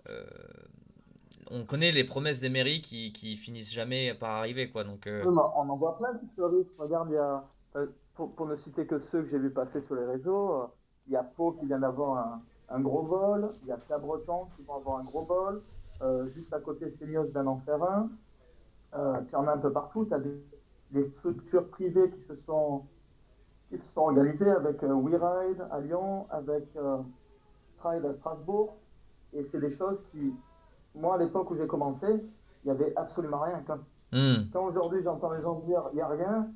euh, on connaît les promesses des mairies qui finissent jamais par arriver, quoi. Donc, Oui, mais on en voit plein qui fleurissent. Regarde, il y a, pour ne citer que ceux que j'ai vu passer sur les réseaux, il y a Pau qui vient d'avoir un gros bol, il y a Cabreton qui vont avoir un gros bol, juste à côté, Seignos vient d'en faire un. Tu en as un peu partout. Tu as des structures privées qui se sont organisées avec WeRide à Lyon, avec Pride à Strasbourg. Et c'est des choses qui, moi, à l'époque où j'ai commencé, il n'y avait absolument rien. hmm. Quand aujourd'hui j'entends les gens dire il n'y a rien,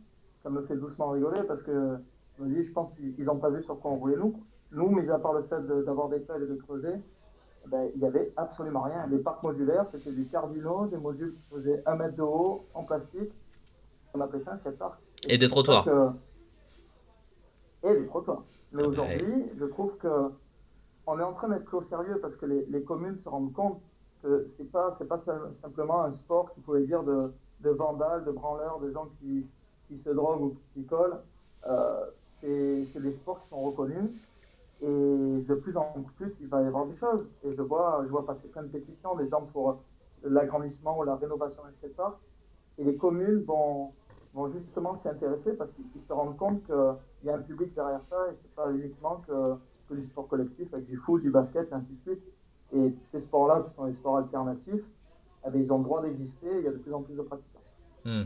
ça me fait doucement rigoler parce que je me dis, je pense qu'ils n'ont pas vu sur quoi on roulait nous. Nous, mis à part le fait d'avoir des pelles et de creuser, ben, il n'y avait absolument rien. Les parcs modulaires, c'était des cardinaux, des modules qui faisaient 1 mètre de haut en plastique. On appelait ça un skatepark. Et Et c'est des pour ça trottoirs. que. Et des trottoirs. Mais Ah bah, ouais. aujourd'hui, je trouve que on est en train d'être pris au sérieux parce que les communes se rendent compte que c'est pas simplement un sport qu'il pouvait dire de vandales, de branleurs, de gens qui se droguent ou qui picolent. Euh, c'est des sports qui sont reconnus et de plus en plus, il va y avoir des choses. Et je vois passer plein de pétitions des gens pour l'agrandissement ou la rénovation des skateparks. Et les communes vont justement s'y intéresser parce qu'ils se rendent compte qu'il y a un public derrière ça et c'est pas uniquement que du sport collectif avec du foot, du basket, et ainsi de suite. Et ces sports-là, qui sont des sports alternatifs, eh bien, ils ont le droit d'exister et il y a de plus en plus de pratiquants. Hmm.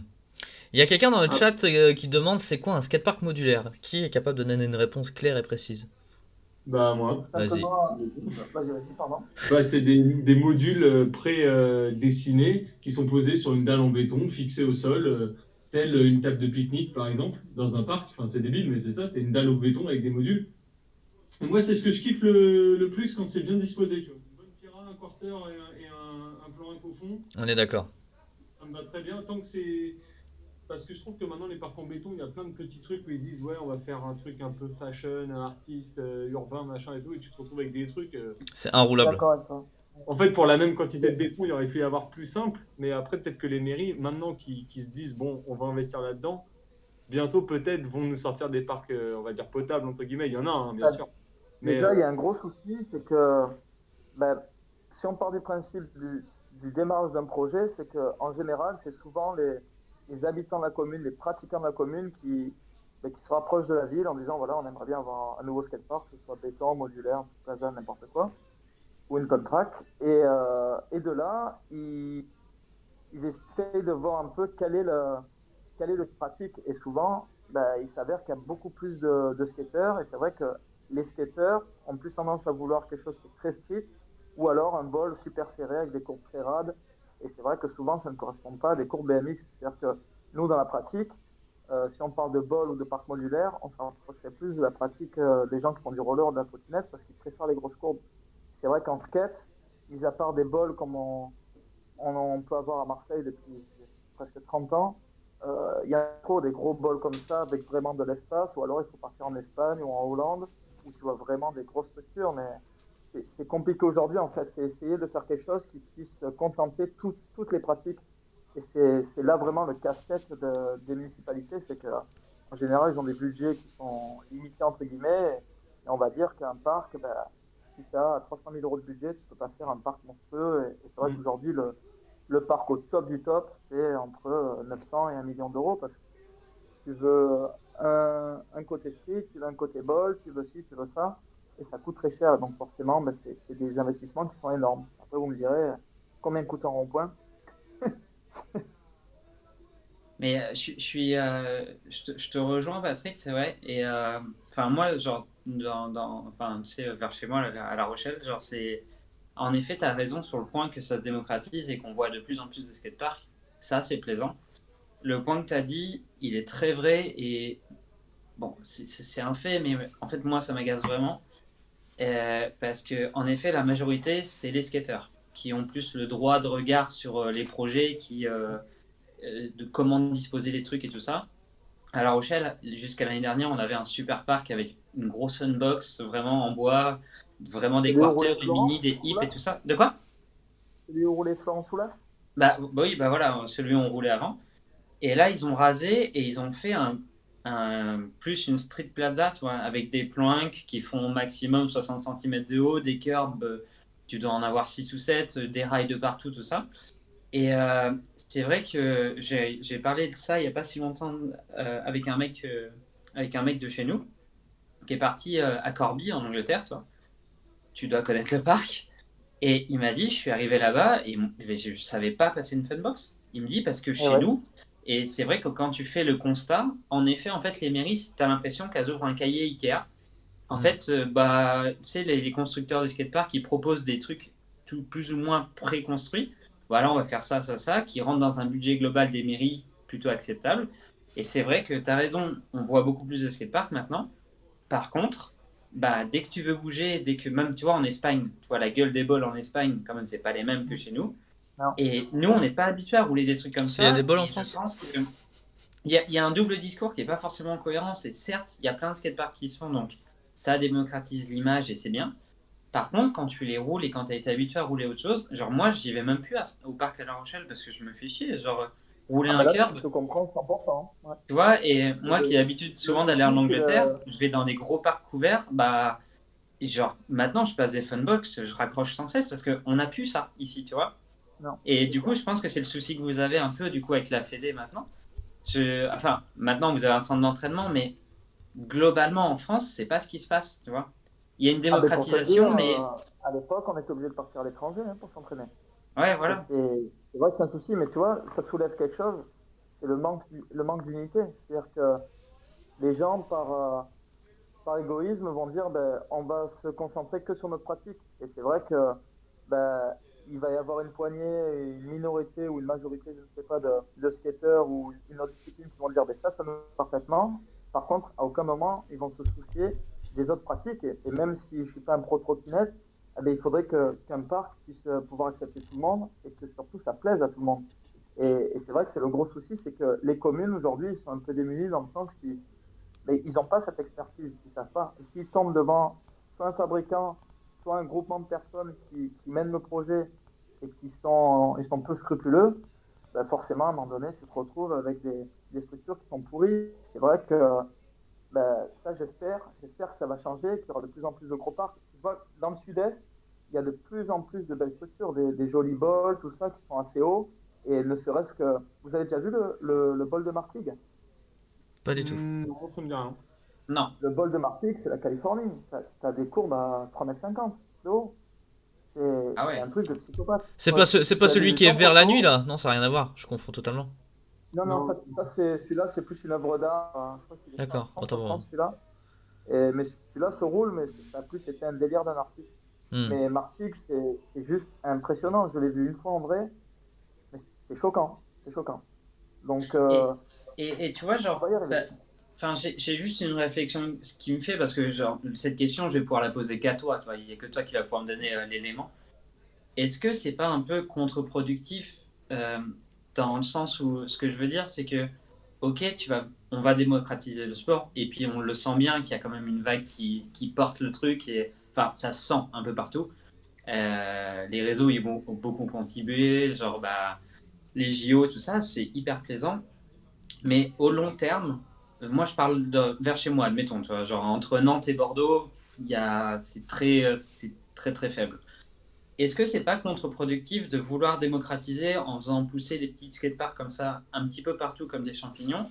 Il y a quelqu'un dans le Ah, chat qui demande c'est quoi un skatepark modulaire? Qui est capable de donner une réponse claire et précise? Bah moi, Vas-y. simplement, vas-y, vas-y, pardon. bah, c'est des modules pré-dessinés qui sont posés sur une dalle en béton, fixée au sol, telle une table de pique-nique par exemple, dans un parc. Enfin, c'est débile, mais c'est ça, c'est une dalle au béton avec des modules. Et moi, c'est ce que je kiffe le plus quand c'est bien disposé. Tu vois. Une bonne pierra, un quarter et un plan un fond, On est d'accord. ça me va très bien. Tant que c'est. Parce que je trouve que maintenant, les parcs en béton, il y a plein de petits trucs où ils se disent, ouais, on va faire un truc un peu fashion, artiste, urbain, machin et tout, et tu te retrouves avec des trucs. C'est Je suis inroulable. d'accord avec toi. En fait, pour la même quantité de béton, il aurait pu y avoir plus simple, mais après, peut-être que les mairies, maintenant qui se disent, bon, on va investir là-dedans, bientôt, peut-être, vont nous sortir des parcs, on va dire, potables, entre guillemets. Il y en a, hein, bien sûr. Mais Déjà, il y a un gros souci, c'est que ben, si on part du principe du démarrage d'un projet, c'est qu'en général, c'est souvent les habitants de la commune, les pratiquants de la commune ben, qui se rapprochent de la ville en disant voilà, on aimerait bien avoir un nouveau skatepark, que ce soit béton, modulaire, plaza, n'importe quoi, ou une contract. Et de là, ils essayent de voir un peu quel est le pratique. Et souvent, ben, il s'avère qu'il y a beaucoup plus de skateurs. Et c'est vrai que les skateurs ont plus tendance à vouloir quelque chose qui est très strict ou alors un bol super serré avec des courbes très rades. Et c'est vrai que souvent, ça ne correspond pas à des courbes BMX. C'est-à-dire que nous, dans la pratique, si on parle de bol ou de parc modulaire, on se rapprocherait plus de la pratique des gens qui font du roller ou de la trottinette parce qu'ils préfèrent les grosses courbes. C'est vrai qu'en skate, mis à part des bols comme on peut avoir à Marseille depuis presque 30 ans. Il y a trop des gros bols comme ça avec vraiment de l'espace, ou alors il faut partir en Espagne ou en Hollande où tu vois vraiment des grosses structures. Mais c'est compliqué aujourd'hui en fait. C'est essayer de faire quelque chose qui puisse contenter toutes les pratiques. Et c'est là vraiment le casse-tête des municipalités, c'est que en général ils ont des budgets qui sont limités entre guillemets. Et on va dire qu'un parc, ben, si tu as 300 000 euros de budget, tu peux pas faire un parc monstrueux. Et c'est vrai mm, qu'aujourd'hui, le parc au top du top, c'est entre 900 et 1 million d'euros parce que tu veux un côté street, tu veux un côté ball, tu veux ci, tu veux ça, et ça coûte très cher. Donc forcément, ben, c'est des investissements qui sont énormes. Après, vous me direz, combien coûte un rond-point? Mais je te rejoins, Patrick, c'est vrai. Et enfin, moi, genre, enfin, tu sais, vers chez moi, à La Rochelle, genre, c'est. En effet, tu as raison sur le point que ça se démocratise et qu'on voit de plus en plus de skateparks. Ça, c'est plaisant. Le point que tu as dit, il est très vrai et bon, c'est un fait, mais en fait, moi, ça m'agace vraiment. Parce que, en effet, la majorité, c'est les skateurs qui ont plus le droit de regard sur les projets, de comment disposer les trucs et tout ça. À La Rochelle, jusqu'à l'année dernière, on avait un super parc avec une grosse sunbox vraiment en bois, vraiment des Celui où quarters, roulait des mini, Florence des hips et Soulas? tout ça. De quoi? Celui où roulait Florence Soulas? Bah oui, bah voilà, celui où on roulait avant. Et là, ils ont rasé et ils ont fait plus une street plaza, tu vois, avec des planks qui font au maximum 60 cm de haut, des curbs tu dois en avoir 6 ou 7, des rails de partout, tout ça. Et c'est vrai que j'ai parlé de ça il n'y a pas si longtemps avec un mec de chez nous qui est parti à Corby en Angleterre, toi. Tu dois connaître le parc. Et il m'a dit, je suis arrivé là-bas et je ne savais pas passer une funbox. Il me dit, parce que Et chez ouais. nous, et c'est vrai que quand tu fais le constat, en effet, en fait, les mairies, tu as l'impression qu'elles ouvrent un cahier Ikea. En fait, bah, tu sais, les constructeurs de skateparks, ils proposent des trucs plus ou moins préconstruits. Voilà, on va faire ça, ça, ça, qui rentrent dans un budget global des mairies plutôt acceptable. Et c'est vrai que tu as raison, on voit beaucoup plus de skateparks maintenant. Par contre, bah, dès que tu veux bouger, dès que même, tu vois, en Espagne, tu vois la gueule des bols en Espagne, quand même, c'est pas les mêmes que chez nous. Non. Et nous, on n'est pas habitués à rouler des trucs comme Il y a des ça. bols en Et je France? pense que il y a un double discours qui n'est pas forcément cohérent. C'est certes, il y a plein de skateparks qui se font, donc ça démocratise l'image et c'est bien. Par contre, quand tu les roules et quand tu as été habitué à rouler autre chose, genre moi, j'y vais même plus au parc à La Rochelle parce que je me fais chier. Genre, rouler Ah, un ben là, curb, je te comprends 100%. Ouais. tu vois, et moi qui ai Le, l'habitude le souvent d'aller en souci, c'est Angleterre, le. je vais dans des gros parcs couverts, bah, genre, maintenant, je passe des funbox, je raccroche sans cesse parce qu'on n'a plus ça ici, tu vois. Non, Et c'est du coup, clair. je pense que c'est le souci que vous avez un peu, du coup, avec la Fédé maintenant. Enfin, maintenant, vous avez un centre d'entraînement, mais globalement, en France, c'est pas ce qui se passe, tu vois. Il y a une Ah, ben pour te dire, démocratisation, mais à l'époque, on était obligé de partir à l'étranger pour s'entraîner. ouais, Et voilà. c'est vrai que c'est un souci, mais tu vois, ça soulève quelque chose, c'est le manque d'unité. C'est-à-dire que les gens, par égoïsme, vont dire, ben, on va se concentrer que sur notre pratique. Et c'est vrai que ben, il va y avoir une poignée, une minorité ou une majorité, je ne sais pas, de skateurs ou une autre discipline qui vont dire, ben, ça nous va parfaitement. Par contre, à aucun moment, ils vont se soucier des autres pratiques. Et même si je ne suis pas un pro trottinette, eh ben, il faudrait qu'un parc puisse pouvoir accepter tout le monde et que surtout ça plaise à tout le monde. Et c'est vrai que c'est le gros souci, c'est que les communes aujourd'hui, ils sont un peu démunies dans le sens qu'ils mais ils n'ont pas cette expertise, ils ne savent pas. Et s'ils tombent devant soit un fabricant, soit un groupement de personnes qui mènent le projet et ils sont peu scrupuleux, ben forcément, à un moment donné, tu te retrouves avec des structures qui sont pourries. C'est vrai que ben, ça, j'espère que ça va changer, qu'il y aura de plus en plus de gros parcs. Tu vois, dans le sud-est, il y a de plus en plus de belles structures, des jolis bols, tout ça, qui sont assez hauts. Et ne serait-ce que. Vous avez déjà vu le bol de Martigues? Pas du tout. Non, ça me dit rien. Non. Le bol de Martigues, c'est la Californie. Tu as des courbes à 3,50 m de haut. Ah C'est ouais. un truc de psychopathe. C'est pas Tu as celui des qui est gens vers la nuit photos. là? Non, ça n'a rien à voir. Je confonds totalement. Non, non, Non. celui-là, c'est plus une œuvre d'art. Je crois qu'il est fait en D'accord, France, autant je pour moi. pense, celui-là. Mais celui-là se roule, mais ça a plus été un délire d'un artiste. Hmm. Mais Martigues, c'est juste impressionnant. Je l'ai vu une fois en vrai, mais c'est choquant. C'est choquant. Donc, Et, et tu vois, on va genre, y arriver. bah, enfin, j'ai juste une réflexion ce qui me fait parce que genre, cette question, je vais pouvoir la poser qu'à toi, toi. Il n'y a que toi qui vas pouvoir me donner l'élément. Est-ce que c'est pas un peu contre-productif euh, dans le sens où ce que je veux dire, c'est que, ok, on va démocratiser le sport et puis on le sent bien qu'il y a quand même une vague qui porte le truc et enfin, ça se sent un peu partout. Les réseaux, ils vont beaucoup contribuer, genre, bah, les JO, tout ça, c'est hyper plaisant. Mais au long terme, moi je parle vers chez moi, admettons, tu vois, genre entre Nantes et Bordeaux, c'est très très faible. Est-ce que c'est pas contre-productif de vouloir démocratiser en faisant pousser des petits skateparks comme ça un petit peu partout comme des champignons,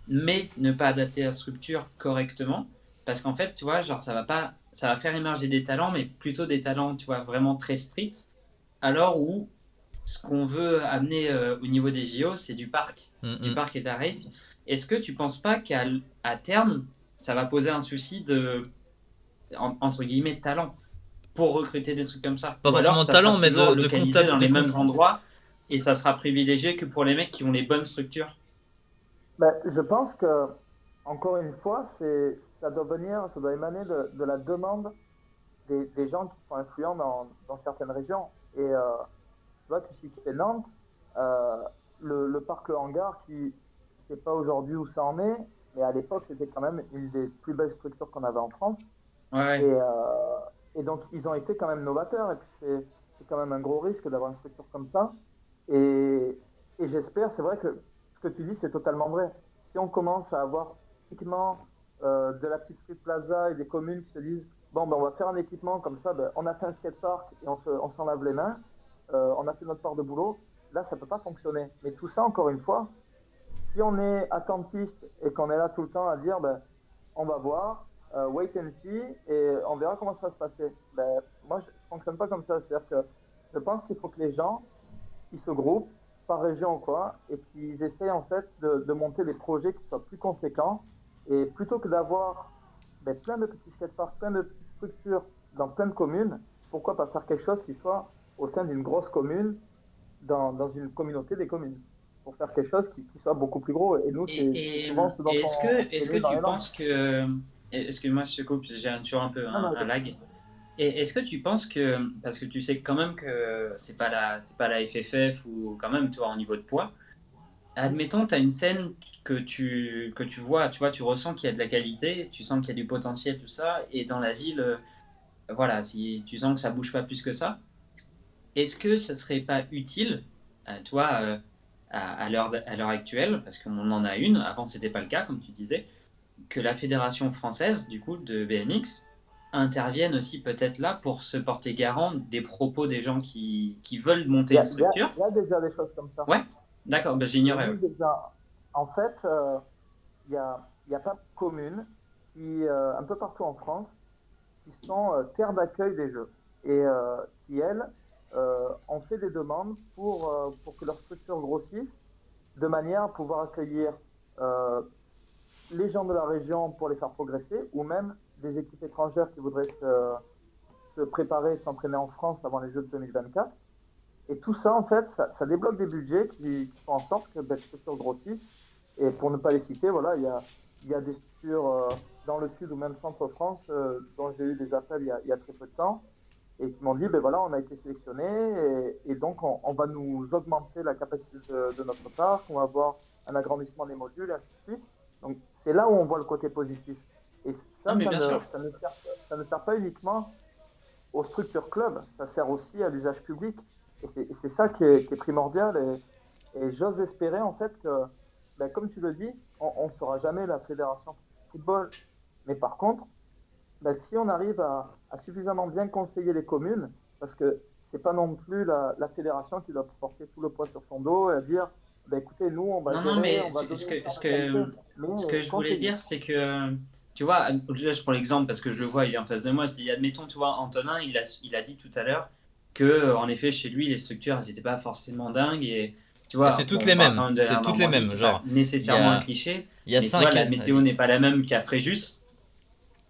mais ne pas adapter la structure correctement? Parce qu'en fait, tu vois, genre ça va faire émerger des talents, mais plutôt des talents, tu vois, vraiment très stricts, alors où ce qu'on veut amener au niveau des JO, c'est Hmm, du hmm. parc et de la race. Est-ce que tu penses pas qu'à à terme, ça va poser un souci entre guillemets, de talent pour recruter des trucs comme ça? Pas Ou alors forcément de ça sera talent, mais toujours de localisé dans de les mêmes endroits et ça sera privilégié que pour les mecs qui ont les bonnes structures? Ben, je pense que, encore une fois, ça doit émaner de la demande des gens qui sont influents dans certaines régions. Et tu vois, tu citais Nantes, euh, le parc Le Hangar, qui, je ne sais pas aujourd'hui où ça en est, mais à l'époque, c'était quand même une des plus belles structures qu'on avait en France. Et, Ouais, et donc, ils ont été quand même novateurs. Et puis, c'est quand même un gros risque d'avoir une structure comme ça. Et, et j'espère, c'est vrai que ce que tu dis, c'est totalement vrai. Si on commence à avoir typiquement de la petite street plaza et des communes qui se disent bon, ben, on va faire un équipement comme ça, ben, on a fait un skatepark et on s'en lave les mains, on a fait notre part de boulot. Là, ça ne peut pas fonctionner. Mais tout ça, encore une fois, si on est attentiste et qu'on est là tout le temps à dire ben, on va voir, wait and see, et on verra comment ça va se passer. Ben, moi, je ne fonctionne pas comme ça. C'est-à-dire que je pense qu'il faut que les gens qui se groupent par région ou quoi, et qu'ils essayent en fait de monter des projets qui soient plus conséquents. Et plutôt que d'avoir ben, plein de petits skateparks, plein de petites structures dans plein de communes, pourquoi pas faire quelque chose qui soit au sein d'une grosse commune, dans une communauté des communes, pour faire quelque chose qui soit beaucoup plus gros. Et nous, c'est souvent ce dont Et on est-ce que fait dans tu les langues. penses que. Excuse-moi, je te coupe, j'ai toujours un peu Non, non, un lag. Et est-ce que tu penses que. Parce que tu sais quand même que c'est pas la FFF ou quand même, toi, au niveau de poids. Admettons, tu as une scène que tu vois, tu ressens qu'il y a de la qualité, tu sens qu'il y a du potentiel, tout ça, et dans la ville, voilà, si tu sens que ça bouge pas plus que ça, est-ce que ça serait pas utile, toi, à l'heure actuelle, parce qu'on en a une, avant c'était pas le cas, comme tu disais, que la fédération française, du coup, de BMX, intervienne aussi peut-être là pour se porter garant des propos des gens qui veulent monter une structure? il y a déjà des choses comme ça. Ouais, d'accord, bah, Il j'ignorais. Ouais. existe déjà. En fait, il y a pas de communes qui, un peu partout en France, qui sont terre d'accueil des Jeux et qui, elles, ont fait des demandes pour que leur structure grossisse de manière à pouvoir accueillir euh, les gens de la région pour les faire progresser ou même des équipes étrangères qui voudraient se préparer, s'entraîner en France avant les Jeux de 2024. Et tout ça, en fait, ça débloque des budgets qui font en sorte que ben, les structures grossissent. Et pour ne pas les citer, voilà, il y a des structures dans le sud ou même centre-France dont j'ai eu des appels il y a très peu de temps et qui m'ont dit, ben voilà, on a été sélectionné et donc on va nous augmenter la capacité de notre parc, on va avoir un agrandissement des modules, et ainsi de suite. Donc c'est là où on voit le côté positif. Et Non, ça, mais bien sûr. ça ne sert pas uniquement aux structures clubs, ça sert aussi à l'usage public. Et c'est ça qui est primordial. Et j'ose espérer en fait que, ben, comme tu le dis, on ne sera jamais la fédération de football. Mais par contre, ben, si on arrive à suffisamment bien conseiller les communes, parce que c'est pas non plus la fédération qui doit porter tout le poids sur son dos et à dire, ben, écoutez, nous, on va Non, non, gérer, mais on va donner une qualité, mais ce que je voulais conseiller. dire, c'est que, tu vois, là, je prends l'exemple parce que je le vois, il est en face de moi. Je dis, admettons, tu vois, Antonin, il a dit tout à l'heure que, en effet, chez lui, les structures, elles n'étaient pas forcément dingues. Et, tu Et vois, c'est bon, toutes on les parle quand mêmes. même de C'est la toutes les Normandie, mêmes. c'est pas Genre, nécessairement un cliché. il y a Mais tu vois, 5. la météo Vas-y. n'est pas la même qu'à Fréjus.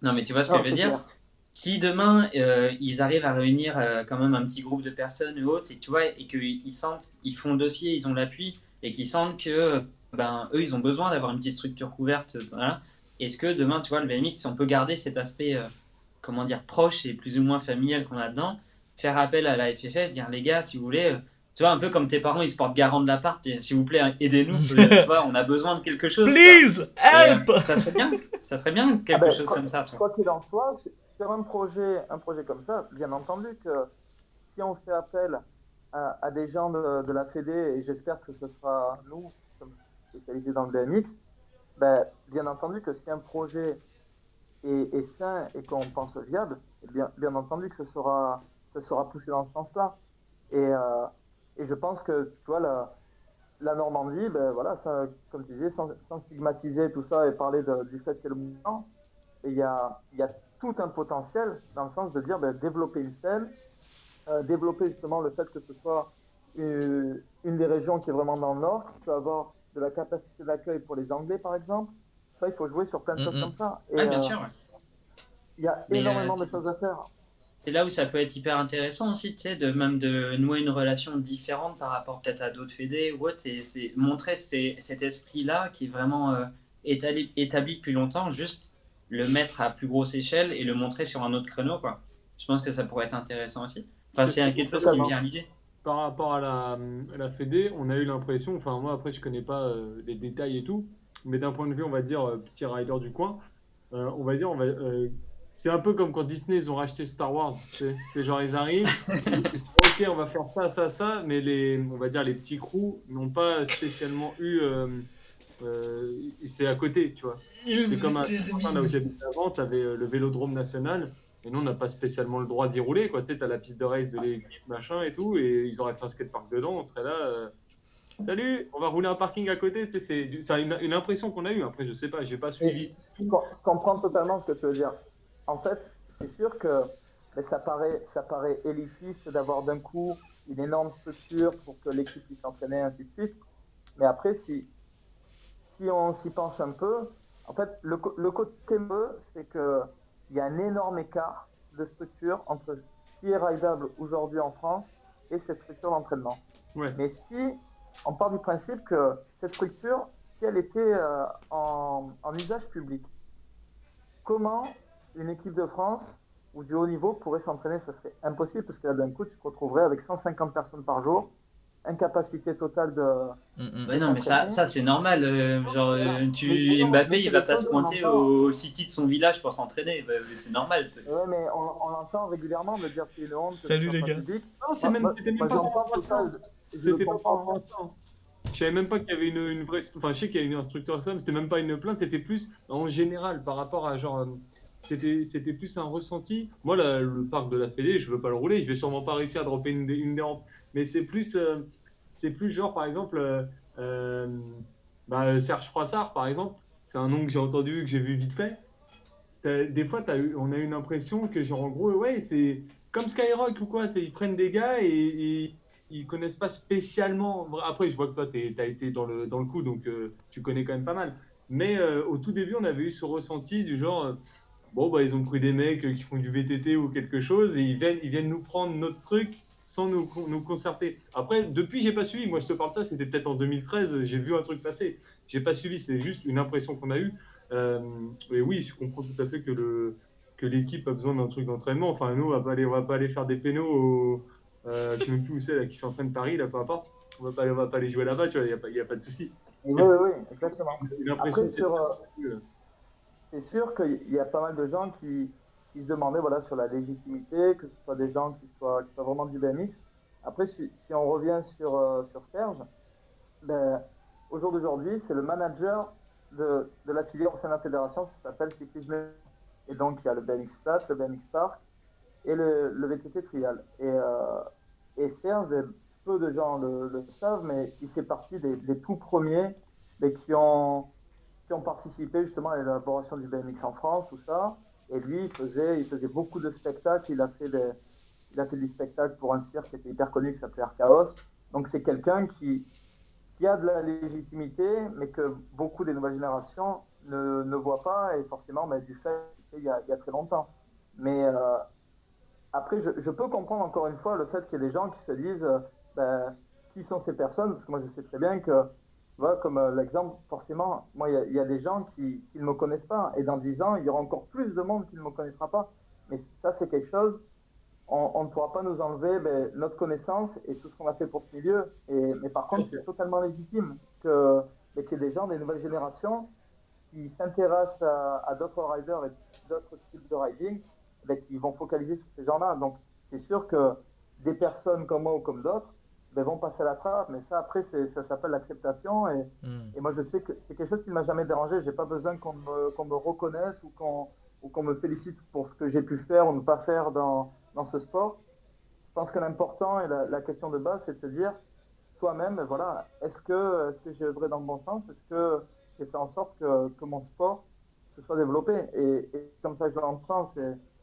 Non, mais tu vois ce que Non, je veux c'est dire? clair. Si demain ils arrivent à réunir quand même un petit groupe de personnes ou autres, et tu vois, et qu'ils sentent, ils font le dossier, ils ont l'appui, et qu'ils sentent que ben eux ils ont besoin d'avoir une petite structure couverte, voilà. Est-ce que demain, tu vois, le BMX, si on peut garder cet aspect, comment dire, proche et plus ou moins familial qu'on a dedans, faire appel à la FFF, dire les gars, si vous voulez, tu vois, un peu comme tes parents, ils se portent garant de l'appart, s'il vous plaît, aidez-nous, tu vois, on a besoin de quelque chose, tu vois. Please, Et help! ça serait bien Ah quelque ben, chose comme ça, tu vois. quoi qu'il en soit, sur un projet comme ça, bien entendu que si on fait appel à des gens de la Fédé, et j'espère que ce sera nous, comme spécialisés dans le BMX, ben, bien entendu que si un projet est sain et qu'on pense viable, bien entendu que ça sera poussé dans ce sens-là. Et je pense que, tu vois, la Normandie, ben, voilà, ça, comme tu disais, sans stigmatiser tout ça et parler du fait qu'elle est le mouvement, il y a tout un potentiel dans le sens de dire ben, développer une scène, développer justement le fait que ce soit une des régions qui est vraiment dans le nord, qui peut avoir de la capacité d'accueil pour les Anglais, par exemple. Ça, il faut jouer sur plein de choses comme Mhm. ça. Et Ah, bien sûr, ouais. il y a Mais énormément de choses à faire. c'est là où ça peut être hyper intéressant aussi, tu sais, de même de nouer une relation différente par rapport peut-être à d'autres fédés ou autre, c'est montrer cet esprit-là qui est vraiment établi depuis longtemps, juste le mettre à plus grosse échelle et le montrer sur un autre créneau, quoi. Je pense que ça pourrait être intéressant aussi. Enfin, c'est quelque chose qui me Totalement. vient à l'idée. Par rapport à la Fédé, on a eu l'impression, enfin moi après je connais pas les détails et tout, mais d'un point de vue on va dire petit rider du coin, on va dire c'est un peu comme quand Disney ils ont racheté Star Wars, tu sais. C'est genre ils arrivent, ok on va faire ça, mais on va dire les petits crews n'ont pas spécialement eu c'est à côté, tu vois. C'est comme à Saint-Quentin, là où j'habitais avant, tu avais le Vélodrome national, et nous, on n'a pas spécialement le droit d'y rouler, quoi. Tu sais, tu as la piste de race de l'équipe, machin et tout, et ils auraient fait un skatepark dedans, on serait là. Salut, on va rouler un parking à côté. Tu sais, c'est une impression qu'on a eue. Après, je sais pas, j'ai pas Et suivi. je comprends totalement ce que tu veux dire. En fait, c'est sûr que mais ça paraît élitiste d'avoir d'un coup une énorme structure pour que l'équipe puisse s'entraîner, ainsi de suite. Mais après, si on s'y penche un peu, en fait, le côté mauvais, c'est qu'il y a un énorme écart de structure entre ce qui est rideable aujourd'hui en France et cette structure d'entraînement. Ouais. Mais si on part du principe que cette structure, si elle était en usage public, comment une équipe de France ou du haut niveau pourrait s'entraîner? Ça serait impossible parce que là, d'un coup, tu te retrouverais avec 150 personnes par jour, incapacité totale de Ouais, non, mais s'entraîner. ça c'est normal. Genre, Voilà. Mais Mbappé, il c'est va des pas choses se qu'on pointer entend. au City de son village pour s'entraîner. Bah, c'est normal. Ouais, mais on entend régulièrement me dire c'est une honte que ce Salut soit les pas gars. public. Non, Moi c'était même pas par j'entends rapport à tout ça ça. et je le C'était pas par comprends, rapport hein. à ça. Je savais même pas qu'il y avait une vraie. Enfin, je sais qu'il y a une instructeur à ça, mais c'était même pas une plainte, c'était plus en général par rapport à genre. C'était plus un ressenti. Moi, le parc de la Fédé, je veux pas le rouler, je vais sûrement pas réussir à dropper une des rampes. Mais c'est plus genre, par exemple, euh, Serge Froissart, par exemple, c'est un nom que j'ai entendu, que j'ai vu vite fait. Des fois, on a eu l'impression que, genre, en gros, ouais, c'est comme Skyrock ou quoi, tu sais, ils prennent des gars et ils connaissent pas spécialement. Bon, après, je vois que toi, tu as été dans le coup, donc tu connais quand même pas mal. Mais au tout début, on avait eu ce ressenti du genre, bon, bah, ils ont pris des mecs qui font du VTT ou quelque chose et ils viennent nous prendre notre truc sans nous concerter. Après, depuis, j'ai pas suivi. Moi, je te parle de ça, c'était peut-être en 2013, j'ai vu un truc passer. J'ai pas suivi, c'est juste une impression qu'on a eue. Euh, et oui, je comprends tout à fait que l'équipe a besoin d'un truc d'entraînement. Enfin, nous, on va pas aller faire des pénaux je sais même plus où c'est, là, qui s'entraîne Paris, là, peu importe. On va pas aller jouer là-bas, tu vois, y a pas de souci. Oui, oui, oui, exactement. Une Après, impression c'est sûr qu'il y a pas mal de gens qui se demandaient voilà, sur la légitimité, que ce soit des gens qui soient vraiment du BMX. Après, si on revient sur Serge, ben, au jour d'aujourd'hui, c'est le manager de la filière au sein de la fédération, ça s'appelle Cyclisme. Et donc, il y a le BMX Flat, le BMX Park et le VTT Trial. Et Serge, peu de gens le savent, mais il fait partie des tout premiers mais qui ont participé justement à l'élaboration du BMX en France, tout ça. Et lui, il faisait beaucoup de spectacles. Il a fait des spectacles pour un cirque qui était hyper connu, qui s'appelait Archaos. Donc c'est quelqu'un qui a de la légitimité, mais que beaucoup des nouvelles générations ne voient pas, et forcément mais du fait il y a très longtemps. Mais après, je peux comprendre encore une fois le fait qu'il y ait des gens qui se disent ben, qui sont ces personnes, parce que moi je sais très bien que, tu vois, comme l'exemple, forcément, moi il y a des gens qui ne me connaissent pas, et dans 10 ans, il y aura encore plus de monde qui ne me connaîtra pas. Mais ça, c'est quelque chose, on ne pourra pas nous enlever ben, notre connaissance et tout ce qu'on a fait pour ce milieu. Mais par contre, c'est totalement légitime qu'il y ait des gens des nouvelles générations qui s'intéressent à d'autres riders et d'autres types de riding, ben, qui vont focaliser sur ces gens-là. Donc, c'est sûr que des personnes comme moi ou comme d'autres ben, vont passer à la trappe, mais ça, après, ça s'appelle l'acceptation. Et moi, je sais que c'est quelque chose qui ne m'a jamais dérangé. Je n'ai pas besoin qu'on me reconnaisse ou qu'on me félicite pour ce que j'ai pu faire ou ne pas faire dans ce sport. Je pense que l'important et la question de base, c'est de se dire soi-même, voilà, est-ce que j'ai œuvré dans le bon sens? Est-ce que j'ai fait en sorte que mon sport se soit développé? Et comme ça, je l'entends.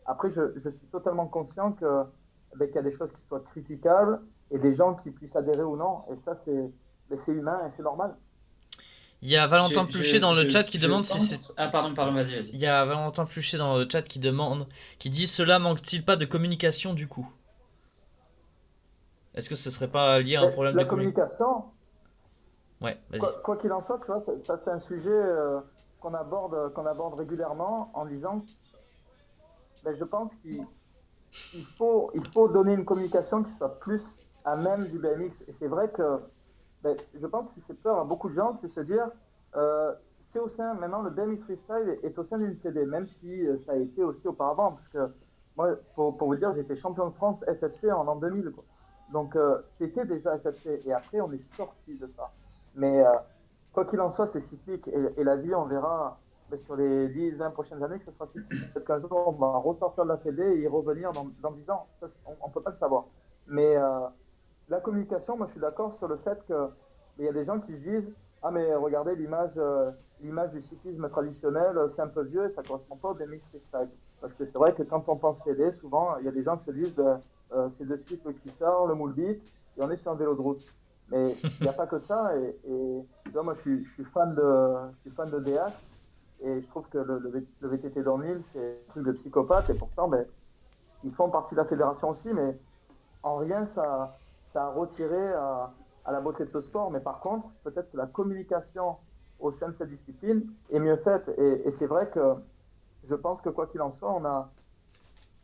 Après, je suis totalement conscient qu'il y a des choses qui soient critiquables et des gens qui puissent adhérer ou non. Et ça, c'est humain et c'est normal. Il y a Valentin Pluchet dans le chat qui demande si c'est. pense... Ah, pardon, vas-y. Il y a Valentin Pluchet dans le chat qui demande, qui dit cela manque-t-il pas de communication du coup? Est-ce que ce serait pas lié à un Mais problème de la communication? communication, Ouais, vas-y. quoi qu'il en soit, tu vois, ça c'est un sujet qu'on aborde régulièrement en disant, ben, je pense il faut donner une communication qui soit plus à même du BMX. Et c'est vrai que ben, je pense qu'il fait peur à beaucoup de gens, c'est se dire, euh, c'est au sein, maintenant le BMX Freestyle est au sein d'une fédé, même si ça a été aussi auparavant, parce que moi, pour vous dire, j'ai été champion de France FFC en l'an 2000, quoi. Donc c'était déjà FFC, et après on est sorti de ça. Mais quoi qu'il en soit, c'est cyclique. Et la vie, on verra sur les 10-20 prochaines années que ce sera cyclique. Peut-être qu'un jour, on va ressortir de la Fédé et y revenir dans 10 ans. Ça, on ne peut pas le savoir. Mais la communication, moi, je suis d'accord sur le fait qu'il y a des gens qui se disent ah, mais regardez l'image du cyclisme traditionnel, c'est un peu vieux, ça ne correspond pas au BMX freestyle. Parce que c'est vrai que quand on pense Fédé, souvent, il y a des gens qui se disent c'est de suite le cuissard, le moule bit, et on est sur un vélo de route. Mais il n'y a pas que ça. Et tu vois, moi, je suis fan de DH. Et je trouve que le VTT downhill, c'est un truc de psychopathe. Et pourtant, ben, ils font partie de la fédération aussi. Mais en rien, ça a retiré à la beauté de ce sport. Mais par contre, peut-être que la communication au sein de cette discipline est mieux faite. Et c'est vrai que je pense que quoi qu'il en soit,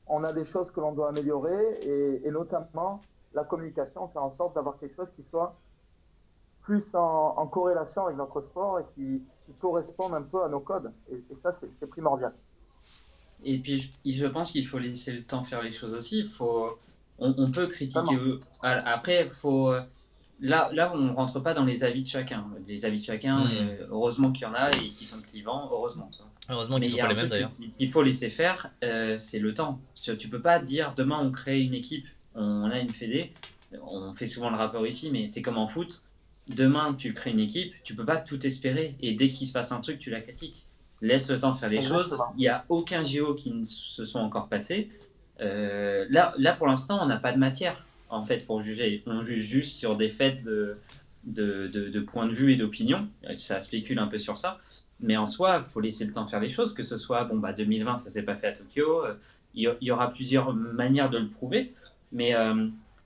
on a des choses que l'on doit améliorer. Et notamment, la communication, faire en sorte d'avoir quelque chose qui soit plus en corrélation avec notre sport et qui corresponde un peu à nos codes. Et ça, c'est primordial. Et puis, je pense qu'il faut laisser le temps faire les choses aussi. On peut critiquer. Après, là, on ne rentre pas dans les avis de chacun. Les avis de chacun, heureusement qu'il y en a et qui sont clivants, heureusement. Heureusement qu'ils ne sont pas les mêmes d'ailleurs. Il faut laisser faire, c'est le temps. Tu ne peux pas dire demain on crée une équipe, on a une fédé, on fait souvent le rapport ici, mais c'est comme en foot. Demain tu crées une équipe, tu ne peux pas tout espérer et dès qu'il se passe un truc, tu la critiques. Laisse le temps faire les choses. Il n'y a aucun JO qui ne se sont encore passés. Là, pour l'instant, on n'a pas de matière en fait pour juger. On juge juste sur des faits de points de vue et d'opinion. Ça spécule un peu sur ça. Mais en soi, il faut laisser le temps faire les choses, que ce soit 2020, ça ne s'est pas fait à Tokyo. Il y aura plusieurs manières de le prouver. Mais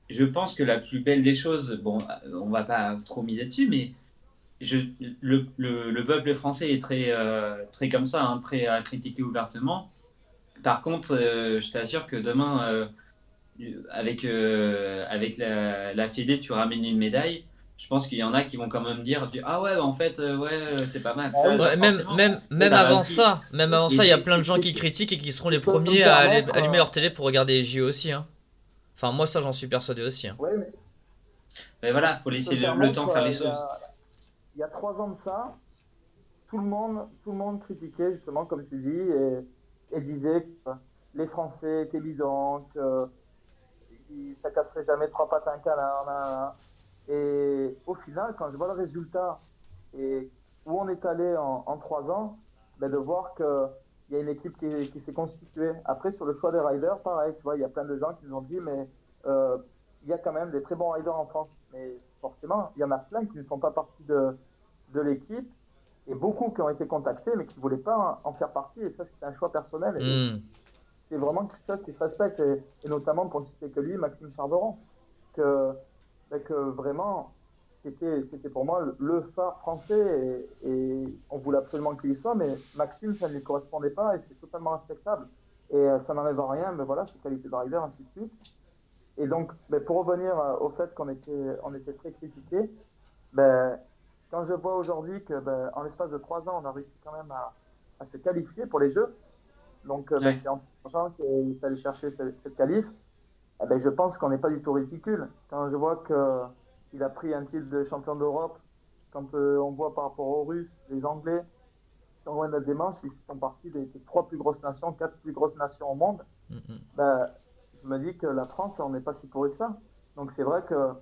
je pense que la plus belle des choses, on ne va pas trop miser dessus, mais le peuple français est très comme ça, hein, très à critiquer ouvertement. Par contre, je t'assure que demain, avec la Fédé, tu ramènes une médaille. Je pense qu'il y en a qui vont quand même dire ah ouais, en fait, c'est pas mal. Même avant ça, il y a plein de gens qui critiquent et qui seront les premiers à allumer leur télé pour regarder les JO aussi. Hein. Enfin, moi, ça, j'en suis persuadé aussi. Hein. Ouais, mais voilà, il faut laisser le temps faire les choses. Il y a 3 ans de ça, tout le monde critiquait justement, comme tu dis, et disait que les Français étaient bidons, que ça casserait jamais 3 pattes à un câlin. Et au final, quand je vois le résultat et où on est allé en 3 ans, ben de voir qu'il y a une équipe qui s'est constituée. Après, sur le choix des riders, pareil, tu vois, il y a plein de gens qui nous ont dit, mais il y a quand même des très bons riders en France. Mais forcément, il y en a plein qui ne font pas partie de l'équipe et beaucoup qui ont été contactés, mais qui ne voulaient pas en faire partie. Et ça, c'est un choix personnel. Et c'est vraiment quelque chose qui se respecte. Et notamment, pour ne citer que lui, Maxime Charveron, que vraiment, c'était pour moi le phare français et on voulait absolument qu'il y soit, mais Maxime, ça ne lui correspondait pas et c'est totalement respectable. Et ça n'enlève rien, mais voilà, c'est qualité de rider, ainsi de suite. Et donc, pour revenir au fait qu'on était très critiqués, quand je vois aujourd'hui qu'en l'espace de 3 ans, on a réussi quand même à se qualifier pour les Jeux, donc c'est en sachant qu'il fallait chercher cette qualif, je pense qu'on n'est pas du tout ridicule. Quand je vois qu'il a pris un titre de champion d'Europe, quand on voit par rapport aux Russes, les Anglais, qui sont loin de la démence, ils font partie des 3 plus grosses nations, 4 plus grosses nations au monde, je me dis que la France, on n'est pas si pourri que ça. Donc c'est vrai que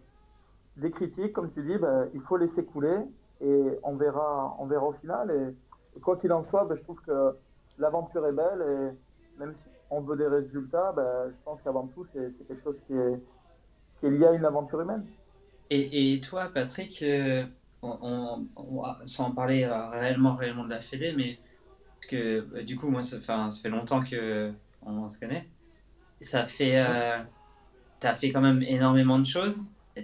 des critiques, comme tu dis, il faut laisser couler et on verra au final. Et quoi qu'il en soit, je trouve que l'aventure est belle et même si on veut des résultats, je pense qu'avant tout, c'est quelque chose qui est lié à une aventure humaine. Et toi, Patrick, sans parler réellement de la Fédé, mais parce que du coup, moi, ça fait longtemps qu'on se connaît. Ça fait, t'as fait quand même énormément de choses. T'es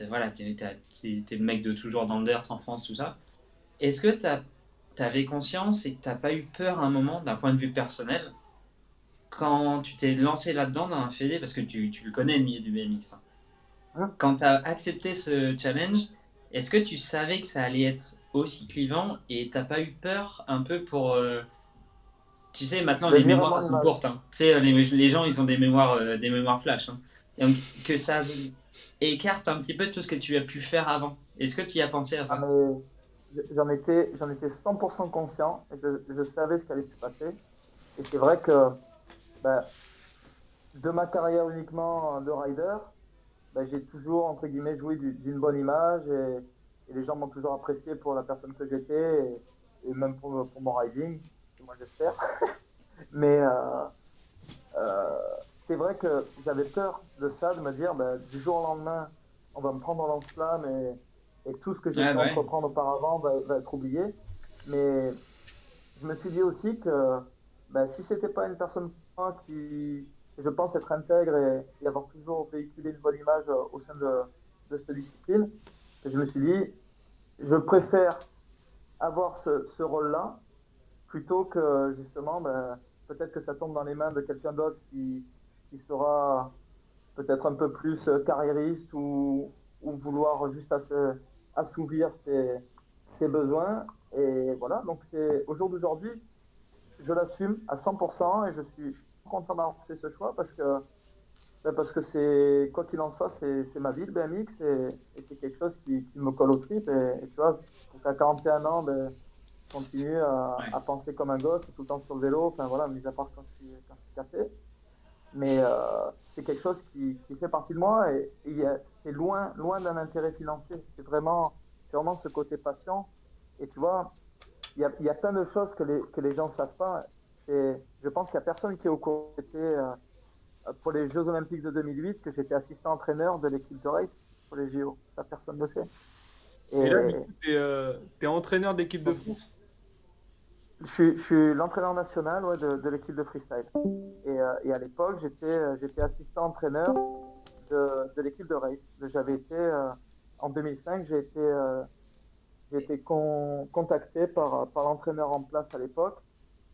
le mec de toujours dans le dirt en France, tout ça. Est-ce que t'avais conscience et que t'as pas eu peur à un moment, d'un point de vue personnel, quand tu t'es lancé là-dedans dans un Fédé, parce que tu le connais le milieu du BMX. Hein. Quand tu as accepté ce challenge, est-ce que tu savais que ça allait être aussi clivant et t'as pas eu peur un peu pour... Tu sais, maintenant les mémoires sont courtes. Hein. Tu sais, les gens, ils ont des mémoires flash. Hein. Donc, que ça écarte un petit peu tout ce que tu as pu faire avant. Est-ce que tu y as pensé à ça? j'en étais 100% conscient et je savais ce qui allait se passer. Et c'est vrai que ben, de ma carrière uniquement de rider, ben, j'ai toujours, entre guillemets, joué d'une bonne image et les gens m'ont toujours apprécié pour la personne que j'étais et même pour mon riding, moi j'espère. Mais euh, c'est vrai que j'avais peur de ça, de me dire ben, du jour au lendemain, on va me prendre en lance-flamme et tout ce que j'ai Ouais, pu bah ouais. entreprendre auparavant va être oublié. Mais je me suis dit aussi que ben, si c'était pas une personne qui, je pense, être intègre et avoir toujours véhiculé une bonne image au sein de cette discipline, je me suis dit, je préfère avoir ce rôle-là plutôt que justement, ben, peut-être que ça tombe dans les mains de quelqu'un d'autre qui sera peut-être un peu plus carriériste ou vouloir juste assouvir ses besoins. Et voilà, donc c'est au jour d'aujourd'hui, je l'assume à 100% et je suis content d'avoir fait ce choix parce que c'est, quoi qu'il en soit, c'est ma vie, le BMX, et c'est quelque chose qui me colle au trip. Et tu vois, à 41 ans, ben, je continue Ouais. à penser comme un gosse, tout le temps sur le vélo, enfin voilà, mis à part quand je suis cassé. Mais c'est quelque chose qui fait partie de moi c'est loin, loin d'un intérêt financier. C'est vraiment ce côté passion. Et tu vois, il y a plein de choses que les gens ne savent pas. Je pense qu'il n'y a personne qui est au courant. C'était pour les Jeux Olympiques de 2008 que j'étais assistant entraîneur de l'équipe de race pour les JO. Ça, personne ne le sait. Et là, du Et coup, t'es entraîneur d'équipe de donc, France? je suis l'entraîneur national ouais, de l'équipe de freestyle. Et à l'époque, j'étais assistant entraîneur de l'équipe de race. J'avais été, en 2005, j'ai été contacté par l'entraîneur en place à l'époque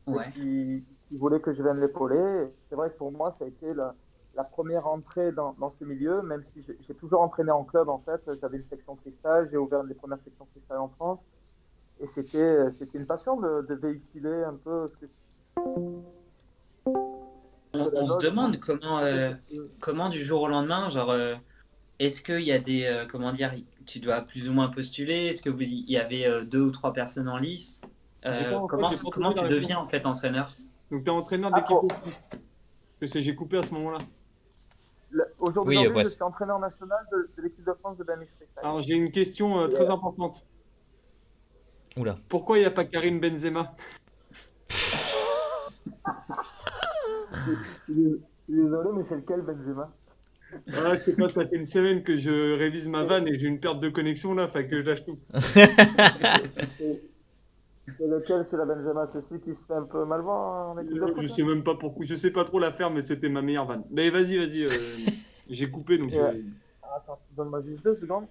Ouais. qui voulait que je vienne l'épauler. C'est vrai que pour moi, ça a été la première entrée dans ce milieu, même si j'ai toujours entraîné en club en fait. J'avais une section freestyle, j'ai ouvert les premières sections freestyle en France. Et c'était une passion de véhiculer un peu ce que je la On se dose. demande comment du jour au lendemain, genre, est-ce qu'il y a des, comment dire, tu dois plus ou moins postuler? Est-ce que il y avait deux ou trois personnes en lice? En fait, j'ai pas Comment entendu la tu réponse. deviens en fait entraîneur? Donc, t'es entraîneur Ah, d'équipe de France. Parce que j'ai coupé à ce moment-là. au jour Oui, d'aujourd'hui, je presque. suis entraîneur national de l'équipe de France de BMX Freestyle. Alors, j'ai une question Et, très importante. Oula. Pourquoi il n'y a pas Karim Benzema? je suis désolé, mais c'est lequel Benzema? Ah, je sais pas, ça fait une semaine que je révise ma vanne et j'ai une perte de connexion là, fait que je lâche tout. C'est lequel, c'est la Benzema? C'est celui qui se fait un peu mal voir en équipe de Je foot, là? sais même pas pourquoi, je sais pas trop la faire, mais c'était ma meilleure vanne. Mais vas-y, j'ai coupé donc. Et, attends, donne-moi juste 2 secondes.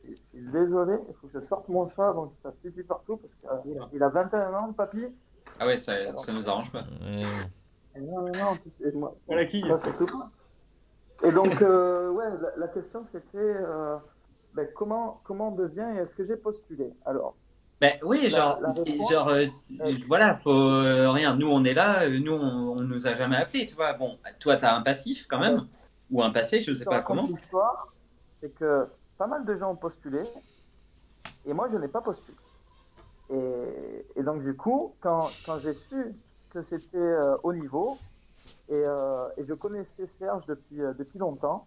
Je suis désolé, il faut que je sorte mon chat, donc il fasse pipi partout, parce Voilà. qu'il a 21 ans, le papy. Ah ouais, Alors, ça nous arrange pas. non, non, en plus, moi, Pas la quille. ça c'est tout. Et donc, ouais, la question c'était ben, comment on devient et est-ce que j'ai postulé? Alors, Ben oui, la réponse, genre est, voilà, faut rien. Nous on est là, nous on nous a jamais appelé, tu vois. Bon, toi t'as un passif quand ah ben, même, ou un passé, je je sais te pas raconte comment. l'histoire, c'est que pas mal de gens ont postulé et moi je n'ai pas postulé. Et donc, du coup, quand j'ai su que c'était haut niveau, et je connaissais Serge depuis longtemps,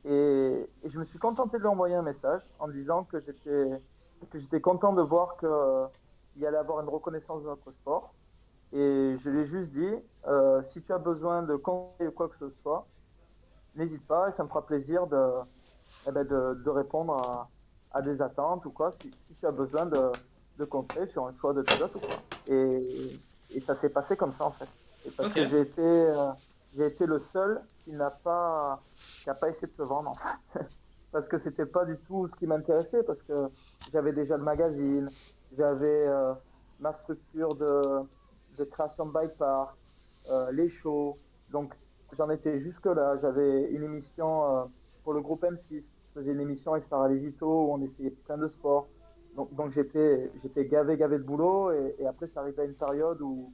et je me suis contenté de lui envoyer un message en disant que j'étais content de voir qu'il allait avoir une reconnaissance de notre sport. Et je lui ai juste dit, si tu as besoin de conseils ou quoi que ce soit, n'hésite pas, et ça me fera plaisir eh ben, de répondre à des attentes ou quoi, si tu as besoin de conseils sur un choix de pilote ou quoi. Et ça s'est passé comme ça en fait. Et parce Ok. que j'ai été le seul qui a pas essayé de se vendre en fait. Parce que c'était pas du tout ce qui m'intéressait, parce que j'avais déjà le magazine, j'avais ma structure de création de bike park, les shows. Donc j'en étais jusque là. J'avais une émission pour le groupe M6. Je faisais une émission avec Sarah Légito où on essayait plein de sports. Donc j'étais gavé de boulot. Et après, ça arrivait à une période où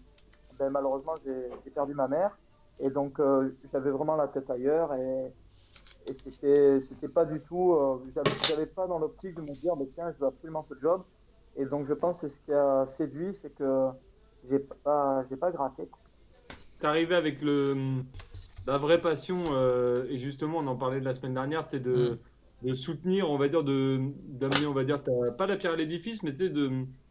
ben, malheureusement j'ai perdu ma mère. Et donc j'avais vraiment la tête ailleurs. Et c'était pas du tout. J'avais pas dans l'optique de me dire, mais tiens, je veux absolument ce job. Et donc, je pense que ce qui a séduit, c'est que j'ai pas gratté, quoi. T'es arrivé avec la vraie passion, et justement, on en parlait la semaine dernière, c'est Mm. de soutenir, on va dire, d'amener, on va dire, pas la pierre à l'édifice, mais tu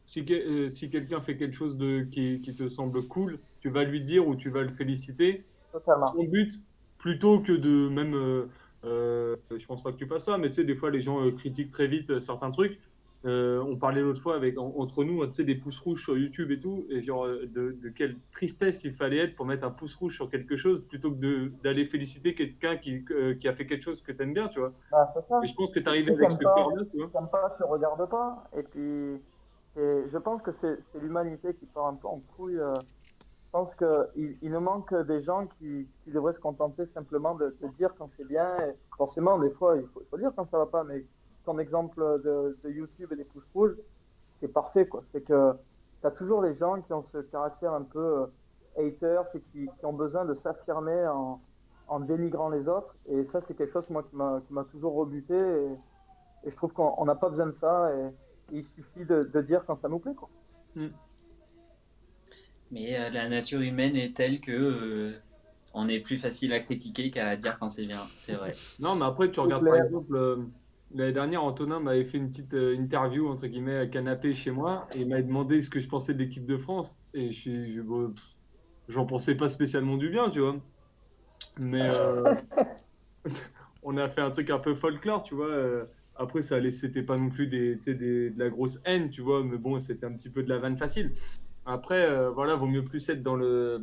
sais, si quelqu'un fait quelque chose qui te semble cool, tu vas lui dire ou tu vas le féliciter. Totalement. Son but, plutôt que de même, je pense pas que tu fasses ça, mais tu sais, des fois, les gens critiquent très vite certains trucs. On parlait l'autre fois entre nous, tu sais, des pouces rouges sur YouTube et tout, et genre de quelle tristesse il fallait être pour mettre un pouce rouge sur quelque chose plutôt que d'aller féliciter quelqu'un qui a fait quelque chose que tu aimes bien, tu vois. Bah, c'est ça. Et je pense que tu Et arrives si avec ce cœur-là, tu vois. t'aimes pas, tu regardes pas. Et puis, je pense que c'est l'humanité qui part un peu en couille. Je pense qu'il nous manque des gens qui devraient se contenter simplement de dire quand c'est bien. Et forcément, des fois, il faut dire quand ça va pas. Mais ton exemple de YouTube et des pouces rouges, c'est parfait, quoi. C'est que tu as toujours les gens qui ont ce caractère un peu haters et qui ont besoin de s'affirmer en dénigrant les autres. Et ça, c'est quelque chose, moi, qui m'a toujours rebuté. Et je trouve qu'on n'a pas besoin de ça. Et il suffit de dire quand ça nous plaît, quoi. Mm. Mais la nature humaine est telle que on est plus facile à critiquer qu'à dire quand c'est bien, c'est vrai. Non, mais après, tu C'est regardes par clair. exemple, l'année dernière, Antonin m'avait fait une petite interview, entre guillemets, à canapé chez moi, et il m'avait demandé ce que je pensais de l'équipe de France. Et bon, j'en pensais pas spécialement du bien, tu vois. Mais on a fait un truc un peu folklore, tu vois. Après, c'était pas non plus tu sais, de la grosse haine, tu vois, mais bon, c'était un petit peu de la vanne facile. Après, voilà, vaut mieux plus être dans le.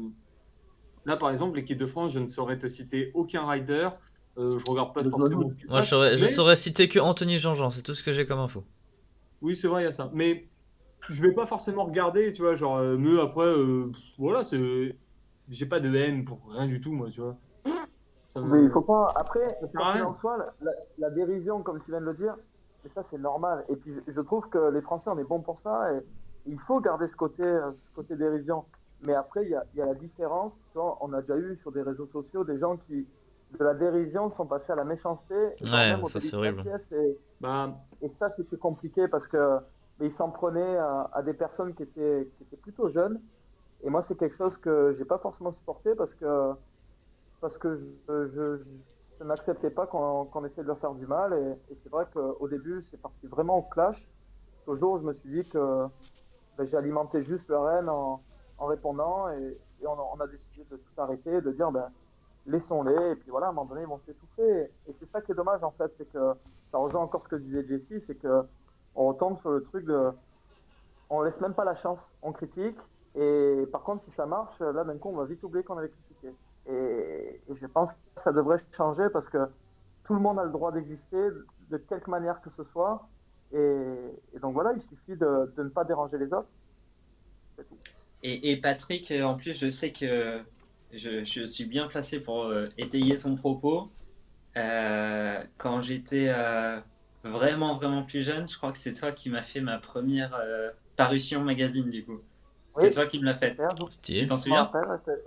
Là, par exemple, l'équipe de France, je ne saurais te citer aucun rider. Je regarde pas Mais je me forcément doute. ce qui se Moi, passe, je mais saurais citer que Anthony Jean-Jean, c'est tout ce que j'ai comme info. oui, c'est vrai, il y a ça. Mais je vais pas forcément regarder, tu vois, genre, mais après, voilà, j'ai pas de haine pour rien du tout, moi, tu vois. Mais il Ça faut pas. Après, sert quoi à qu'il en rien. soit, la dérision, comme tu viens de le dire, mais ça, c'est normal. Et puis, je trouve que les Français, on est bons pour ça. Et il faut garder ce côté dérision. Mais après, il y a la différence. Tu vois, on a déjà eu sur des réseaux sociaux des gens qui, de la dérision, sont passés à la méchanceté, voire Ouais, même au ça délit c'est de horrible. faciès. Bah, Et ça, c'était compliqué parce que mais ils s'en prenaient à des personnes qui étaient plutôt jeunes. Et moi, c'est quelque chose que j'ai pas forcément supporté parce que je n'acceptais pas qu'on essaie de leur faire du mal. Et c'est vrai qu'au début, c'est parti vraiment au clash. Au jour où je me suis dit que ben, j'ai alimenté juste leur haine en répondant. Et on a décidé de tout arrêter, de dire ben, laissons-les. Et puis voilà, à un moment donné, ils vont s'essouffler. Et c'est ça qui est dommage, en fait. C'est que ça rejoint encore ce que disait Jessie, c'est que on retombe sur le truc de. On laisse même pas la chance, on critique. Et par contre, si ça marche, là, d'un coup, on va vite oublier qu'on avait critiqué. Et je pense que ça devrait changer parce que tout le monde a le droit d'exister de quelque manière que ce soit. Et donc voilà, il suffit de ne pas déranger les autres. C'est tout. Et Patrick, en plus, je sais que je suis bien placé pour étayer son propos. Quand j'étais vraiment, vraiment plus jeune, je crois que c'est toi qui m'as fait ma première parution magazine, du coup. Oui, C'est toi qui me l'as c'est faite. clair. Tu Stylé. t'en Je me souviens? rappelle,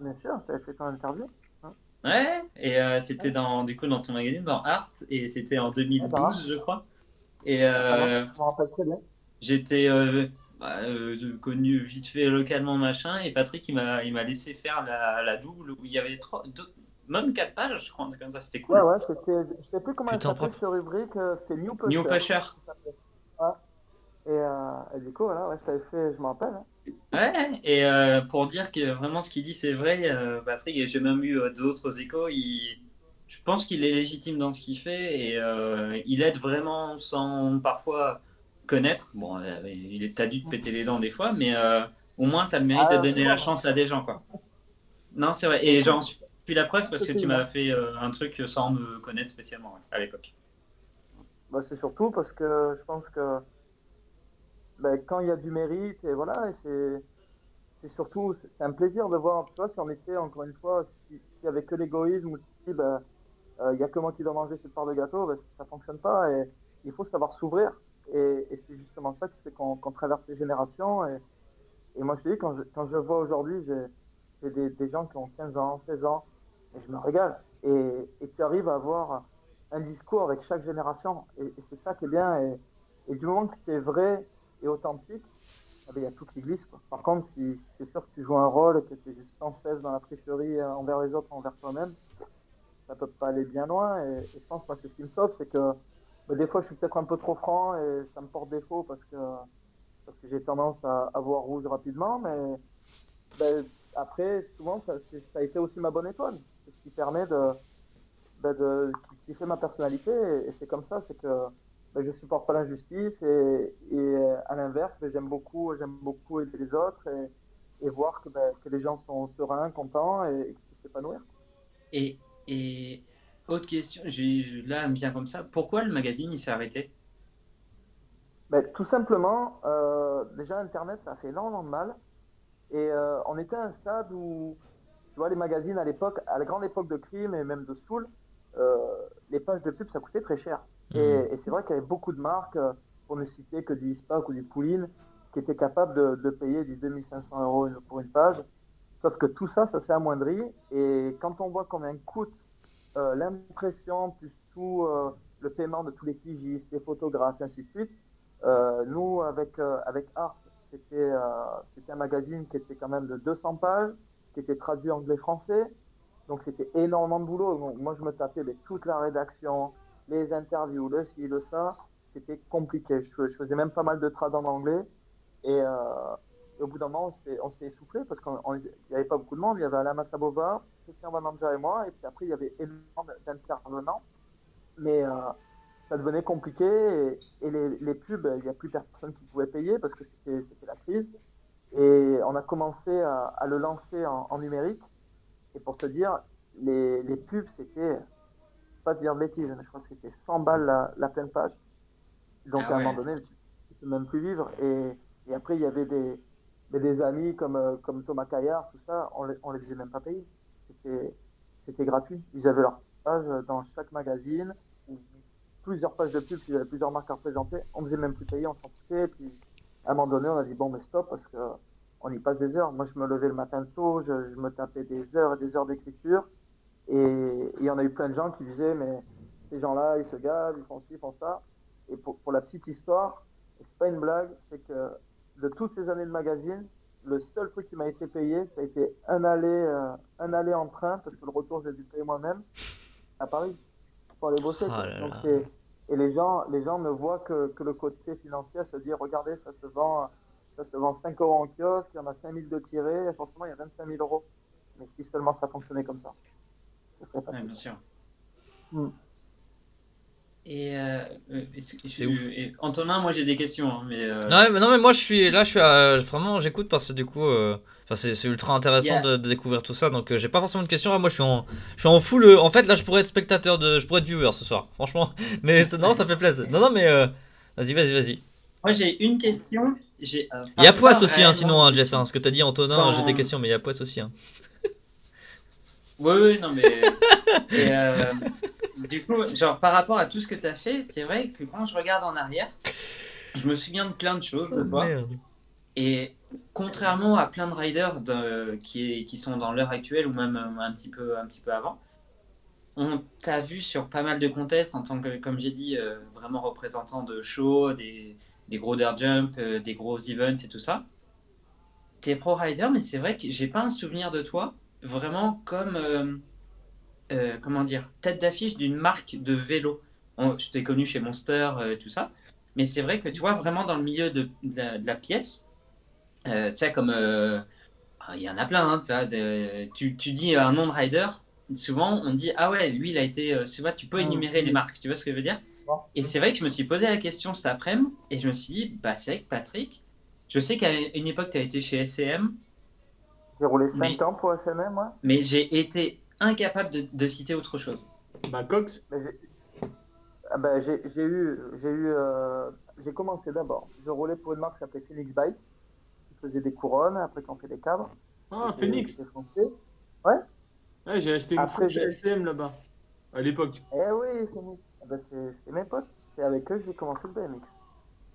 bien sûr, tu avais fait ton interview. Hein. Ouais, et Ouais, c'était du coup, dans ton magazine, dans Art, et c'était en ouais, ça marche. 2012, je crois. Et Ça marche. Je me rappelle très bien. j'étais connu vite fait localement, machin, et Patrick, il m'a laissé faire la double où il y avait même 4 pages, je crois, un truc comme ça, c'était Ouais, cool. ouais, je sais plus comment elle Putain s'appelait propre. cette rubrique, c'était New New Pusher. Pusher. Ça s'appelait. Ouais. Et du coup, voilà, ouais, je t'avais fait, je me rappelle. Hein. Ouais, et pour dire que vraiment ce qu'il dit c'est vrai, Patrick, et j'ai même eu d'autres échos, je pense qu'il est légitime dans ce qu'il fait et il aide vraiment sans parfois connaître. Bon, t'as dû te péter les dents des fois, mais au moins t'as le mérite de Ah, donner la souvent, hein. chance à des gens, quoi. Non, c'est vrai, Mais et écoute, j'en suis la preuve parce que c'était tu humain. m'as fait un truc sans me connaître spécialement ouais, à l'époque. Bah, c'est surtout parce que je pense que ben, quand il y a du mérite, et voilà, et c'est surtout, c'est un plaisir de voir, tu vois, si on était, encore une fois, s'il y avait que l'égoïsme, ou si ben, il y a que moi qui dois manger cette part de gâteau, ben, ça fonctionne pas, et il faut savoir s'ouvrir, et c'est justement ça qui fait qu'on traverse les générations, et moi je te dis, quand je vois aujourd'hui, j'ai des gens qui ont 15 ans, 16 ans, et je me régale, et tu arrives à avoir un discours avec chaque génération, et c'est ça qui est bien, et du moment que tu es vrai, et authentique, ah ben, il y a tout qui glisse, quoi. Par contre, si c'est sûr que tu joues un rôle et que tu es sans cesse dans la tricherie envers les autres, envers toi-même, ça peut pas aller bien loin. Et je pense que c'est ce qui me sauve, c'est que ben, des fois, je suis peut-être un peu trop franc et ça me porte défaut parce que j'ai tendance à voir rouge rapidement. Mais ben, après, souvent, ça a été aussi ma bonne étoile. C'est ce qui permet qui fait ma personnalité. Et c'est comme ça, c'est que ben, je supporte pas l'injustice et à l'inverse, ben, j'aime beaucoup aider les autres et voir que, ben, que les gens sont sereins, contents et qu'ils puissent s'épanouir. Et, et autre question, là, elle me vient comme ça. Pourquoi le magazine il s'est arrêté? Ben, tout simplement, déjà Internet, ça a fait énormément de mal. Et on était à un stade où, tu vois, les magazines à l'époque, à la grande époque de Crime et même de Soul, euh, les pages de pub, ça coûtait très cher. Mhm. Et c'est vrai qu'il y avait beaucoup de marques, pour ne citer que du Ispac ou du Pouline, qui étaient capables de payer du 2500 € pour une page. Sauf que tout ça, ça s'est amoindri. Et quand on voit combien coûte l'impression, plus tout le paiement de tous les pigistes, les photographes, et ainsi de suite, nous, avec Art, c'était un magazine qui était quand même de 200 pages, qui était traduit anglais-français. Donc c'était énormément de boulot. Donc, moi, je me tapais toute la rédaction, les interviews, le ci, le ça. C'était compliqué. Je faisais même pas mal de trad en anglais. Et, au bout d'un moment, on s'est essoufflé parce qu'il n'y avait pas beaucoup de monde. Il y avait Alain Massabova, Christian Vananja et moi. Et puis après, il y avait énormément d'intervenants. Mais ça devenait compliqué. Et les pubs, il n'y a plus personne qui pouvait payer parce que c'était la crise. Et on a commencé à le lancer en numérique. Et pour te dire, les pubs, c'était, pas te dire de bêtises, mais je crois que c'était 100 balles la pleine page. Donc Ah à un moment ouais. donné, tu ne peux même plus vivre. Et après, il y avait des amis comme Thomas Caillard, tout ça, on les faisait même pas payer. C'était, c'était gratuit. Ils avaient leur page dans chaque magazine, ou plusieurs pages de pub, il y avait plusieurs marques à représenter. On ne faisait même plus payer, on s'en foutait. Et puis à un moment donné, on a dit bon, mais stop, parce que on y passe des heures. Moi, je me levais le matin tôt, je me tapais des heures et des heures d'écriture. Et on a eu plein de gens qui disaient, mais ces gens-là, ils se gavent, ils font ci, ils font ça. Et pour la petite histoire, c'est pas une blague, c'est que de toutes ces années de magazine, le seul truc qui m'a été payé, ça a été un aller en train, parce que le retour, j'ai dû le payer moi-même, à Paris, pour aller bosser, Oh quoi. là Donc là. et les gens ne voient que le côté financier, se dire, regardez, ça se vend 5 € en kiosque, il y en a 5000 de tirés, et forcément, il y a 25 000 €. Mais si seulement ça fonctionnait comme ça serait Ouais, passé. bien sûr. Hmm. Et, C'est ouf. Antonin, moi j'ai des questions, hein, mais Non, mais moi je suis vraiment, j'écoute parce que du coup, enfin, c'est ultra il y intéressant a, de découvrir tout ça. Donc j'ai pas forcément de questions. Là, moi je suis en full. En fait, là, je pourrais être spectateur je pourrais être viewer ce soir, franchement. Mais non, ça fait plaisir. Non, mais vas-y. moi j'ai une question. Il y Enfin, a c'est pas Poisse aussi, hein, réellement sinon, une hein, Jess. Hein, question. ce que t'as dit, Antonin, j'ai des Quand, questions, mais il y a Poisse aussi. Hein. oui, oui, non, mais et du coup, genre par rapport à tout ce que tu as fait, c'est vrai que quand je regarde en arrière, je me souviens de plein de choses Oh de toi. merde. Et contrairement à plein de riders qui sont dans l'heure actuelle ou même un petit peu avant, on t'a vu sur pas mal de contests en tant que, comme j'ai dit, vraiment représentant de shows, des gros dirt jump, des gros events et tout ça. T'es pro rider, mais c'est vrai que j'ai pas un souvenir de toi vraiment comme, comment dire, tête d'affiche d'une marque de vélo. Je t'ai connu chez Monster, tout ça. Mais c'est vrai que tu vois, vraiment dans le milieu de la pièce, tu sais, comme il y en a plein, hein, tu vois, tu dis un nom de rider, souvent on dit ah ouais, lui il a été, tu vois, tu peux Hmm. énumérer les marques, tu vois ce que je veux dire? Bon. Et c'est vrai que je me suis posé la question cet après-midi et je me suis dit, bah c'est vrai que Patrick, je sais qu'à une époque tu as été chez SCM, J'ai roulé 5 mais, ans pour SNM, moi. mais j'ai été incapable de citer autre chose. Bah, Cox. Mais ah ben, j'ai commencé d'abord. Je roulais pour une marque qui s'appelait Phoenix Bike, qui faisait des couronnes, après qui ont fait des cadres, Ah, qui Phoenix. était français. Ouais. Ouais, j'ai acheté une Après, French SM là-bas, à l'époque. eh oui, Phoenix. Ah ben, c'est mes potes. C'est avec eux que j'ai commencé le BMX.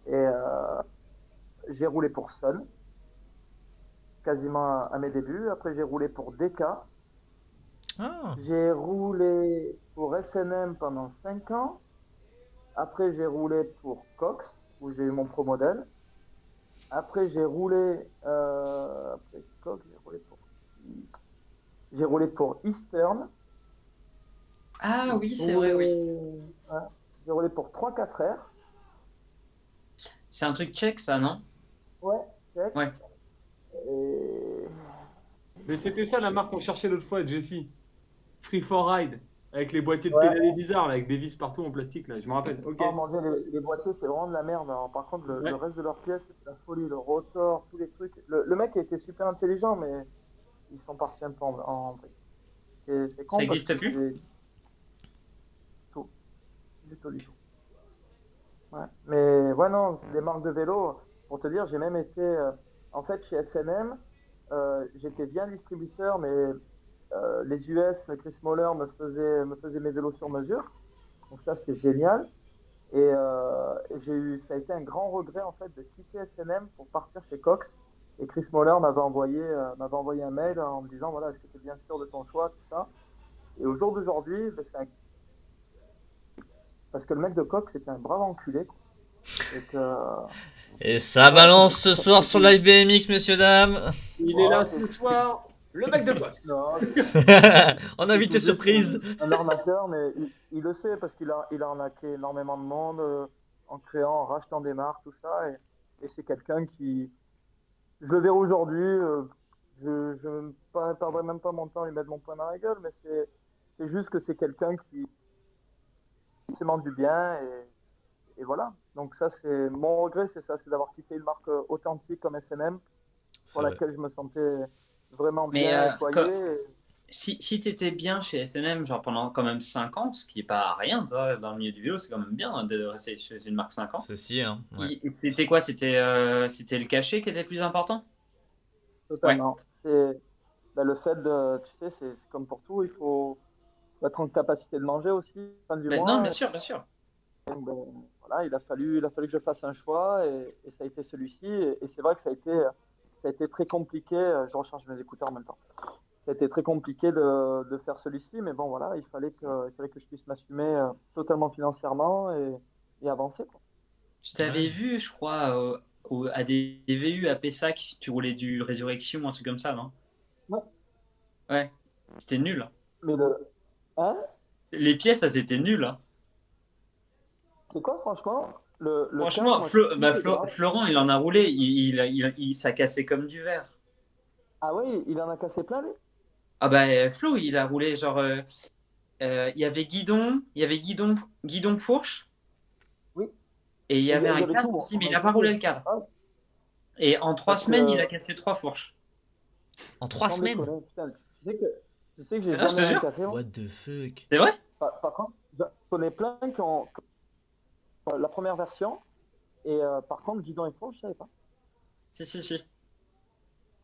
Et j'ai roulé pour Sun, quasiment à mes débuts. Après, j'ai roulé pour DK. Ah. J'ai roulé pour SNM pendant 5 ans. Après, j'ai roulé pour Cox, où j'ai eu mon pro modèle. Après, après Coq, j'ai roulé pour Eastern. Ah oui, J'ai c'est vrai, oui. roulé, ouais, j'ai roulé pour 3-4 R. C'est un truc tchèque, ça, non? Ouais, check. Ouais. Et Mais c'était ça la marque qu'on cherchait l'autre fois, Jesse. Free for Ride. Avec les boîtiers de ouais, pédalier bizarres, là, avec des vis partout en plastique, là. Je me rappelle. Ok. oh mon Dieu, les boîtiers, c'est vraiment de la merde. Alors, par contre, le Ouais. reste de leurs pièces, c'est de la folie. Le rotor, tous les trucs. Le mec a été super intelligent, mais ils sont partis un peu en vrille. C'est Ça con parce existe que plus? c'est tout, du tout, du tout. Ouais. Mais ouais, non, c'est des marques de vélo. Pour te dire, j'ai même été, en fait, chez S&M, j'étais bien distributeur, mais les US, Chris Moller me faisait mes vélos sur mesure. Donc ça, c'était génial. Et ça a été un grand regret en fait de quitter S&M pour partir chez Cox. Et Chris Moller m'avait envoyé un mail en me disant voilà, est-ce que tu es bien sûr de ton choix, tout ça. Et au jour d'aujourd'hui, parce que le mec de Cox c'était un brave enculé, quoi. Et que Et ça ouais, balance ce soir sur Live BMX, messieurs, dames. Il est oh, là ce soir, le mec de quoi? non, En c'est invité tout juste surprise. un arnaqueur, mais il le sait parce qu'il a arnaqué énormément de monde en créant, en rachetant des marques, tout ça. Et c'est quelqu'un qui, je le verrai aujourd'hui. Je ne perdrai même pas mon temps à lui mettre mon poing dans la gueule, mais c'est juste que c'est quelqu'un qui s'aimant du bien et voilà. Donc ça, c'est mon regret, c'est ça, c'est d'avoir quitté une marque authentique comme S&M C'est pour vrai. laquelle je me sentais vraiment Mais bien et choyé. si t'étais bien chez SNM, genre pendant quand même 5 ans, ce qui est pas rien, ça, dans le milieu du vélo, c'est quand même bien hein, de rester chez une marque 5 ans. Ceci, hein. Ouais. C'était quoi? C'était le cachet qui était le plus important? Ouais. Totalement. C'est le fait de, tu sais, c'est comme pour tout, il faut être en capacité de manger aussi, fin du Ben, non, mois. bien sûr, bien sûr. Donc, ben, voilà, il a fallu que je fasse un choix et ça a été celui-ci. Et c'est vrai que ça a été très compliqué. Je recharge mes écouteurs en même temps. Ça a été très compliqué de faire celui-ci, mais bon, voilà, il fallait que je puisse m'assumer totalement financièrement et avancer, quoi. Je t'avais Ouais. vu, je crois, à des VU à Pessac, tu roulais du Résurrection, un truc comme ça, non? Ouais. Ouais. C'était nul. Mais hein? Les pièces, elles étaient nulles, hein. C'est quoi, franchement? Le Franchement, cadre, c'est plus que grave. Florent, il en a roulé, ça cassait comme du verre. Ah oui, il en a cassé plein, lui? Ah bah, Flo, il a roulé genre. Il y avait guidon fourche, Oui. et il y Il y, avait il y un avait cadre tout. aussi, mais il On n'a a pas tout roulé fait. le cadre. Ah, Et en 3 semaines, il a parce que, cassé 3 fourches. En 3 sans semaines? déconner, putain, tu sais que j'ai Ah non, je jamais te rien jure. cassé, moi. What the fuck? C'est vrai? Par contre, je connais plein qui ont la première version, et par contre, guidon et fourche, je savais pas. Si, si, si.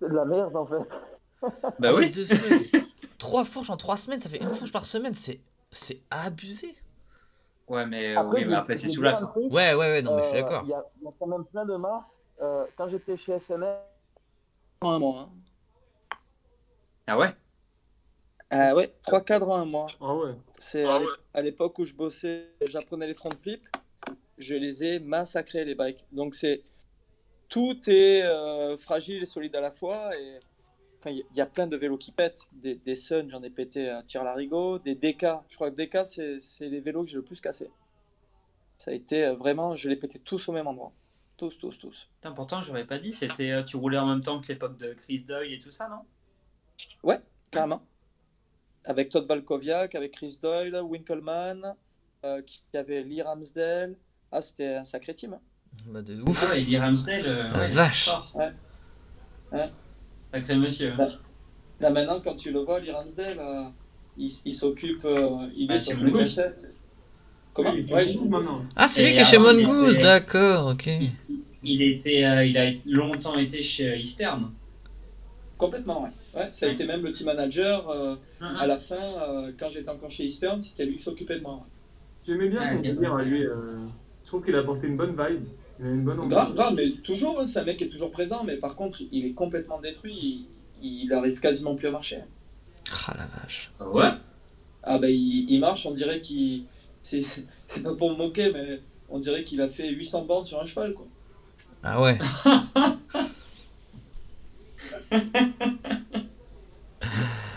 C'est de la merde, en fait. Bah What oui. the fuck? 3 fourches en 3 semaines, ça fait une fourche par semaine, c'est abusé. Ouais, mais Après, oui, je mais vais, après, je c'est vais dire un soulasse, hein. truc. Ouais, ouais, ouais, non, mais je suis Il d'accord. y a quand même plein de marques. Quand j'étais chez SNL, Un mois. Hein. Ah ouais? Ouais, 3 cadres en un mois. Ah ouais. C'est à l'époque où je bossais, j'apprenais les front flips, je les ai massacrés les bikes. Donc tout est fragile et solide à la fois. Et enfin, il y a plein de vélos qui pètent. Des Sun, j'en ai pété à tire-larigot. Des DK, je crois que DK, c'est les vélos que j'ai le plus cassés. Ça a été vraiment, je les pétais tous au même endroit. Tous. Putain, pourtant, j'aurais pas dit. Tu roulais en même temps que l'époque de Chris Doyle et tout ça, non? Ouais, carrément. Avec Todd Valkoviak, avec Chris Doyle, Winkelmann, qui avait Lee Ramsdale. Ah, c'était un sacré team. Hein. Bah, de ouf. Ah ouais, Eddie Ramsdale, La ouais, vache. fort. Ouais. Sacré monsieur. Là maintenant, quand tu le vois, Lee Ramsdale, il s'occupe, il Ah, est chez sur tous les Mongoose. tests. Comment Oui, il Ouais, fait tout maintenant. Ah, c'est Et lui qui est chez avant, il Mongoose, était- d'accord, ok. il a longtemps été chez Eastern. complètement, ouais. Ouais, ça a été même le team manager Mhm. à la fin, quand j'étais encore chez Eastern, c'était lui qui s'occupait de moi. J'aimais bien son ok. délire à lui. Je trouve qu'il a apporté une bonne vibe. Il a une bonne Ouais. ambiance. Grave, mais toujours, hein, c'est un mec qui est toujours présent, mais par contre, il est complètement détruit, il arrive quasiment plus à marcher. Ah la vache. Ouais. Ah bah il marche, on dirait c'est pas pour me moquer, mais on dirait qu'il a fait 800 bornes sur un cheval, quoi. Ah ouais.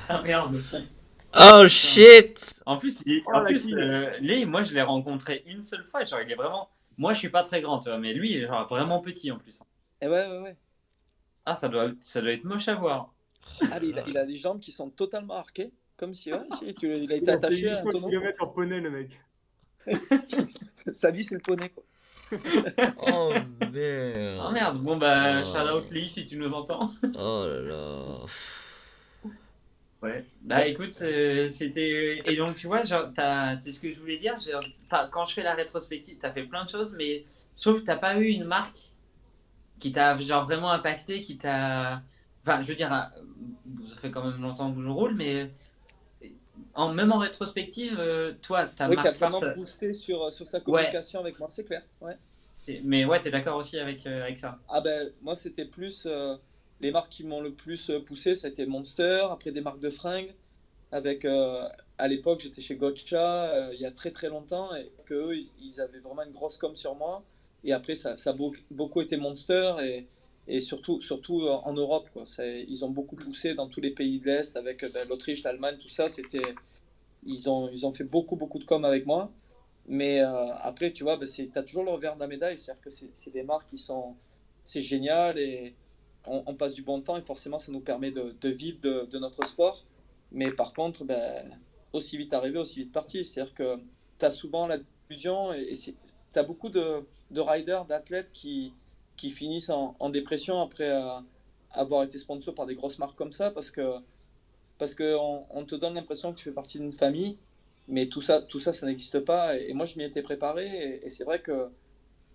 Ah merde. Oh Putain. shit! En plus, Oh, la quille. Lé, moi je l'ai rencontré une seule fois. Genre, il est vraiment. Moi je suis pas très grand, tu vois, mais lui, il est genre vraiment petit en plus. Et ouais. Ah, ça doit être moche à voir. Ah, mais il a des jambes qui sont totalement arquées, comme si, ouais, il a été Il a fait attaché à un 800 tonneau. km en poney, le mec. Sa vie, c'est le poney, quoi. Oh Ah merde. merde, bon bah, shout Oh, out Lee si tu nous entends. oh là là. Ouais. Bah Ouais. écoute, c'était. Et donc, tu vois, genre, c'est ce que je voulais dire. Genre, quand je fais la rétrospective, t'as fait plein de choses, mais je trouve que t'as pas eu une marque qui t'a genre vraiment impacté, qui t'a. Enfin, je veux dire, ça fait quand même longtemps que je roule, mais même en rétrospective, toi, ta Oui, qui a marque phare, vraiment boosté sur sa ouais. communication avec moi, c'est clair. Ouais. Mais ouais, t'es d'accord aussi avec ça. Ah ben, moi, c'était plus les marques qui m'ont le plus poussé, ça a été Monster, après des marques de fringues. Avec, à l'époque, j'étais chez Gotcha il y a très très longtemps et qu'eux, ils avaient vraiment une grosse com sur moi. Et après, ça a beaucoup été Monster et surtout en Europe, quoi. Ils ont beaucoup poussé dans tous les pays de l'Est avec ben, l'Autriche, l'Allemagne, tout ça. Ils ont fait beaucoup de com avec moi. Mais après, tu vois, ben, tu as toujours le revers de la médaille. C'est-à-dire que c'est des marques qui sont. C'est génial et on passe du bon temps et forcément, ça nous permet de vivre de notre sport. Mais par contre, ben, aussi vite arrivé, aussi vite parti. C'est-à-dire que tu as souvent la délusion et tu as beaucoup de riders, d'athlètes qui finissent en dépression après avoir été sponsor par des grosses marques comme ça parce que on te donne l'impression que tu fais partie d'une famille, mais ça n'existe pas. Et moi, je m'y étais préparé. Et c'est vrai que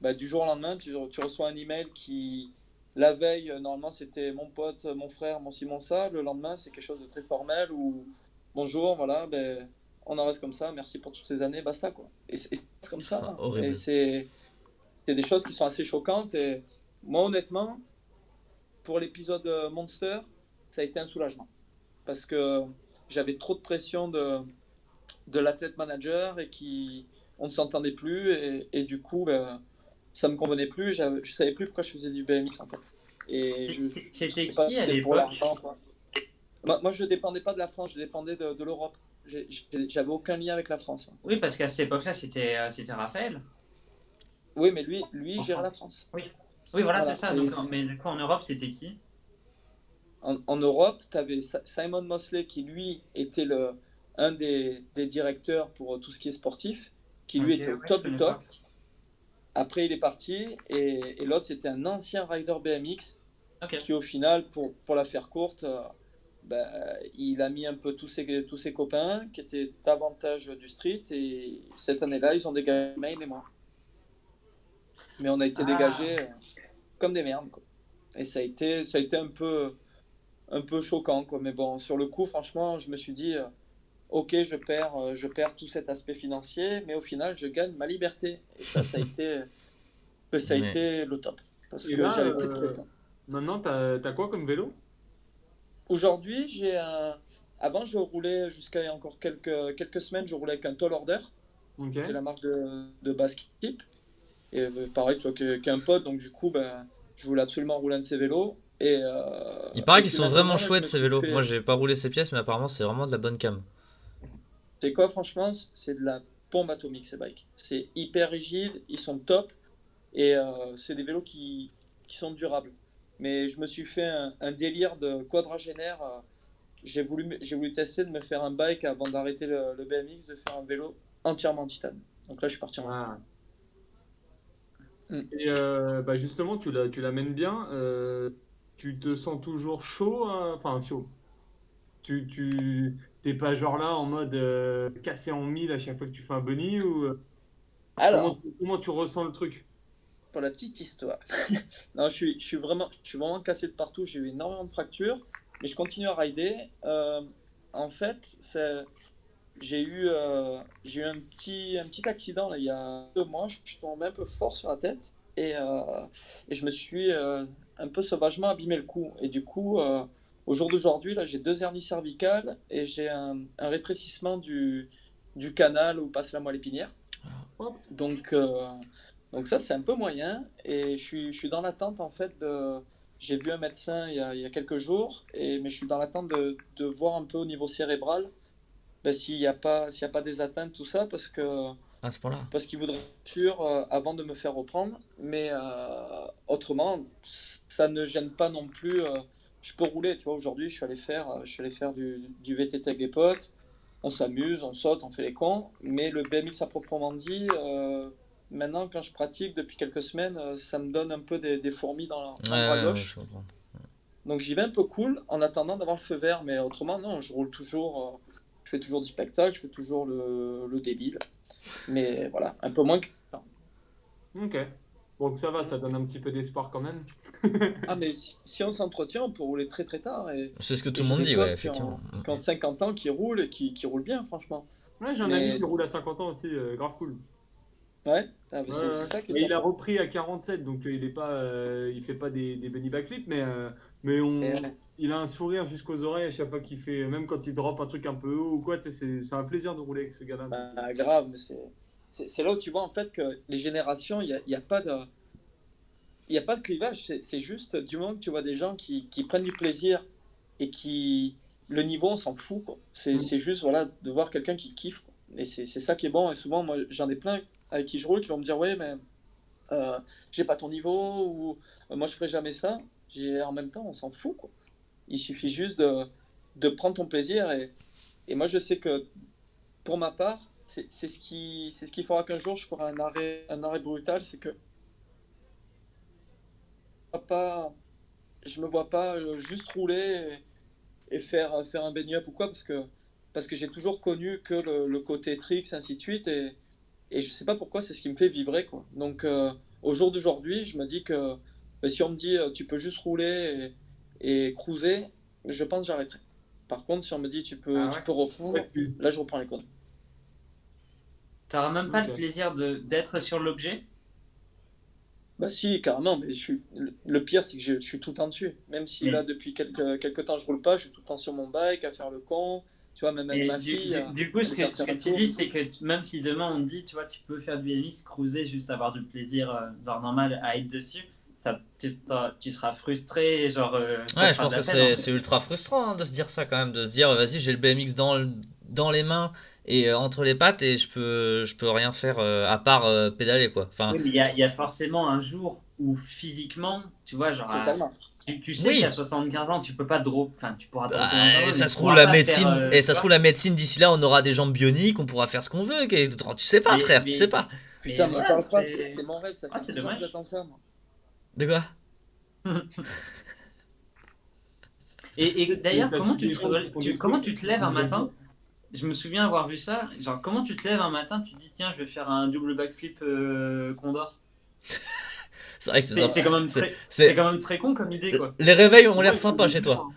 bah, du jour au lendemain, tu reçois un email qui, la veille, normalement, c'était mon pote, mon frère, mon ci, mon ça. Le lendemain, c'est quelque chose de très formel où bonjour, voilà, ben, on en reste comme ça. Merci pour toutes ces années, basta, quoi. Et c'est comme ça, Ah, hein. Et horrible. c'est des choses qui sont assez choquantes. Et moi, honnêtement, pour l'épisode Monster, ça a été un soulagement parce que j'avais trop de pression de l'athlète manager et qui on ne s'entendait plus et du coup ça me convenait plus, je savais plus pourquoi je faisais du BMX en fait et je C'était sais pas qui si à c'était pour l'époque? l'argent quoi. Moi je dépendais pas de la France, je dépendais de l'Europe. J'avais aucun lien avec la France, hein. Oui, parce qu'à cette époque-là, c'était Raphaël Oui, mais lui en gérait la France. France. Oui. Oui, voilà, c'est Voilà. ça. Et Donc, mais du coup, en Europe, c'était qui? en Europe, tu avais Simon Mosley qui lui était un des directeurs pour tout ce qui est sportif, qui lui Ok, était au ouais, je top du connais pas. top. Après, il est parti et l'autre, c'était un ancien rider BMX Ok. qui, au final, pour la faire courte, ben, il a mis un peu tous ses copains qui étaient davantage du street et cette année-là, ils ont dégagé Main et moi. Mais on a été Ah. dégagés comme des merdes, quoi. Et ça a été un peu choquant, quoi. Mais bon, sur le coup, franchement, je me suis dit, ok, je perds tout cet aspect financier, mais au final, je gagne ma liberté. Et ça a été. Ça a Mais été le top. Parce Et que là, j'avais plus de pression. maintenant, t'as quoi comme vélo? Aujourd'hui, j'ai un. Avant, je roulais jusqu'à il y a encore quelques semaines, je roulais avec un Tall Order, Ok. qui est la marque de basket. Et pareil, tu vois, qu'un pote, donc du coup, ben, je voulais absolument rouler un de ces vélos. Et, il paraît et qu'ils puis sont vraiment maintenant, là, je chouettes me ces suis vélos. Moi, fait. j'ai pas roulé ces pièces, mais apparemment, c'est vraiment de la bonne cam. C'est quoi, franchement? C'est de la bombe atomique, ces bikes. C'est hyper rigide, ils sont top. Et c'est des vélos qui sont durables. Mais je me suis fait un délire de quadragénaire. J'ai voulu tester de me faire un bike avant d'arrêter le BMX, de faire un vélo entièrement en titane. Donc là, je suis parti en. Ah. Mm. Et bah justement, tu l'amènes bien. Tu te sens toujours chaud, hein, enfin chaud. T'es pas genre là en mode cassé en mille à chaque fois que tu fais un bunny ou comment, Alors, comment tu ressens le truc? pour la petite histoire. Non, je suis vraiment cassé de partout. J'ai eu énormément de fractures, mais je continue à rider. En fait, j'ai eu un petit accident là, il y a 2 mois. Je suis tombé un peu fort sur la tête et je me suis un peu sauvagement abîmé le cou. Et du coup, au jour d'aujourd'hui, là, j'ai 2 hernies cervicales et j'ai un rétrécissement du canal où passe la moelle épinière. Hop. Donc, Donc ça, c'est un peu moyen. Et je suis dans l'attente, en fait, de... J'ai vu un médecin il y a quelques jours, mais je suis dans l'attente de voir un peu au niveau cérébral s'il y a pas des atteintes, tout ça, À ce point-là. parce qu'il voudrait être sûr avant de me faire reprendre. Mais autrement, ça ne gêne pas non plus. Je peux rouler, tu vois. Aujourd'hui, je suis allé faire du VTT avec des potes. On s'amuse, on saute, on fait les cons. Mais le BMX à proprement dit, maintenant, quand je pratique depuis quelques semaines, ça me donne un peu des fourmis dans le bras Ouais, je gauche. comprends. Donc j'y vais un peu cool en attendant d'avoir le feu vert. Mais autrement, non, je roule toujours. Je fais toujours du spectacle, je fais toujours le débile. Mais voilà, un peu moins que. Ok. Donc ça va, ça donne un petit peu d'espoir quand même. Ah, mais si on s'entretient, on peut rouler très très tard. C'est ce que tout Et le j'ai monde des dit, ouais, potes qui effectivement. ont 50 ans qui roulent et qui roulent bien, franchement. Ouais, j'ai un ami Mais qui roule à 50 ans aussi, grave cool. ouais, ah, mais Ouais, c'est ouais. ça qui est Mais il top. a repris à 47, donc il est pas, il fait pas des bunny backflips, mais Et ouais. il a un sourire jusqu'aux oreilles à chaque fois qu'il fait, même quand il drop un truc un peu haut ou quoi, tu sais, c'est un plaisir de rouler avec ce gars-là. Donc, Bah, grave, mais c'est là où tu vois en fait que les générations, il y a pas de clivage. C'est juste du moment que tu vois des gens qui prennent du plaisir et le niveau, on s'en fout, quoi. C'est juste voilà, de voir quelqu'un qui kiffe, quoi. Et c'est ça qui est bon. Et souvent, moi, j'en ai plein avec qui je roule qui vont me dire, ouais, mais euh, j'ai pas ton niveau ou moi, je ferai jamais ça. En même temps, on s'en fout, quoi. Il suffit juste de prendre ton plaisir. Et moi, je sais que pour ma part, c'est ce qui fera qu'un jour, je ferai un arrêt brutal. C'est que pas, je me vois pas juste rouler et faire un baigne-up ou quoi, parce que j'ai toujours connu que le côté tricks, ainsi de suite, et je sais pas pourquoi, c'est ce qui me fait vibrer, quoi. Donc, au jour d'aujourd'hui, je me dis que si on me dit tu peux juste rouler et cruiser, je pense que j'arrêterai. Par contre, si on me dit tu peux, Ah tu ouais. peux reprendre, ouais, tu- là, je reprends les connes. T'auras même pas le ok. plaisir d'être sur l'objet? Bah si, carrément, mais le pire, c'est que je suis tout le temps dessus. Même si là, Mais, depuis quelques temps, je roule pas, je suis tout le temps sur mon bike, à faire le con. Tu vois, même avec mais ma du, fille, du, du coup, ce aller faire que, ce faire que un tu tour. dis, c'est que même si demain on te dit, tu vois, tu peux faire du BMX, cruiser, juste avoir du plaisir, genre normal à être dessus, tu seras frustré, genre ça te Ouais, je fera de pense que la peine en c'est fait. ultra frustrant hein, de se dire ça quand même, de se dire vas-y j'ai le BMX dans les mains et entre les pattes et je peux rien faire à part pédaler quoi. Enfin, Oui, mais il y a forcément un jour où physiquement, tu vois, genre, Totalement. tu sais qu'à oui, 75 ans, tu peux pas enfin, tu pourras dropper dans un bah, an, et mais ça tu se trouve pourras la pas faire, médecine et tu ça se trouve vois. la médecine d'ici là on aura des jambes bioniques, on pourra faire ce qu'on veut. Tu sais pas Mais, frère, tu sais mais, pas. mais Putain, m'en voilà, parle pas, c'est mon rêve, ça fait c'est 10 ans que dommage. j'attends ça, moi. De quoi? Et Et d'ailleurs, t'as tous les gens qui font des comment trucs, tu te ils lèves font un des bonnes matin? choses. Je me souviens avoir vu ça. Genre, comment tu te lèves un matin, tu te dis, tiens, je vais faire un double backflip Condor. C'est vrai que c'est C'est sympa. c'est quand même C'est, c'est c'est- quand même très con comme idée, quoi. les réveils ont Moi, l'air il faut sympas des chez jours, toi. hein.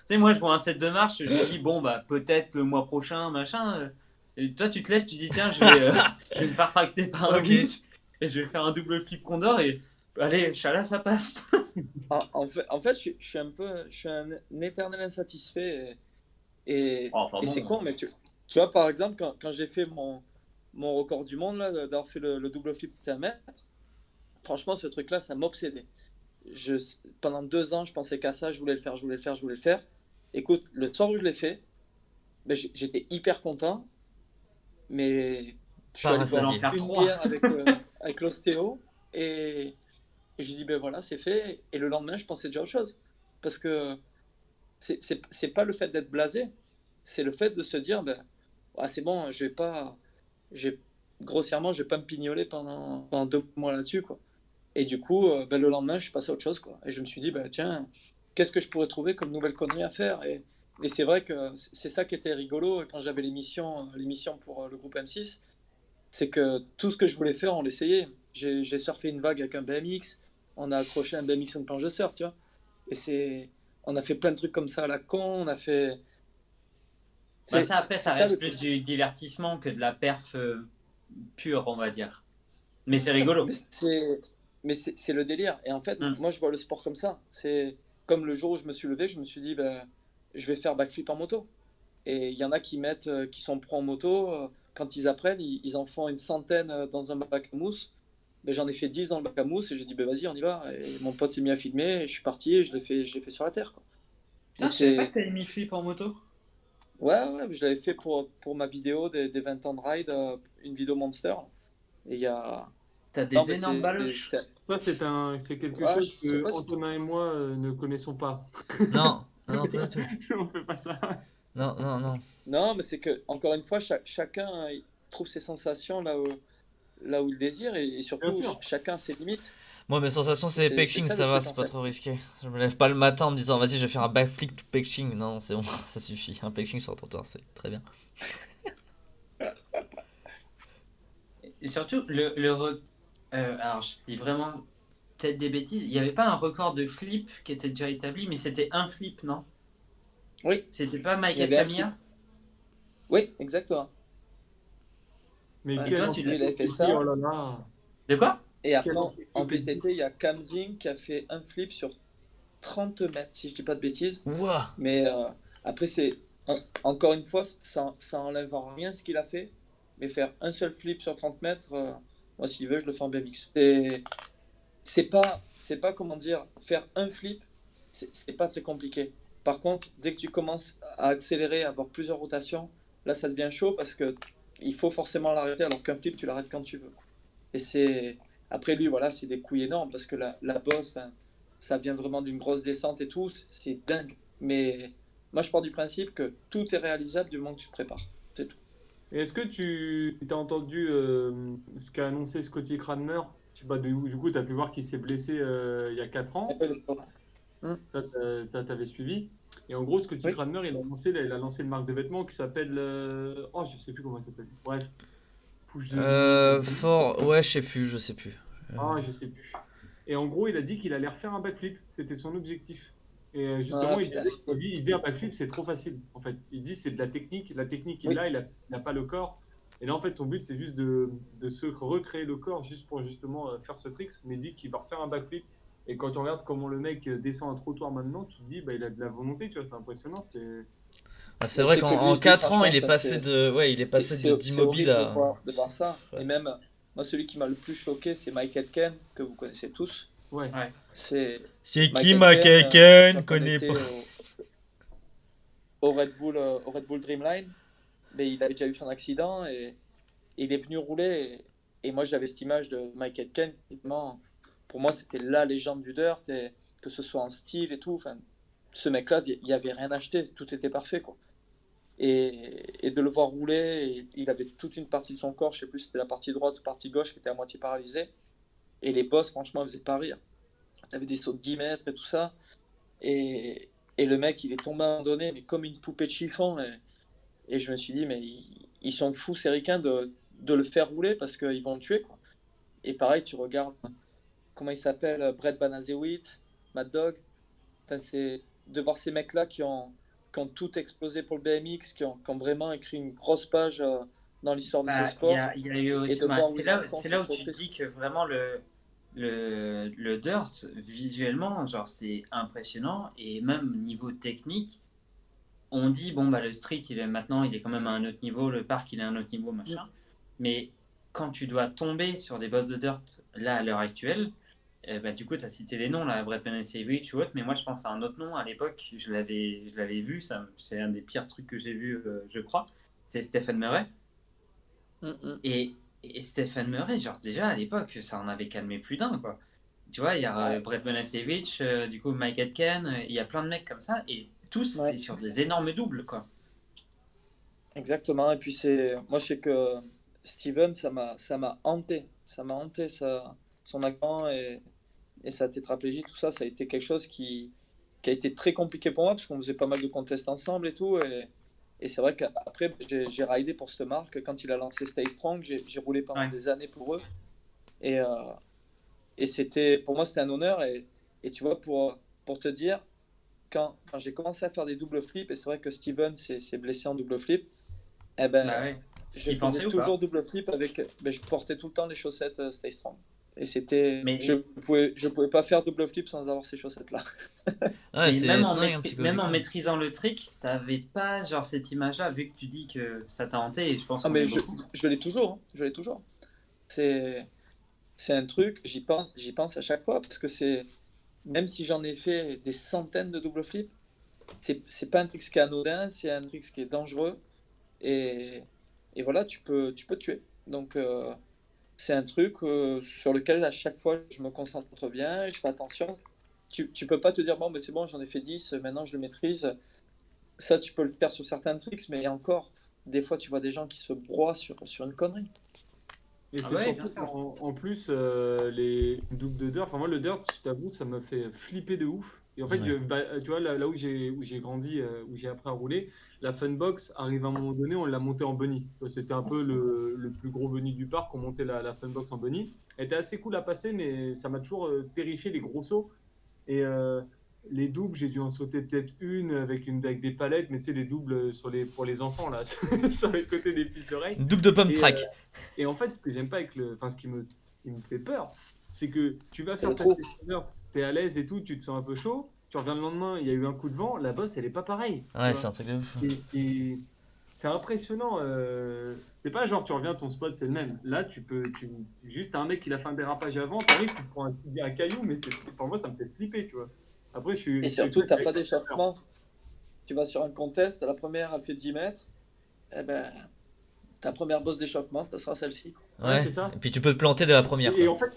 Tu sais, moi, je vois un set de marche, je me dis, bon, bah, peut-être le mois prochain, machin. Et toi, tu te lèves, tu dis, tiens, je vais me faire tracter par un Ok. winch et je vais faire un double flip Condor et allez, chala, ça passe. En fait, je suis un éternel insatisfait Oh, enfin et c'est bon. con, mais tu vois, par exemple, quand j'ai fait mon record du monde, là, d'avoir fait le double flip de 1 mètre, franchement, ce truc-là, ça m'obsédait. Je, Pendant 2 ans, je pensais qu'à ça, je voulais le faire, je voulais le faire, je voulais le faire. Écoute, le soir où je l'ai fait, ben, j'étais hyper content, mais je suis Pas allé Il fallait boire en rassasié. faire une 3. bière avec l'ostéo et je dis, ben voilà, c'est fait. Et le lendemain, je pensais déjà à autre chose. Parce que c'est pas le fait d'être blasé, c'est le fait de se dire, ben, ah, c'est bon, j'ai, grossièrement, je vais pas me pignoler pendant 2 mois là-dessus, quoi. Et du coup, ben, le lendemain, je suis passé à autre chose, quoi. Et je me suis dit, ben, tiens, qu'est-ce que je pourrais trouver comme nouvelle connerie à faire? Et c'est vrai que c'est ça qui était rigolo quand j'avais l'émission pour le groupe M6, c'est que tout ce que je voulais faire, on l'essayait. J'ai surfé une vague avec un BMX, on a accroché un BMX sur une planche de surf, tu vois. On a fait plein de trucs comme ça à la con, on a fait. Bah, C'est ça, après, ça c'est ça reste le plus truc. du divertissement que de la perf pure, on va dire. Mais c'est rigolo. Mais c'est le délire. Et en fait, Hmm. moi, je vois le sport comme ça. C'est comme le jour où je me suis levé, je me suis dit, ben, je vais faire backflip en moto. Et il y en a qui sont pros en moto, quand ils apprennent, ils en font une centaine dans un bac à mousse. ben, j'en ai fait 10 dans le bac à mousse et j'ai dit, ben, vas-y, on y va. Et mon pote s'est mis à filmer et je suis parti et je l'ai fait sur la terre, quoi. Putain, Et je savais pas c'est. que t'avais mis flip en moto. Ouais, je l'avais fait pour ma vidéo des 20 ans de ride, une vidéo Monster. Et il y a. T'as Non, des mais énormes baloches. Ça, c'est quelque Ouais, chose je sais que pas si. Antonin et moi ne connaissons pas. Non, non, pas du tout. On fait pas ça. Non, non, non. Non, mais c'est que, encore une fois, chacun il trouve ses sensations là où il désire et Bien surtout, sûr. chacun a ses limites. Moi, mes sensations, c'est les C'est pekching, ça ça le va, truc c'est en pas fait. trop risqué. Je me lève pas le matin en me disant, vas-y, je vais faire un backflip to pekching. Non, c'est bon, ça suffit. Un pekching sur le trottoir, c'est très bien. Et surtout, alors je dis vraiment peut-être des bêtises, il n'y avait pas un record de flip qui était déjà établi, mais c'était un flip, non? Oui, C'était pas il Mike y avait un Escamilla? flip. Oui, exactement. Mais Ouais. Et quel toi, ancien tu l'as. Il avait fait VTT, ça. oh là là. De quoi? Et après, Quel en, ancien en VTT. VTT, il y a Kamzing qui a fait un flip sur 30 mètres, si je dis pas de bêtises. Ouah! Mais après, encore une fois, ça enlève en rien ce qu'il a fait. Mais faire un seul flip sur 30 mètres, moi, s'il veut, je le fais en BMX. C'est pas, comment dire, faire un flip, c'est pas très compliqué. Par contre, dès que tu commences à accélérer, à avoir plusieurs rotations, là, ça devient chaud parce que il faut forcément l'arrêter, alors qu'un flip, tu l'arrêtes quand tu veux. Et c'est. Après lui, voilà, c'est des couilles énormes parce que la bosse, ben, ça vient vraiment d'une grosse descente et tout, c'est dingue. Mais moi, je pars du principe que tout est réalisable du moment que tu te prépares. C'est tout. Et est-ce que tu as entendu ce qu'a annoncé Scotty Cranmer? Bah, du coup, tu as pu voir qu'il s'est blessé il y a 4 ans. Hum, Ça, t'avais suivi. Et en gros, Scotty Oui. Cranmer, il a lancé une marque de vêtements qui s'appelle. Oh, je sais plus comment elle s'appelle. Bref, Push the. Fort. Ouais, je sais plus. Ah, je sais plus. Et en gros, il a dit qu'il allait refaire un backflip. C'était son objectif. Et Ah, justement, putain, il dit un backflip, c'est trop facile. En fait, il dit c'est de la technique. La technique, Oui. il n'a pas le corps. Et là, en fait, son but, c'est juste de se recréer le corps juste pour justement faire ce trick. Mais il dit qu'il va refaire un backflip. Et quand tu regardes comment le mec descend un trottoir maintenant, tu te dis, bah, il a de la volonté, tu vois, c'est impressionnant. Ah, c'est Mais vrai c'est que qu'en lui, 4 ans, franchement, il est enfin, passé de. Ouais, il est passé c'est d'immobile horrible à. de voir ça. Ouais. Et même, moi, celui qui m'a le plus choqué, c'est Mike Etken, que vous connaissez tous. Ouais. Ouais. C'est C'est Mike qui Etken, Makaken? quand on Connais était pas. au Red Bull Dreamline, mais il avait déjà eu son accident et il est venu rouler. Et moi, j'avais cette image de Mike Etken. Pour moi, c'était la légende du dirt, et que ce soit en style et tout. Enfin, ce mec-là, il n'y avait rien acheté, tout était parfait, quoi. Et de le voir rouler, il avait toute une partie de son corps, je sais plus si c'était la partie droite ou partie gauche qui était à moitié paralysée. Et les bosses, franchement, ne faisaient pas rire. Il avait des sauts de 10 mètres et tout ça. Et le mec, il est tombé à un moment donné, mais comme une poupée de chiffon. Et je me suis dit, mais ils sont fous, ces ricains, de le faire rouler parce qu'ils vont le tuer, quoi. Et pareil, tu regardes, comment il s'appelle, Brett Banazewicz, Mad Dog. Enfin, c'est de voir ces mecs-là qui ont tout explosé pour le BMX, qui ont vraiment écrit une grosse page dans l'histoire de ce Bah, sport. il y a eu Et aussi. de Bah, voir où ils en sont, c'est c'est là où trop tu te triste. dis que vraiment le dirt, visuellement, genre, c'est impressionnant. Et même niveau technique, on dit, bon, bah, le street, maintenant, il est quand même à un autre niveau, le parc, il est à un autre niveau, machin. Mais quand tu dois tomber sur des bosses de dirt, là, à l'heure actuelle, bah, du coup, tu as cité les noms, là, Brett Panasevich ou autre, mais moi, je pense à un autre nom à l'époque, je l'avais vu, c'est un des pires trucs que j'ai vu, je crois. C'est Stephen Murray. Et Stephen Murray, genre, déjà à l'époque, ça en avait calmé plus d'un, quoi. Tu vois, il y a Ouais. Brett Panasevich, du coup, Mike Etken, il y a plein de mecs comme ça, et tous, Ouais. c'est sur des énormes doubles, quoi. Exactement. Et puis moi je sais que Steven, ça m'a hanté. Ça m'a hanté son accent et sa tétraplégie, tout ça, ça a été quelque chose qui a été très compliqué pour moi parce qu'on faisait pas mal de contests ensemble et tout. Et c'est vrai qu'après, j'ai ridé pour cette marque. Quand il a lancé Stay Strong, j'ai roulé pendant Ouais. des années pour eux. Et, pour moi, c'était un honneur. Et tu vois, pour te dire, quand j'ai commencé à faire des double flips, et c'est vrai que Steven s'est blessé en double flip, eh ben, Bah ouais. je T'y pensais faisais ou toujours pas? double flip ben, je portais tout le temps les chaussettes Stay Strong. Et je Mais, pouvais pas faire double flip sans avoir ces chaussettes-là. Ouais, mais même, c'est en dingue, hein, même en psychologiquement. maîtrisant le trick, t'avais pas genre cette image-là, vu que tu dis que ça t'a hanté, et je pense Ah, qu'on est mais beaucoup. je l'ai toujours, hein. Je l'ai toujours. C'est c'est un truc, j'y pense à chaque fois parce que c'est, même si j'en ai fait des centaines de double flip, c'est pas un trick qui est anodin, c'est un trick qui est dangereux et, et voilà, tu peux tuer. Donc, c'est un truc sur lequel à chaque fois je me concentre bien, je fais attention. Tu peux pas te dire, bon, ben, c'est bon, j'en ai fait 10, maintenant je le maîtrise. Ça, tu peux le faire sur certains tricks, mais encore, des fois, tu vois des gens qui se broient sur une connerie. Et Ah c'est ouais, bien surtout sûr. en plus les doubles de dirt. Enfin, moi, le dirt, je t'avoue, ça me fait flipper de ouf. Et en fait, Ouais. tu vois, là où j'ai grandi, où j'ai appris à rouler, la Funbox arrive à un moment donné, on l'a montée en bunny. Tu vois, c'était un peu le plus gros bunny du parc. On montait la Funbox en bunny. Elle était assez cool à passer, mais ça m'a toujours terrifié les gros sauts. Et les doubles, j'ai dû en sauter peut-être une avec des palettes, mais tu sais, les doubles pour les enfants, là, sur les côtés des pistes de race. Une double de pump Et, euh, track. et en fait, ce que j'aime pas enfin, qui me fait peur, c'est que tu vas C'est faire le ta trou. session verte, t'es à l'aise et tout, tu te sens un peu chaud, tu reviens le lendemain, il y a eu un coup de vent, la bosse, elle est pas pareille, tu Ouais, c'est vois. un truc de ouf. Et c'est impressionnant. C'est pas genre tu reviens, ton spot c'est le même. Là, juste un mec qui a fait un dérapage avant, t'arrives, tu te prends un caillou, mais pour moi, ça me fait flipper, tu vois. Après, Et je suis quelqu'un surtout, qui t'as a pas peur. d'échauffement. Tu vas sur un contest, la première, elle fait 10 mètres. Eh ben, ta première bosse d'échauffement, ça sera celle-ci. Ouais, Ouais. c'est ça. Et puis tu peux te planter de la première, Et quoi. en fait,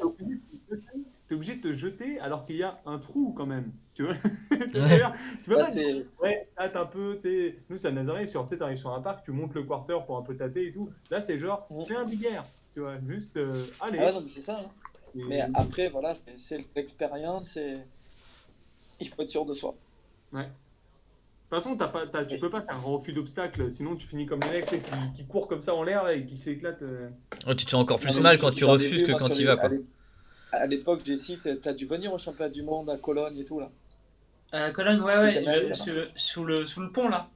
t'es obligé de te jeter alors qu'il y a un trou quand même. Tu vois, tu vois ce que je veux Ouais. dire. Tu peux Là, pas dire, c'est. ouais, tâte un peu, tu sais. Nous, ça nous arrive, tu arrives sur un parc, tu montes le quarter pour un peu tâter et tout. Là, c'est genre, fais un big air, tu vois, juste, Ah ouais, allez. non, mais c'est ça, hein. Mais Et, après, voilà, c'est l'expérience et il faut être sûr de soi. ouais. De toute façon, tu Et- peux pas faire un refus d'obstacle, sinon tu finis comme les mecs tu sais, qui courent comme ça en l'air là, et qui s'éclatent. Oh, tu te fais encore Non, plus mais mal quand tu j'en ai refuses vu, que moi, quand tu y vas, quoi. à l'époque, Jessie, t'as dû venir au championnat du monde à Cologne et tout, là. Cologne, ouais, T'es ouais, jamais allé là-bas? sous le pont, là.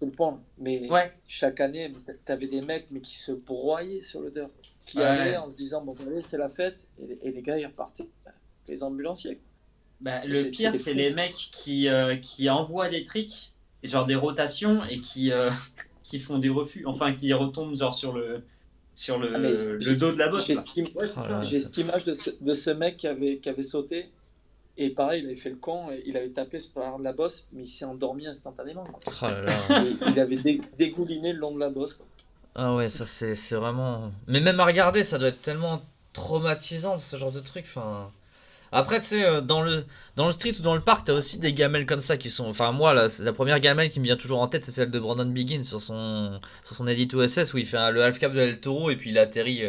Tout le pont, là. Mais Ouais, chaque année, mais t'avais des mecs mais qui se broyaient sur le dirt, qui allaient ouais. en se disant, bon, allez, c'est la fête, et les gars, ils repartaient. Les ambulanciers, quoi. Bah, Et le pire, c'était c'est fou. les mecs qui envoient des tricks, genre des rotations, et qui font des refus, enfin, qui retombent genre sur Ah, mais le dos de la bosse, là. Ouais, c'est Oh ça. là, j'ai cette image de ce mec qui avait sauté. Et pareil, il avait fait le con, et il avait tapé sur l'arrière de la bosse, mais il s'est endormi instantanément, quoi. oh là là. Et il avait dégouliné le long de la bosse, quoi. Ah ouais, ça c'est vraiment. Mais même à regarder, ça doit être tellement traumatisant ce genre de truc. Enfin. Après, tu sais, dans le street ou dans le parc, t'as aussi des gamelles comme ça qui sont. Enfin, moi, là, c'est la première gamelle qui me vient toujours en tête, c'est celle de Brandon Biggin sur son Edit OSS où il fait le half cap de El Toro et puis il atterrit,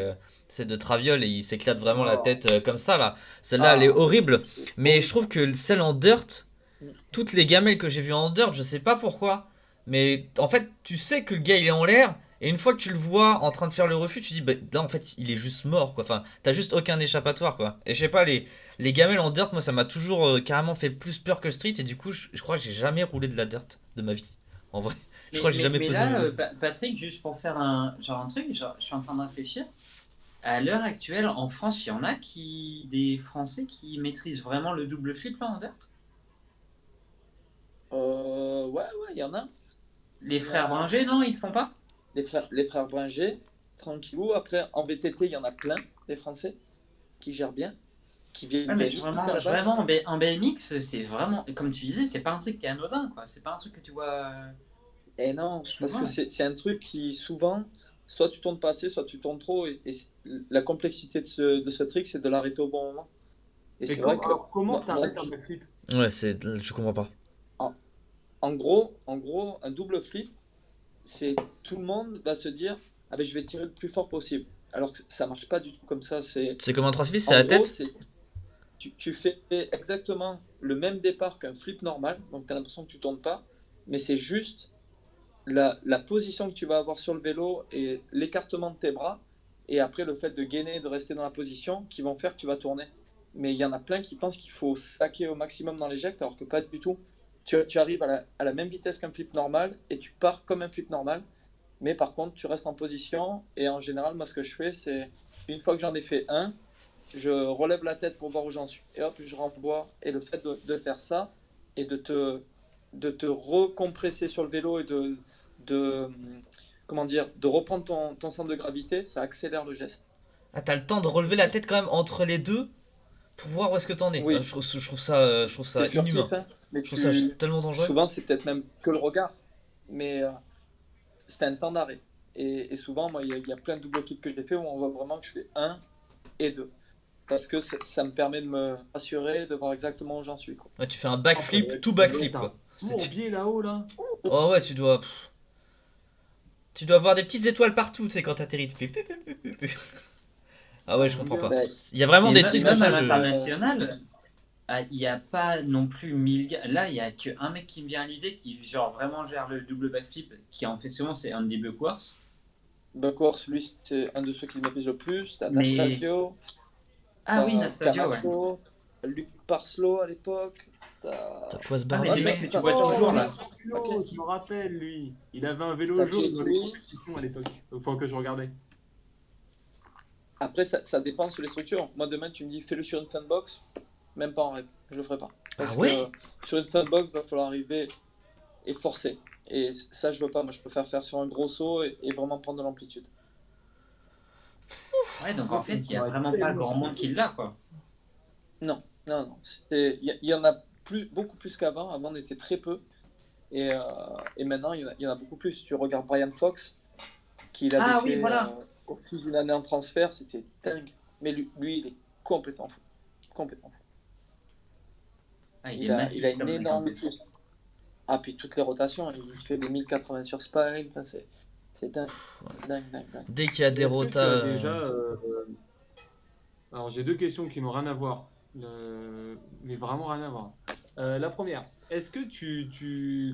c'est de traviole et il s'éclate vraiment la Oh. tête comme ça, là. Celle-là, elle est Ah, horrible. c'est Mais je horrible, trouve ça. que celle en dirt, toutes les gamelles que j'ai vues en dirt, je sais pas pourquoi, mais en fait, tu sais que le gars il est en l'air, et une fois que tu le vois en train de faire le refus, tu dis, bah là en fait, il est juste mort quoi. Enfin, t'as juste aucun échappatoire quoi. Et je sais pas, les gamelles en dirt, moi ça m'a toujours carrément fait plus peur que le street, et du coup, je crois que j'ai jamais roulé de la dirt de ma vie. En vrai, je crois que j'ai jamais Mais posé mes là, roues. Patrick, juste pour faire un truc, genre, je suis en train de réfléchir. À l'heure actuelle, en France, il y en a des Français qui maîtrisent vraiment le double flip là en dirt. Ouais, ouais, il y en a. Les Il y frères a Bringer, non, ils le font pas? les frères Bringer, tranquillou. Après, en VTT, il y en a plein, des Français, qui gèrent bien, qui viennent Ouais, mais BMX à la base. vraiment en BMX, c'est vraiment, comme tu disais, c'est pas un truc qui est anodin, quoi. C'est pas un truc que tu vois Et non, parce que souvent. c'est un truc qui, souvent, soit tu tournes pas assez, soit tu tournes trop. La complexité de ce trick, c'est de l'arrêter au bon moment. Et Mais c'est vrai que, alors, comment moi, t'arrêtes un backflip? Ouais, je comprends pas. en, en gros, un double flip, c'est tout le monde va se dire, ah ben je vais tirer le plus fort possible. Alors que ça marche pas du tout comme ça. C'est C'est comme un 3 c'est en la gros, tête? c'est tu fais exactement le même départ qu'un flip normal, donc tu as l'impression que tu tournes pas, mais c'est juste la position que tu vas avoir sur le vélo et l'écartement de tes bras, et après le fait de gainer, de rester dans la position, qui vont faire que tu vas tourner. Mais il y en a plein qui pensent qu'il faut saquer au maximum dans l'éjecte, alors que pas du tout. Tu arrives à la même vitesse qu'un flip normal, et tu pars comme un flip normal, mais par contre, tu restes en position. Et en général, moi, ce que je fais, c'est une fois que j'en ai fait un, je relève la tête pour voir où j'en suis. Et hop, je renvoie. Et le fait de faire ça et de te recompresser sur le vélo et de, comment dire, de reprendre ton centre de gravité, ça accélère le geste. Ah, t'as le temps de relever la tête quand même entre les deux pour voir où est-ce que t'en es. Oui, Je trouve ça c'est inhumain. furtif, hein, mais Je trouve ça tellement dangereux. souvent c'est peut-être même que le regard, mais c'est un temps d'arrêt. Et souvent, moi, il y a plein de double flips que j'ai fait où on voit vraiment que je fais un et deux. Parce que ça me permet de me rassurer, de voir exactement où j'en suis, quoi. Ouais, tu fais un Oh, backflip, tout backflip t'as un quoi. bourbier là-haut, là. Oh ouais, tu dois avoir des petites étoiles partout, tu sais, quand t'atterris. Tu fais pu, pu, pu, pu, pu. Ah ouais, je comprends pas. Ben, Il y a vraiment Mais des tricks comme même à ça, l'international, il n'y a pas non plus 1000 gars. Là, il n'y a qu'un mec qui me vient à l'idée qui, genre, vraiment gère le double backflip, qui en fait souvent, c'est Andy Buckworth. Buckworth, lui, c'est un de ceux qui le maîtrise le plus. T'as Mais. Nastasio, Ah oui, t'as Nastasio, ouais. Camacho, Luc Parslow à l'époque. ça pourrait se Ah, mais des mecs que barrer. tu vois Oh, toujours là. Flo, je me rappelle, lui. Il avait un vélo T'as jaune dans les Pietri. compétitions à l'époque. Enfin, que je regardais. Après, ça dépend sur les structures. Moi, demain, tu me dis fais-le sur une funbox, même pas en rêve. Je le ferai pas. Ah Parce ouais? que sur une funbox, il va falloir arriver et forcer. Et ça, je veux pas. Moi, je préfère faire sur un gros saut et vraiment prendre de l'amplitude. Ouais, donc en fait, il n'y a vraiment pas grand monde qui l'a, quoi. Non, non, non. Il y en a beaucoup plus qu'avant. Avant, on était très peu. Et maintenant, il y en a beaucoup plus. Tu regardes Brian Fox, qui l'avait Ah oui, fait voilà. au fil d'une année en transfert, c'était dingue. Mais lui, il est complètement fou. Complètement fou. Ah, il Il est a massif une comme mec, en énorme plus. équipe. Ah, puis toutes les rotations, il fait des 1080 sur spine. Enfin, c'est dingue. Dingue, dingue, dingue. Dès qu'il y a des Est-ce que tu rotas. as déjà. Alors, j'ai deux questions qui n'ont rien à voir. Mais vraiment rien à voir. La première, est-ce que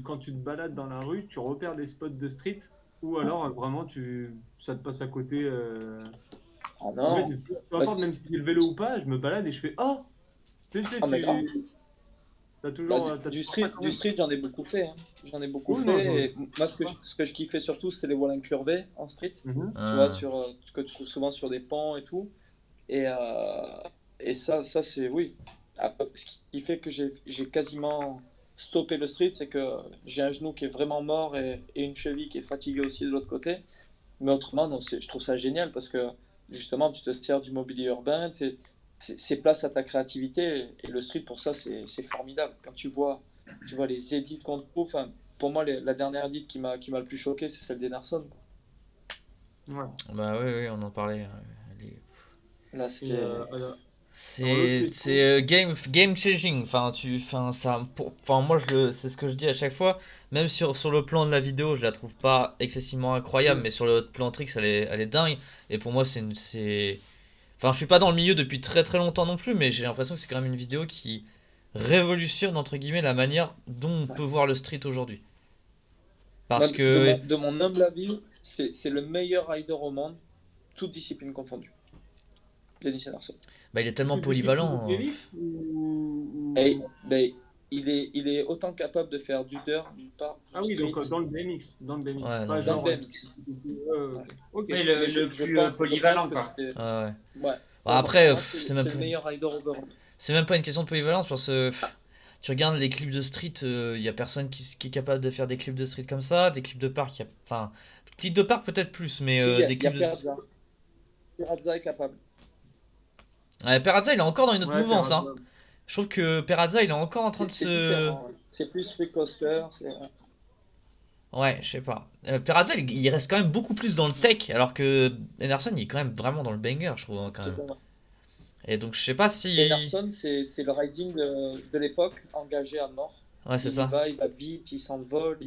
quand tu te balades dans la rue, tu repères des spots de street ou alors vraiment ça te passe à côté Ah En fait, non. peu Bah, importe, même si c'est le vélo ou pas, je me balade et je fais oh! Tu sais, Ah, mais grave. t'as Bah, toujours. du street, j'en ai beaucoup fait, hein. J'en ai beaucoup Oui, non, fait. Et moi, ce que je kiffais surtout, c'était les vols incurvés en street. Mhm. Tu vois, Ah. ce que tu trouves souvent sur des ponts et tout. Et, ça c'est oui. Après, ce qui fait que j'ai quasiment stoppé le street, c'est que j'ai un genou qui est vraiment mort et une cheville qui est fatiguée aussi de l'autre côté. Mais autrement, non, je trouve ça génial parce que justement, tu te sers du mobilier urbain, c'est place à ta créativité. Et le street, pour ça, c'est formidable. Quand tu vois les edits qu'on trouve, enfin, pour moi, la dernière edit qui m'a le plus choqué, c'est celle d'Enerson. Ouais. Bah oui, oui, on en parlait. Là, Et, c'était. alors, l'autre C'est question. game changing. Enfin ça enfin moi c'est ce que je dis à chaque fois. Même sur le plan de la vidéo, je la trouve pas excessivement incroyable, Mm. mais sur le plan tricks, elle est dingue. Et pour moi, enfin je suis pas dans le milieu depuis très très longtemps non plus, mais j'ai l'impression que c'est quand même une vidéo qui révolutionne entre guillemets la manière dont on Ouais. peut voir le street aujourd'hui. Moi, Parce que de mon humble avis, c'est le meilleur rider au monde, toutes disciplines confondues. Dennis Anderson. bah, il est tellement Toute discipline de polyvalent. BMX Et ben, il est autant capable de faire du dirt, du park, du Ah oui, donc street, dans le BMX. Dans le BMX. Ouais, dans Pas le dans le genre. BMX. BMX. Ok. Ok. Oui, Mais le je plus pense, polyvalent, que quoi. c'est. Ouais, ouais. Ouais, Bah, pour après, moi, c'est même c'est le meilleur rider au monde. C'est même pas une question de polyvalence parce que tu regardes les clips de street, il y a personne qui est capable de faire des clips de street comme ça, des clips de parc, enfin, clips de parc peut-être plus, mais Si, des il y a clips de. Perazza. Perazza est capable. Ouais, Perazza il est encore dans une autre Ouais, mouvance, hein. Perazzo. Je trouve que Perazza il est encore en train de C'est se. différent. Ouais. C'est plus free coaster. Ouais, je sais pas. Perazza il reste quand même beaucoup plus dans le tech alors que Anderson il est quand même vraiment dans le banger, je trouve, hein, quand même. Et donc je sais pas si. Emerson, c'est le riding de l'époque, engagé à mort. Ouais, c'est ça. Il va vite, il s'envole.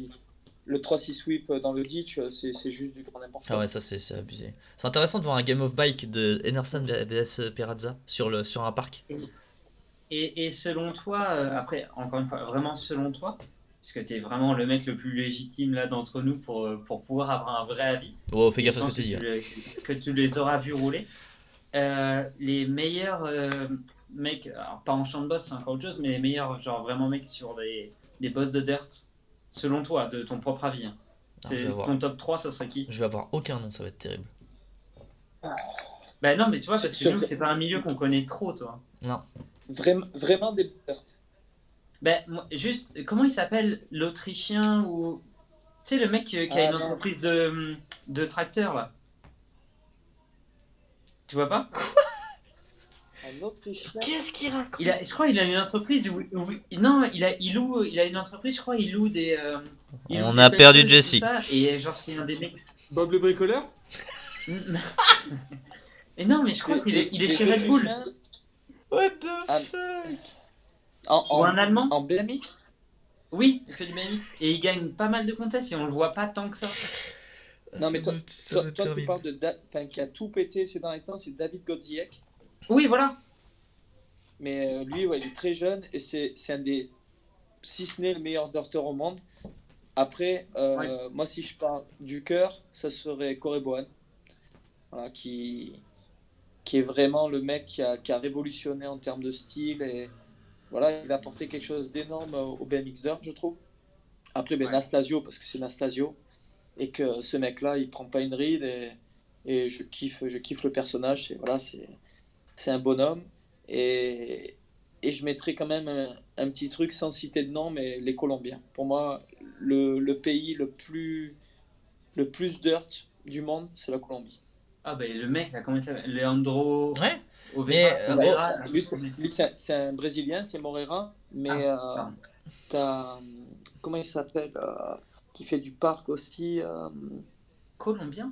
Le 3-6 sweep dans le ditch, c'est juste du grand n'importe Ah quoi. ouais, ça c'est abusé. C'est intéressant de voir un game of bike de Anderson vs Perazza sur un parc. Et selon toi, après, encore une fois, vraiment selon toi, parce que tu es vraiment le mec le plus légitime là d'entre nous pour pouvoir avoir un vrai avis, Oh, fais et gaffe je à ce que pense tu dis. Hein. que tu les auras vus rouler, les meilleurs mecs, alors pas en champ de boss, c'est encore autre chose, mais les meilleurs, genre vraiment mecs sur des boss de dirt, selon toi, de ton propre avis, hein. Alors, je vais Ton top 3, ça serait qui? Je vais avoir aucun nom, ça va être terrible. Bah non, mais tu vois, parce que Sur- nous, c'est pas un milieu qu'on connaît trop, toi. Non. Vraiment des dirt. Ben, juste, comment il s'appelle l'Autrichien ou. Tu sais, le mec qui a Ah, une non. entreprise de tracteurs, là. Tu vois pas? Un Autrichien. Qu'est-ce qu'il raconte? Je crois qu'il a une entreprise non, il a une entreprise, je crois, il loue On des a perdu pesteuses et tout Jesse. ça, et genre c'est un des mecs. Bob le bricoleur? Mais non, mais je crois il est Des chez Red Bull. Autrichiens What the Ah. fuck? Ou un Allemand? en BMX. Oui, il fait du BMX et il gagne pas mal de contests et on le voit pas tant que ça. Non, mais Ça doit toi, être tu terrible. parles qui a tout pété ces derniers temps, c'est David Godziek. Oui, voilà. Mais lui, ouais, il est très jeune et c'est un des, si ce n'est le meilleur darter au monde. Après, moi, si je parle du cœur, ça serait Corey Bohan, voilà, qui est vraiment le mec qui a révolutionné en termes de style. Et voilà, il a apporté quelque chose d'énorme au BMX dirt, je trouve. Après, ben, Ouais. Nastasio, parce que c'est Nastasio. Et que ce mec-là, il prend pas une ride. Et je kiffe le personnage. Voilà, c'est un bonhomme. Et, et je mettrais quand même un petit truc sans citer de nom, mais les Colombiens. Pour moi, le pays le plus dirt du monde, c'est la Colombie. Ah bah le mec là, comment il s'appelle? Leandro Ouais, Overa. mais Overa, là, Lui, c'est un Brésilien, c'est Moreira, mais Ah, pardon. t'as, comment il s'appelle, qui fait du parc aussi. Colombien?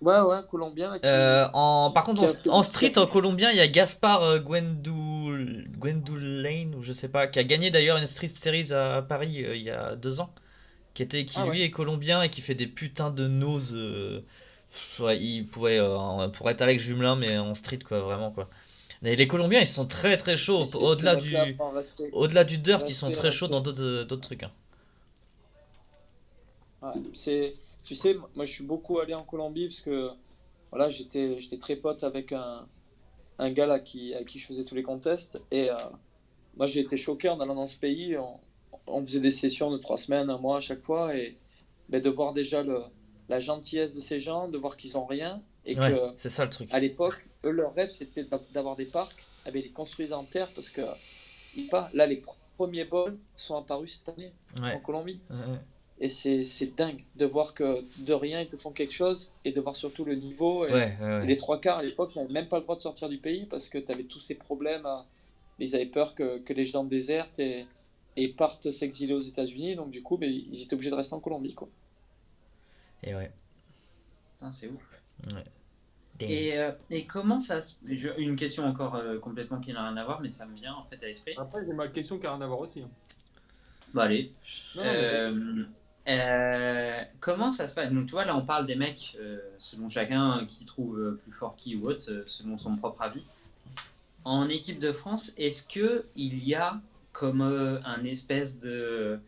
Ouais, Colombien, là, par contre, qui a fait, en qui a street, fait en colombien, il y a Gaspar Gwendolyn, ou je sais pas, qui a gagné d'ailleurs une street series à Paris il y a 2 ans, qui Ah lui ouais. est colombien et qui fait des putains de noses. Ouais, il pourrait, pour être avec Jumelin, mais en street, quoi, vraiment, quoi. Et les Colombiens, ils sont très très chauds. Mais ces mecs-là, en respect, Au-delà du dirt, ils sont respect, très chauds dans respect. d'autres trucs, hein. Ouais, tu sais, moi je suis beaucoup allé en Colombie parce que voilà, j'étais très pote avec un gars là avec qui je faisais tous les contests. Et moi j'ai été choqué en allant dans ce pays. On faisait des sessions de 3 semaines, un mois à chaque fois. Et ben, de voir déjà la gentillesse de ces gens, de voir qu'ils ont rien. Et Ouais, que c'est ça le truc. à l'époque, eux, leur rêve c'était d'avoir des parcs. Eh ben, ils les construisaient en terre parce que là, les premiers bols sont apparus cette année en Ouais. Colombie. Ouais. Et c'est dingue de voir que de rien, ils te font quelque chose et de voir surtout le niveau. Ouais, Et ouais. les trois quarts à l'époque n'avaient même pas le droit de sortir du pays parce que tu avais tous ces problèmes. Ils avaient peur que les gens désertent et partent s'exiler aux États-Unis. Donc, du coup, ben, ils étaient obligés de rester en Colombie, quoi. Et ouais. Putain, c'est ouf. Ouais. Damn. Et comment ça une question encore complètement qui n'a rien à voir, mais ça me vient en fait à l'esprit. Après, j'ai ma question qui a rien à voir aussi, hein. Bah allez. Non, non, mais Comment ça se passe? Donc tu vois, là on parle des mecs selon chacun qui trouve plus fort qui ou autre, selon son propre avis. En équipe de France, est-ce que il y a comme un espèce de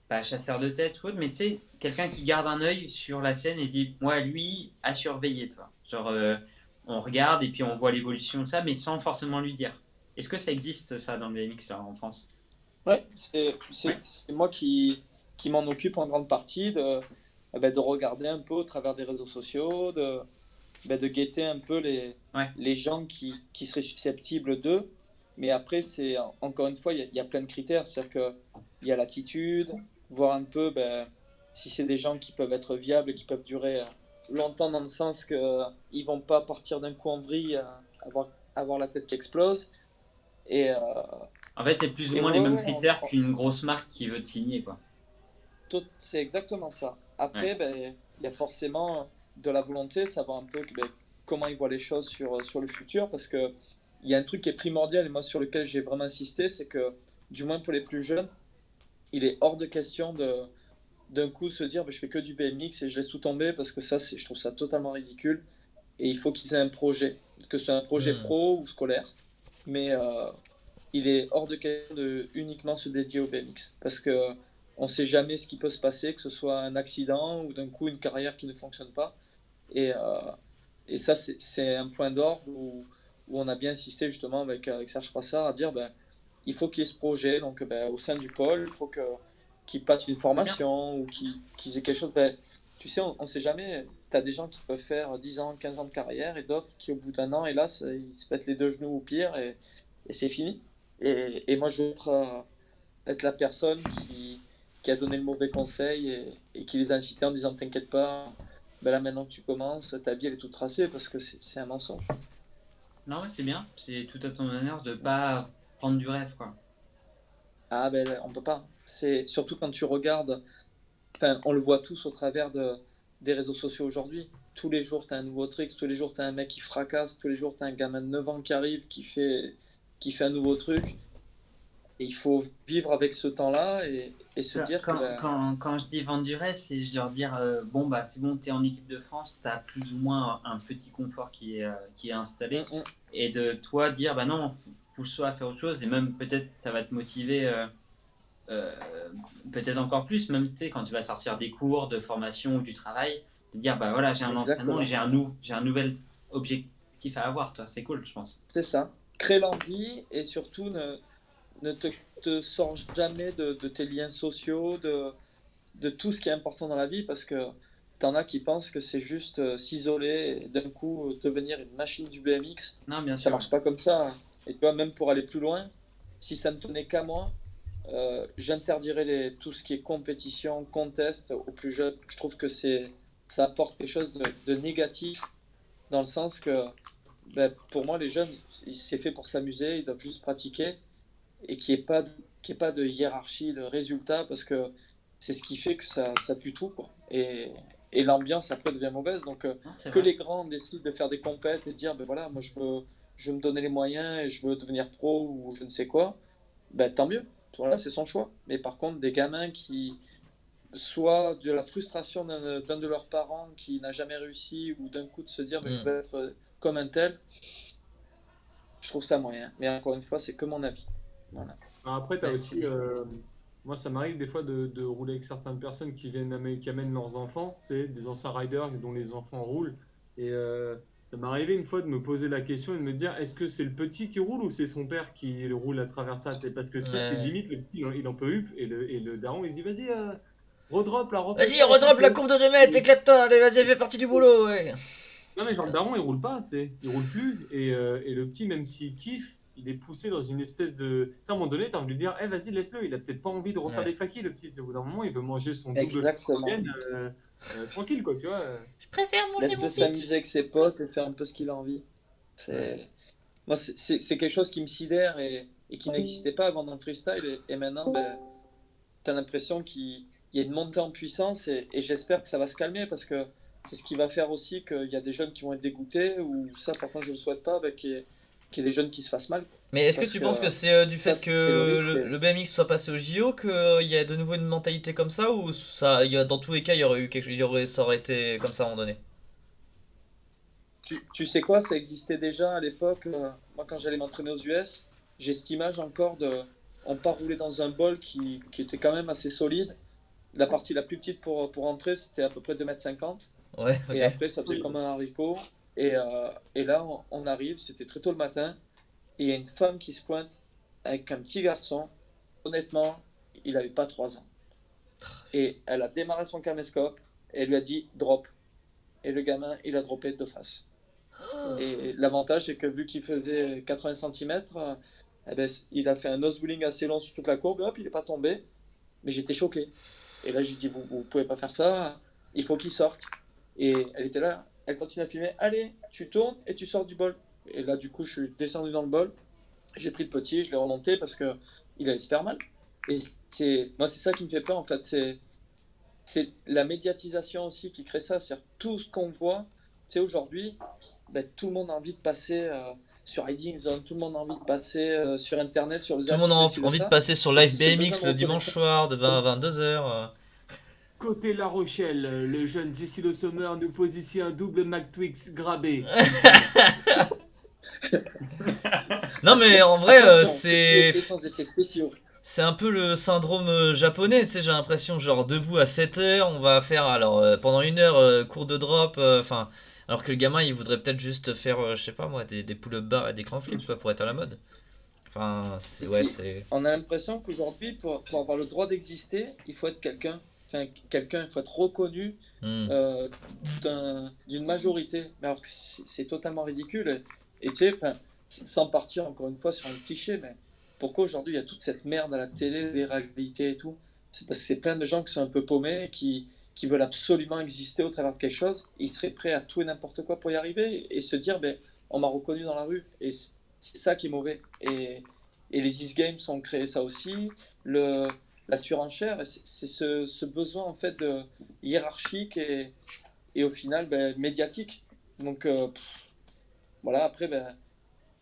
pas chasseur de tête ou autre, mais tu sais, quelqu'un qui garde un œil sur la scène et se dit, moi lui, à surveiller, toi. Genre, on regarde et puis on voit l'évolution de ça, mais sans forcément lui dire. Est-ce que ça existe ça dans le BMX en France? Ouais, Ouais. c'est moi qui m'en occupe en grande partie de regarder un peu au travers des réseaux sociaux, de guetter un peu Ouais. les gens qui seraient susceptibles d'eux. Mais après, encore une fois, il y a plein de critères. C'est-à-dire qu'il y a l'attitude, voir un peu si c'est des gens qui peuvent être viables et qui peuvent durer longtemps dans le sens qu'ils ne vont pas partir d'un coup en vrille, avoir la tête qui explose. Et, En fait, c'est plus ou et moins les mêmes ouais, critères qu'une grosse marque qui veut te signer, quoi. c'est exactement ça. Après, Ouais. il y a forcément de la volonté, savoir un peu comment ils voient les choses sur le futur, parce que il y a un truc qui est primordial et moi sur lequel j'ai vraiment insisté, c'est que du moins pour les plus jeunes, il est hors de question d'un coup se dire je fais que du BMX et je laisse tout tomber parce que ça, je trouve ça totalement ridicule. Et il faut qu'ils aient un projet, que ce soit un projet Hmm. pro ou scolaire, mais il est hors de question de uniquement se dédier au BMX parce que on sait jamais ce qui peut se passer, que ce soit un accident ou d'un coup une carrière qui ne fonctionne pas. Et, et ça, c'est un point d'ordre où on a bien insisté justement avec Serge Prassard à dire il faut qu'il y ait ce projet. Donc au sein du pôle, il faut qu'ils passent une C'est bien. formation ou qu'ils aient quelque chose. Tu sais, on ne sait jamais. Tu as des gens qui peuvent faire 10 ans, 15 ans de carrière et d'autres qui, au bout d'un an, hélas, ils se pètent les deux genoux ou pire et c'est fini. Et moi, je veux être la personne qui a donné le mauvais conseil et qui les a incités en disant t'inquiète pas, ben là maintenant que tu commences, ta vie elle est toute tracée parce que c'est un mensonge. Non, mais c'est bien. C'est tout à ton honneur de pas vendre du rêve, quoi. Ah ben là, on peut pas. C'est surtout quand tu regardes, enfin, on le voit tous au travers des réseaux sociaux aujourd'hui. Tous les jours, tu as un nouveau trick, tous les jours, tu as un mec qui fracasse, tous les jours, tu as un gamin de 9 ans qui arrive, qui fait un nouveau truc. Et il faut vivre avec ce temps-là et se dire que ben, Quand je dis vendre du rêve, c'est genre dire bon, bah c'est bon, t'es en équipe de France, t'as plus ou moins un petit confort qui est installé. mm, mm, Et de toi dire bah non, pousse-toi à faire autre chose. Et même peut-être ça va te motiver euh, peut-être encore plus, même tu sais, quand tu vas sortir des cours, de formation ou du travail, de dire bah voilà, j'ai un entraînement et exactement, j'ai un nouvel objectif à avoir, toi. C'est cool, je pense. c'est ça. Crée l'envie et surtout ne te sors jamais de tes liens sociaux, de tout ce qui est important dans la vie parce que t'en as qui pensent que c'est juste s'isoler et d'un coup devenir une machine du BMX. Non, bien Ça sûr. marche pas comme ça, hein. Et tu vois, même pour aller plus loin, si ça ne tenait qu'à moi, j'interdirais tout ce qui est compétition, contest aux plus jeunes. Je trouve que ça apporte quelque chose de négatif dans le sens que ben, pour moi, les jeunes, c'est fait pour s'amuser, ils doivent juste pratiquer et qu'il y ait pas de hiérarchie de résultats parce que c'est ce qui fait que ça tue tout, quoi. Et l'ambiance après devient mauvaise. Donc Non, c'est que vrai. les grands décident de faire des compètes et dire ben voilà, moi je veux me donner les moyens et je veux devenir pro ou je ne sais quoi, ben tant mieux. Voilà, c'est son choix. Mais par contre, des gamins qui soit de la frustration d'un de leurs parents qui n'a jamais réussi ou d'un coup de se dire mais je Hmm. veux être comme un tel, je trouve ça moyen. Mais encore une fois, c'est que mon avis. Voilà. Après, tu as Bah, aussi, moi, ça m'arrive des fois de rouler avec certaines personnes qui amènent leurs enfants, c'est des anciens riders dont les enfants roulent. Et ça m'est arrivé une fois de me poser la question et de me dire, est-ce que c'est le petit qui roule ou c'est son père qui le roule à travers ça? C'est parce que tu sais, c'est Ouais. limite, le petit, il en peut plus, et le daron, il se dit, vas-y, redrop là, refais Vas-y, ça et tout, redrop tu la vois. courbe de 2 mètres, éclate-toi, allez, vas-y, fais partie du boulot, ouais. Non, mais genre, le daron, il roule pas, tu sais. Il roule plus. Et le petit, même s'il kiffe, il est poussé dans une espèce de. Tu sais, à un moment donné, t'as envie de lui dire, eh, vas-y, laisse-le. Il a peut-être pas envie de refaire Ouais. des faquis, le petit. Tu sais, au bout d'un moment, il veut manger son double Exactement. chicken tranquille, quoi, tu vois. Je préfère manger Laisse-le mon pic. s'amuser avec ses potes et faire un peu ce qu'il a envie. Ouais. Moi, c'est quelque chose qui me sidère et qui n'existait pas avant dans le freestyle. Et maintenant, ben, tu as l'impression qu'il y a une montée en puissance et j'espère que ça va se calmer parce que c'est ce qui va faire aussi qu'il y a des jeunes qui vont être dégoûtés ou ça, pourtant, je ne le souhaite pas, ben, qu'il y ait des jeunes qui se fassent mal. Mais est-ce que Parce tu que penses que c'est du ça, fait c'est le que risque. le BMX soit passé au JO qu'il y a de nouveau une mentalité comme ça ou ça, dans tous les cas, il y aurait eu ça aurait été comme ça à un moment donné? Tu sais quoi, ça existait déjà à l'époque. Moi, quand j'allais m'entraîner aux US, j'ai cette image encore de. On part rouler dans un bol qui était quand même assez solide. La partie la plus petite pour entrer, c'était à peu près 2,50 m. Ouais, Et ok. après, ça faisait comme un haricot. Et là, on arrive, c'était très tôt le matin. Et il y a une femme qui se pointe avec un petit garçon. Honnêtement, il n'avait pas 3 ans. Et elle a démarré son caméscope et elle lui a dit drop. Et le gamin, il a droppé de face. Et l'avantage, c'est que vu qu'il faisait 80 cm, eh ben, il a fait un nosebowling assez long sur toute la courbe, et hop, il n'est pas tombé. Mais j'étais choqué. Et là, j'ai dit, vous ne pouvez pas faire ça, il faut qu'il sorte. Et elle était là, elle continue à filmer, allez, tu tournes et tu sors du bol. Et là, du coup, je suis descendu dans le bol, j'ai pris le petit, je l'ai remonté parce que il allait se faire mal. Et moi, c'est ça qui me fait peur, en fait, c'est la médiatisation aussi qui crée ça. C'est-à-dire tout ce qu'on voit, tu sais, aujourd'hui, ben, tout le monde a envie de passer sur Riding Zone, tout le monde a envie de passer sur Internet, sur les Tout le monde applis a de ci, de envie de ça. passer sur Et Live c'est ce besoin BMX de le dimanche reconnaissance. soir de 20 à 22 h. Côté La Rochelle, le jeune Jesse Le Sommer nous pose ici un double McTwix grabé. Non mais en vrai, Attention, ceci est fait sans effets spéciaux. c'est un peu le syndrome japonais, tu sais, j'ai l'impression, genre debout à 7 heures, on va faire alors pendant 1 heure cours de drop, enfin, alors que le gamin il voudrait peut-être juste faire, je sais pas moi, des pull-up bars et des cran flips quoi, pour être à la mode. Enfin, Et ouais, puis, c'est. on a l'impression qu'aujourd'hui, pour avoir le droit d'exister, il faut être quelqu'un. Enfin, quelqu'un, il faut être reconnu Hmm. euh, d'une majorité. Mais alors que c'est totalement ridicule. Et tu sais, enfin, sans partir encore une fois sur un cliché, mais pourquoi aujourd'hui il y a toute cette merde à la télé, les réalités et tout? C'est parce que c'est plein de gens qui sont un peu paumés, qui veulent absolument exister au travers de quelque chose, ils seraient prêts à tout et n'importe quoi pour y arriver et se dire, ben, on m'a reconnu dans la rue. Et c'est ça qui est mauvais. Et les e-games ont créé ça aussi. Le, la surenchère, c'est ce besoin en fait de hiérarchique et au final ben, médiatique. Donc voilà, après, ben,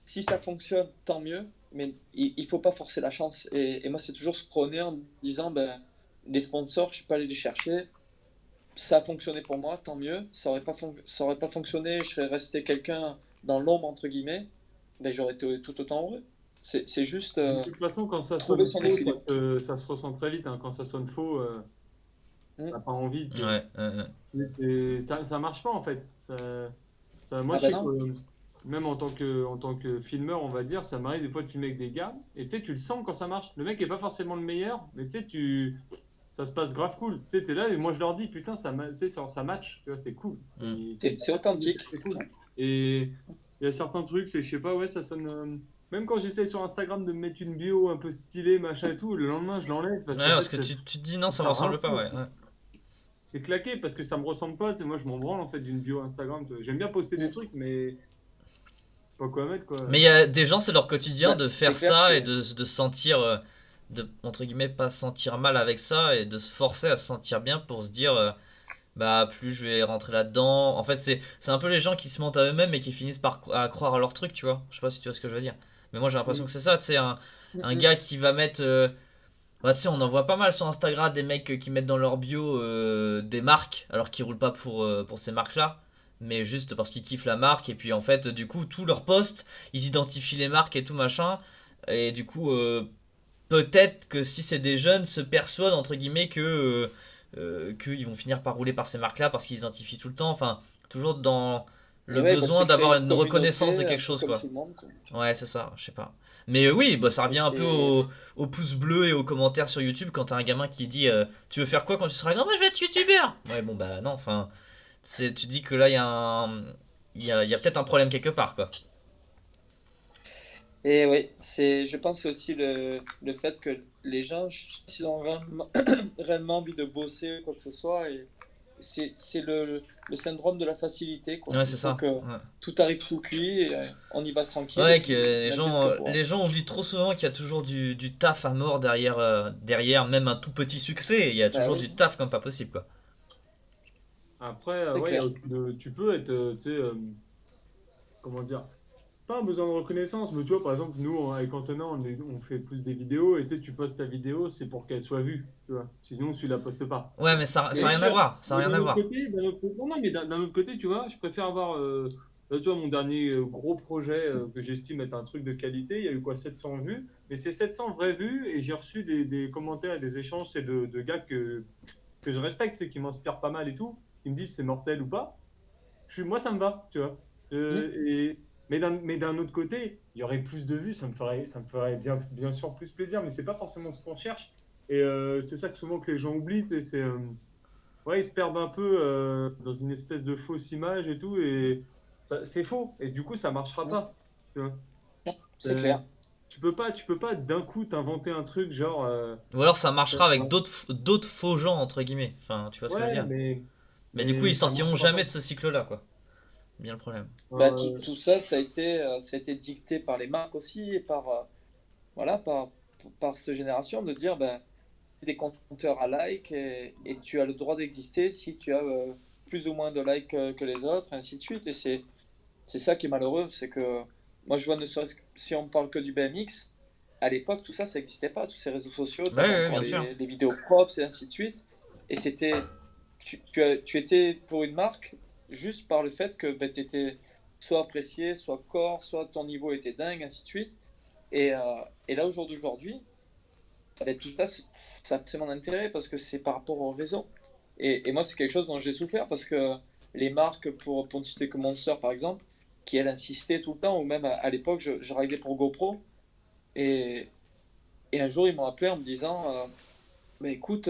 si ça fonctionne, tant mieux, mais il ne faut pas forcer la chance. Et moi, c'est toujours ce prôné en me disant, ben, les sponsors, je ne suis pas allé les chercher. Ça a fonctionné pour moi, tant mieux. Ça aurait pas fonctionné, je serais resté quelqu'un dans l'ombre, entre guillemets, ben, j'aurais été tout autant heureux. C'est juste De toute façon, quand ça trouver sonne son faux, équilibre. ça se ressent très vite, hein. Quand ça sonne faux, Mm. t'as pas envie, tu sais. Ouais, Ça marche pas en fait. Moi, Ah je ben sais que non. même en tant que filmeur, on va dire, ça m'arrive des fois de filmer avec des gars. Et tu sais, tu le sens quand ça marche. Le mec est pas forcément le meilleur, mais tu sais, ça se passe grave cool. Tu sais, t'es là et moi je leur dis, putain, tu sais, ça match, tu vois, c'est cool. C'est authentique. C'est cool. Et il y a certains trucs, je sais pas, ouais, ça sonne. Même quand j'essaie sur Instagram de me mettre une bio un peu stylée, machin et tout, le lendemain je l'enlève parce ouais, qu'en parce fait, que tu te dis non, ça me ça rend ressemble pas, fou. ouais. Ouais. C'est claqué parce que ça me ressemble pas. Tu sais, moi, je m'en branle en fait d'une bio Instagram. J'aime bien poster des Mm. trucs, mais pas quoi mettre quoi. Mais il y a des gens, c'est leur quotidien Bah, de c'est faire clair ça et que de se sentir, de, entre guillemets, pas se sentir mal avec ça et de se forcer à se sentir bien pour se dire, bah, plus je vais rentrer là-dedans. En fait, c'est un peu les gens qui se mentent à eux-mêmes et qui finissent par à croire à leur truc, tu vois. Je sais pas si tu vois ce que je veux dire. Mais moi, j'ai l'impression Mm. que c'est ça, tu sais, un Mm, gars qui va mettre. Bah, tu sais, on en voit pas mal sur Instagram des mecs qui mettent dans leur bio des marques, alors qu'ils roulent pas pour ces marques-là, mais juste parce qu'ils kiffent la marque. Et puis en fait, du coup, tous leurs posts, ils identifient les marques et tout machin. Et du coup, peut-être que si c'est des jeunes, se persuadent entre guillemets qu'ils vont finir par rouler par ces marques-là parce qu'ils identifient tout le temps. Enfin, toujours dans et le ouais, bah, besoin se créer d'avoir une une reconnaissance de communauté un quelque peu chose, comme quoi. tout le monde, quoi. Ouais, c'est ça, je sais pas. Mais oui, bah, ça Et revient un peu c'est au pouce bleu et aux commentaires sur YouTube quand t'as un gamin qui dit tu veux faire quoi quand tu seras grand? Bah, je vais être youtubeur. Ouais, bon, bah non, enfin, tu dis que là, il y a peut-être un problème quelque part, quoi. et oui, je pense que c'est aussi le fait que les gens, s'ils ont réellement, réellement envie de bosser ou quoi que ce soit, et c'est le syndrome de la facilité, quoi. Ouais, Il c'est faut ça. que Ouais. tout arrive sous cuit, et on y va tranquille, et Ouais, que puis n'advienne que pourra. les gens oublient trop souvent qu'il y a toujours du taf à mort derrière même un tout petit succès. Il y a Bah toujours oui, du taf comme pas possible, quoi. Après, c'est ouais, clair. tu peux être, tu sais, comment dire, pas un besoin de reconnaissance, mais tu vois, par exemple, nous, avec Antonin, on fait plus des vidéos et tu sais, tu postes ta vidéo, c'est pour qu'elle soit vue, tu vois. Sinon, tu la postes pas. Ouais, mais ça a Bien Mais rien à sûr. voir. Ça a Mais rien d'un à autre voir. côté, non, non, mais d'un autre côté, tu vois, je préfère avoir, là, tu vois, mon dernier gros projet que j'estime être un truc de qualité, il y a eu quoi, 700 vues, mais c'est 700 vraies vues et j'ai reçu des commentaires et des échanges, c'est de gars que je respecte, c'est qui m'inspirent pas mal et tout, qui me disent c'est mortel ou pas. Moi, ça me va, tu vois. Mm. Mais d'un autre côté, il y aurait plus de vues, ça me ferait bien sûr plus plaisir, mais c'est pas forcément ce qu'on cherche. Et c'est ça que souvent que les gens oublient, ouais, ils se perdent un peu dans une espèce de fausse image et tout, et c'est faux. Et du coup, ça marchera Mm. pas. Tu vois. C'est C'est- clair. tu peux pas d'un coup t'inventer un truc genre. Ou alors ça marchera avec Ouais, d'autres faux gens, entre guillemets. Enfin, tu vois ce que je veux ouais, dire. mais, Mais du coup, mais ils ça sortiront marchera pas. jamais de ce cycle-là, quoi. Bien le problème. Bah, Euh, tout ça, ça a été dicté par les marques aussi et voilà, par cette génération de dire, ben, des compteurs à likes et tu as le droit d'exister si tu as plus ou moins de likes que les autres, ainsi de suite. Et c'est ça qui est malheureux, c'est que moi je vois, ne serait-ce que si on parle que du BMX, à l'époque tout ça, ça n'existait pas, tous ces réseaux sociaux, tu Ouais, avais ouais, encore bien sûr. les vidéos props et ainsi de suite. Et tu étais pour une marque juste par le fait que ben, tu étais soit apprécié, soit corps, soit ton niveau était dingue, ainsi de suite. Et, euh, et là, au jour d'aujourd'hui, ben, tout ça, c'est mon intérêt parce que c'est par rapport au réseau. Et moi, c'est quelque chose dont j'ai souffert parce que les marques, pour ne citer que Monster par exemple, qui elle insistait tout le temps, ou même à l'époque, je réglais pour GoPro. Et, et un jour, ils m'ont appelé en me disant mais écoute,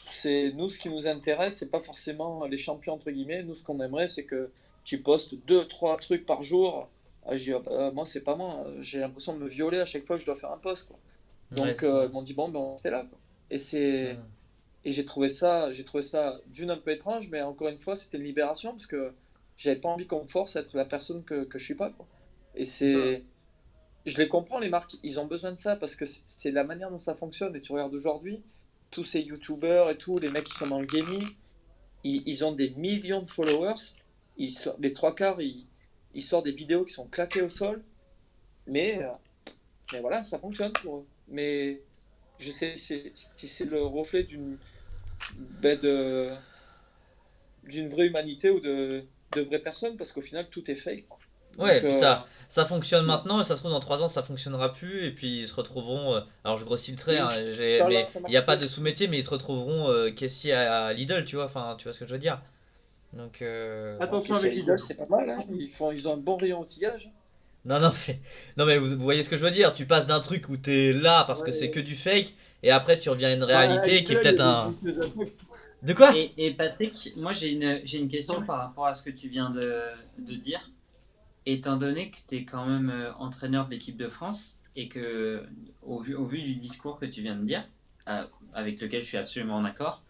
c'est nous ce qui nous intéresse, c'est pas forcément les champions entre guillemets. Nous, ce qu'on aimerait, c'est que tu postes deux, trois trucs par jour. Ah, j'ai dit, ah bah, moi, c'est pas moi. J'ai l'impression de me violer à chaque fois que je dois faire un post, quoi. Ouais, Donc, c'est ça. ils m'ont dit, bon, ben, on fait là, quoi. Et c'est, Ouais. Et j'ai trouvé ça d'une un peu étrange, mais encore une fois, c'était une libération parce que j'avais pas envie qu'on me force à être la personne que je suis pas, quoi. Et c'est, je les comprends, les marques, ils ont besoin de ça parce que c'est la manière dont ça fonctionne. Et tu regardes aujourd'hui, tous ces youtubeurs et tout, les mecs qui sont dans le gaming, ils ont des millions de followers. Les trois quarts, ils sortent des vidéos qui sont claquées au sol, mais, euh, mais voilà, ça fonctionne pour eux. Mais je sais si c'est le reflet ben, de, d'une vraie humanité ou de vraies personnes, parce qu'au final, tout est fake, quoi. Ouais, Donc, et puis ça fonctionne maintenant, et ça se trouve dans 3 ans ça fonctionnera plus, et puis ils se retrouveront. Alors je grossis le trait, hein, mais Inch'Allah, ça il n'y a marche pas plus. de sous-métier, mais ils se retrouveront caissiers à Lidl, tu vois, enfin, tu vois ce que je veux dire. Donc, Ok, Attention chez avec Lidl, Lidl. c'est pas mal, hein. Ils ont un bon rayon outillage. non, non, mais, non, mais vous voyez ce que je veux dire, tu passes d'un truc où t'es là parce que c'est que Ouais. du fake, et après tu reviens à une Bah, réalité qui est Lidl, il y peut-être a des un. bouches à peu. De quoi? Et Patrick, moi j'ai une question par rapport à ce que tu viens de dire. Étant donné que tu es quand même entraîneur de l'équipe de France et que, au vu du discours que tu viens de dire, euh, avec lequel je suis absolument en accord,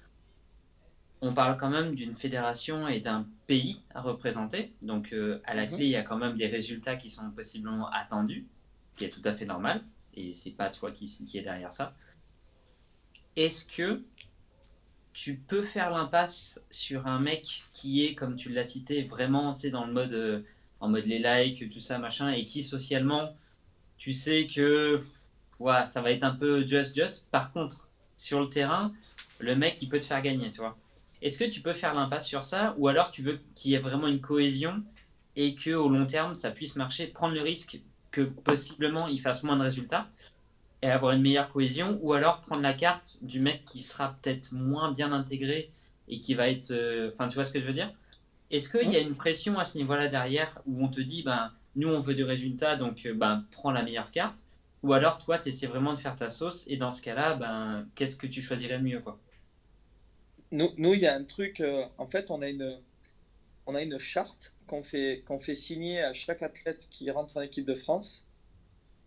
on parle quand même d'une fédération et d'un pays à représenter. Donc, à la Mhm. clé, il y a quand même des résultats qui sont possiblement attendus, ce qui est tout à fait normal. Et c'est pas toi qui est derrière ça. Est-ce que tu peux faire l'impasse sur un mec qui est, comme tu l'as cité, vraiment dans le mode, en mode les likes, tout ça, machin, et qui socialement, tu sais que ouais, ça va être un peu just. Par contre, sur le terrain, le mec, il peut te faire gagner, tu vois. Est-ce que tu peux faire l'impasse sur ça ou alors tu veux qu'il y ait vraiment une cohésion et que au long terme, ça puisse marcher, prendre le risque que possiblement il fasse moins de résultats et avoir une meilleure cohésion ou alors prendre la carte du mec qui sera peut-être moins bien intégré et qui va être... Enfin, tu vois ce que je veux dire? Est-ce qu'il y a Mhm. une pression à ce niveau-là derrière où on te dit, ben, nous on veut du résultat, donc ben, prends la meilleure carte. Ou alors toi, tu essaies vraiment de faire ta sauce et dans ce cas-là, ben, qu'est-ce que tu choisirais le mieux, quoi? Nous, il y a un truc, en fait, on a une charte qu'on fait signer à chaque athlète qui rentre en équipe de France.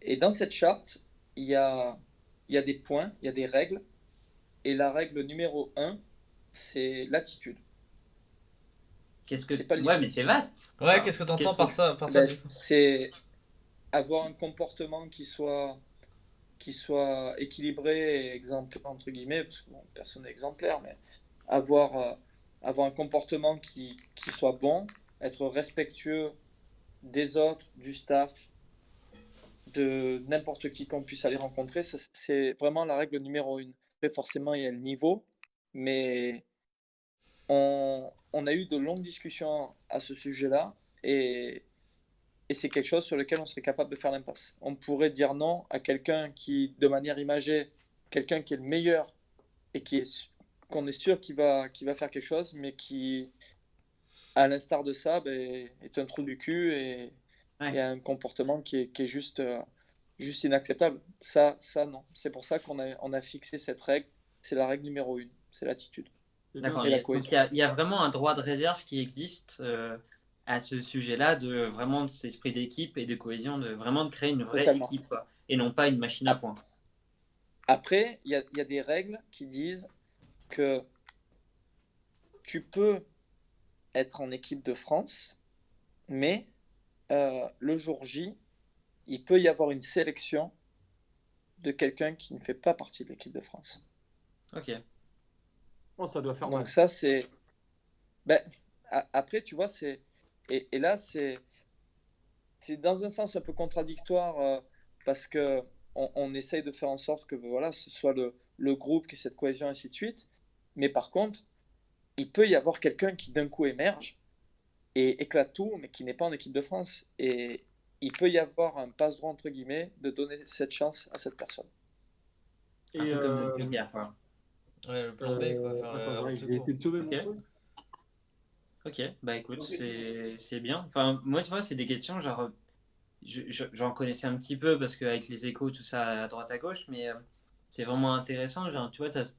Et dans cette charte, il y a, il y a des points, il y a des règles. Et la règle numéro un, c'est l'attitude. Qu'est-ce que... C'est pas le Ouais, niveau. mais c'est vaste. Ouais, Enfin, qu'est-ce que t'entends qu'est-ce que... par ça Ben, du coup? c'est avoir un comportement qui soit équilibré et exemplaire, entre guillemets, parce que bon, personne n'est exemplaire, mais avoir, avoir un comportement qui soit bon, être respectueux des autres, du staff, de n'importe qui qu'on puisse aller rencontrer, c'est vraiment la règle numéro une. Après, forcément, il y a le niveau, mais on a eu de longues discussions à ce sujet-là, et c'est quelque chose sur lequel on serait capable de faire l'impasse. On pourrait dire non à quelqu'un qui, de manière imagée, quelqu'un qui est le meilleur et qu'on est sûr qu'il va faire quelque chose, mais qui, à l'instar de ça, ben, est un trou du cul et Ouais, a un comportement qui est juste, juste inacceptable. Ça, non. C'est pour ça on a fixé cette règle. C'est la règle numéro une. C'est l'attitude C'est bien d'accord. et la Donc cohésion. il y a vraiment un droit de réserve qui existe à ce sujet-là, de vraiment cet esprit d'équipe et de cohésion, de vraiment de créer une vraie Totalement. équipe, quoi, et non pas une machine à points. Après, il y a des règles qui disent que tu peux être en équipe de France, mais le jour J, il peut y avoir une sélection de quelqu'un qui ne fait pas partie de l'équipe de France. Ok. Oh, ça doit faire Donc mal. ça, c'est... Ben, après, tu vois, et là, c'est dans un sens un peu contradictoire parce que on essaye de faire en sorte que voilà, ce soit le groupe qui ait cette cohésion, ainsi de suite. Mais par contre, il peut y avoir quelqu'un qui d'un coup émerge et éclate tout, mais qui n'est pas en équipe de France. Et il peut y avoir un passe-droit, entre guillemets, de donner cette chance à cette personne. Un Et peu comme le Joker, quoi. Ouais, le plan B quoi, enfin attends, la roue ouais, de je vais secours. essayer de sauver Ok. mon truc. Ok, bah écoute, c'est bien. Enfin, moi, tu vois, c'est des questions, genre, j'en connaissais un petit peu parce qu'avec les échos, tout ça à droite à gauche, mais c'est vraiment intéressant. Genre, tu vois, tu as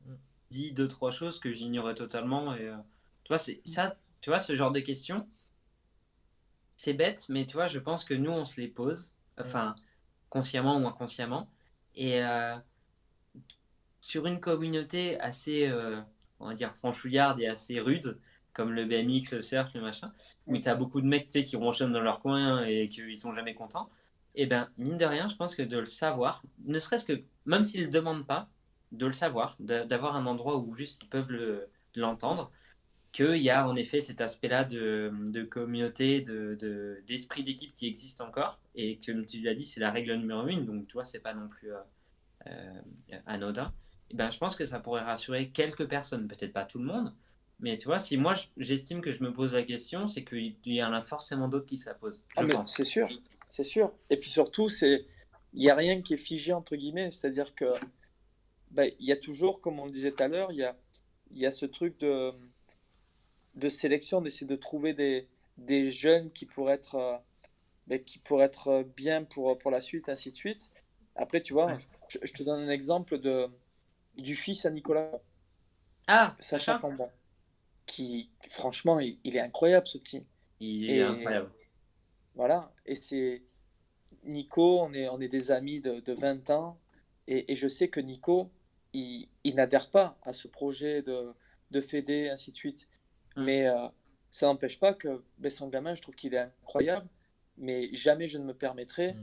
dit deux, trois choses que j'ignorais totalement. Et tu vois, c'est ça, tu vois, ce genre de questions, c'est bête, mais tu vois, je pense que nous, on se les pose, enfin, consciemment ou inconsciemment. Et sur une communauté assez on va dire, franchouillarde et assez rude, comme le BMX, le surf, le machin, où tu as beaucoup de mecs qui ronchonnent dans leur coin et qu'ils sont jamais contents, et ben, mine de rien, je pense que de le savoir, ne serait-ce que, même s'ils ne le demandent pas, de le savoir, d'avoir un endroit où juste ils peuvent l'entendre, qu'il y a en effet cet aspect-là de communauté, d'esprit d'équipe qui existe encore, et que, comme tu l'as dit, c'est la règle numéro une, donc tu vois, c'est pas non plus anodin. Et ben, je pense que ça pourrait rassurer quelques personnes, peut-être pas tout le monde, mais tu vois, si moi j'estime que je me pose la question, c'est qu'il y en a forcément d'autres qui se la posent, Ah, je mais pense. c'est sûr, c'est sûr. Et puis surtout, il n'y a rien qui est figé, entre guillemets. C'est-à-dire que il y a toujours, comme on le disait tout à l'heure, il y a ce truc de sélection, d'essayer de trouver des jeunes qui pourraient être bien pour la suite, ainsi de suite. Après, tu vois, je te donne un exemple du fils à Nicolas, Ah, Sacha Sacha, Cambon, qui, franchement, il est incroyable, ce petit. il est Et incroyable. voilà, et c'est Nico, on est des amis de 20 ans, et je sais que Nico, il n'adhère pas à ce projet de Fédé, ainsi de suite. Hum. Mais ça n'empêche pas que son gamin, je trouve qu'il est incroyable, mais jamais je ne me permettrai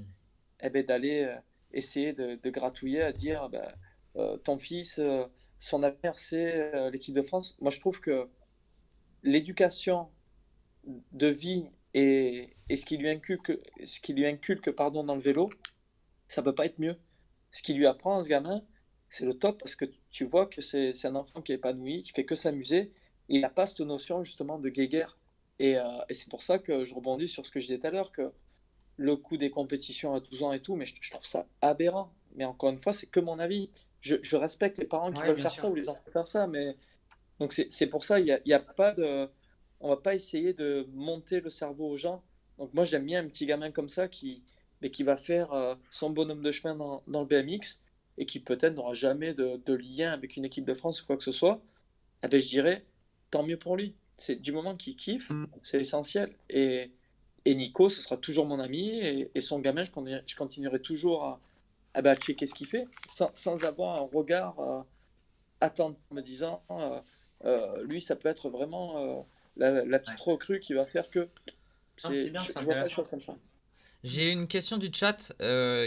d'aller essayer de gratouiller, à dire ton fils, son avenir, c'est l'équipe de France. Moi, je trouve que l'éducation de vie et ce qui lui inculque pardon, dans le vélo, ça peut pas être mieux. Ce qu'il lui apprend à ce gamin, c'est le top parce que tu vois que c'est un enfant qui est épanoui, qui fait que s'amuser. Il n'a pas cette notion justement de guéguerre. Et c'est pour ça que je rebondis sur ce que je disais tout à l'heure, que le coût des compétitions à 12 ans et tout, mais je trouve ça aberrant. Mais encore une fois, c'est que mon avis. Je respecte les parents qui Ouais, veulent bien faire sûr. ça ou les enfants faire ça, mais donc c'est pour ça, il y a pas de, on va pas essayer de monter le cerveau aux gens. Donc moi j'aime bien un petit gamin comme ça mais qui va faire son bonhomme de chemin dans le BMX et qui peut-être n'aura jamais de lien avec une équipe de France ou quoi que ce soit. Je dirais tant mieux pour lui. C'est du moment qu'il kiffe, c'est essentiel. Et Nico, ce sera toujours mon ami et son gamin, je continuerai toujours à checker ce qu'il fait sans avoir un regard attendre me disant lui, ça peut être vraiment la Ouais. petite recrue qui va faire que. Non, c'est bien, c'est Je vois pas les intéressant. choses comme ça. J'ai une question du chat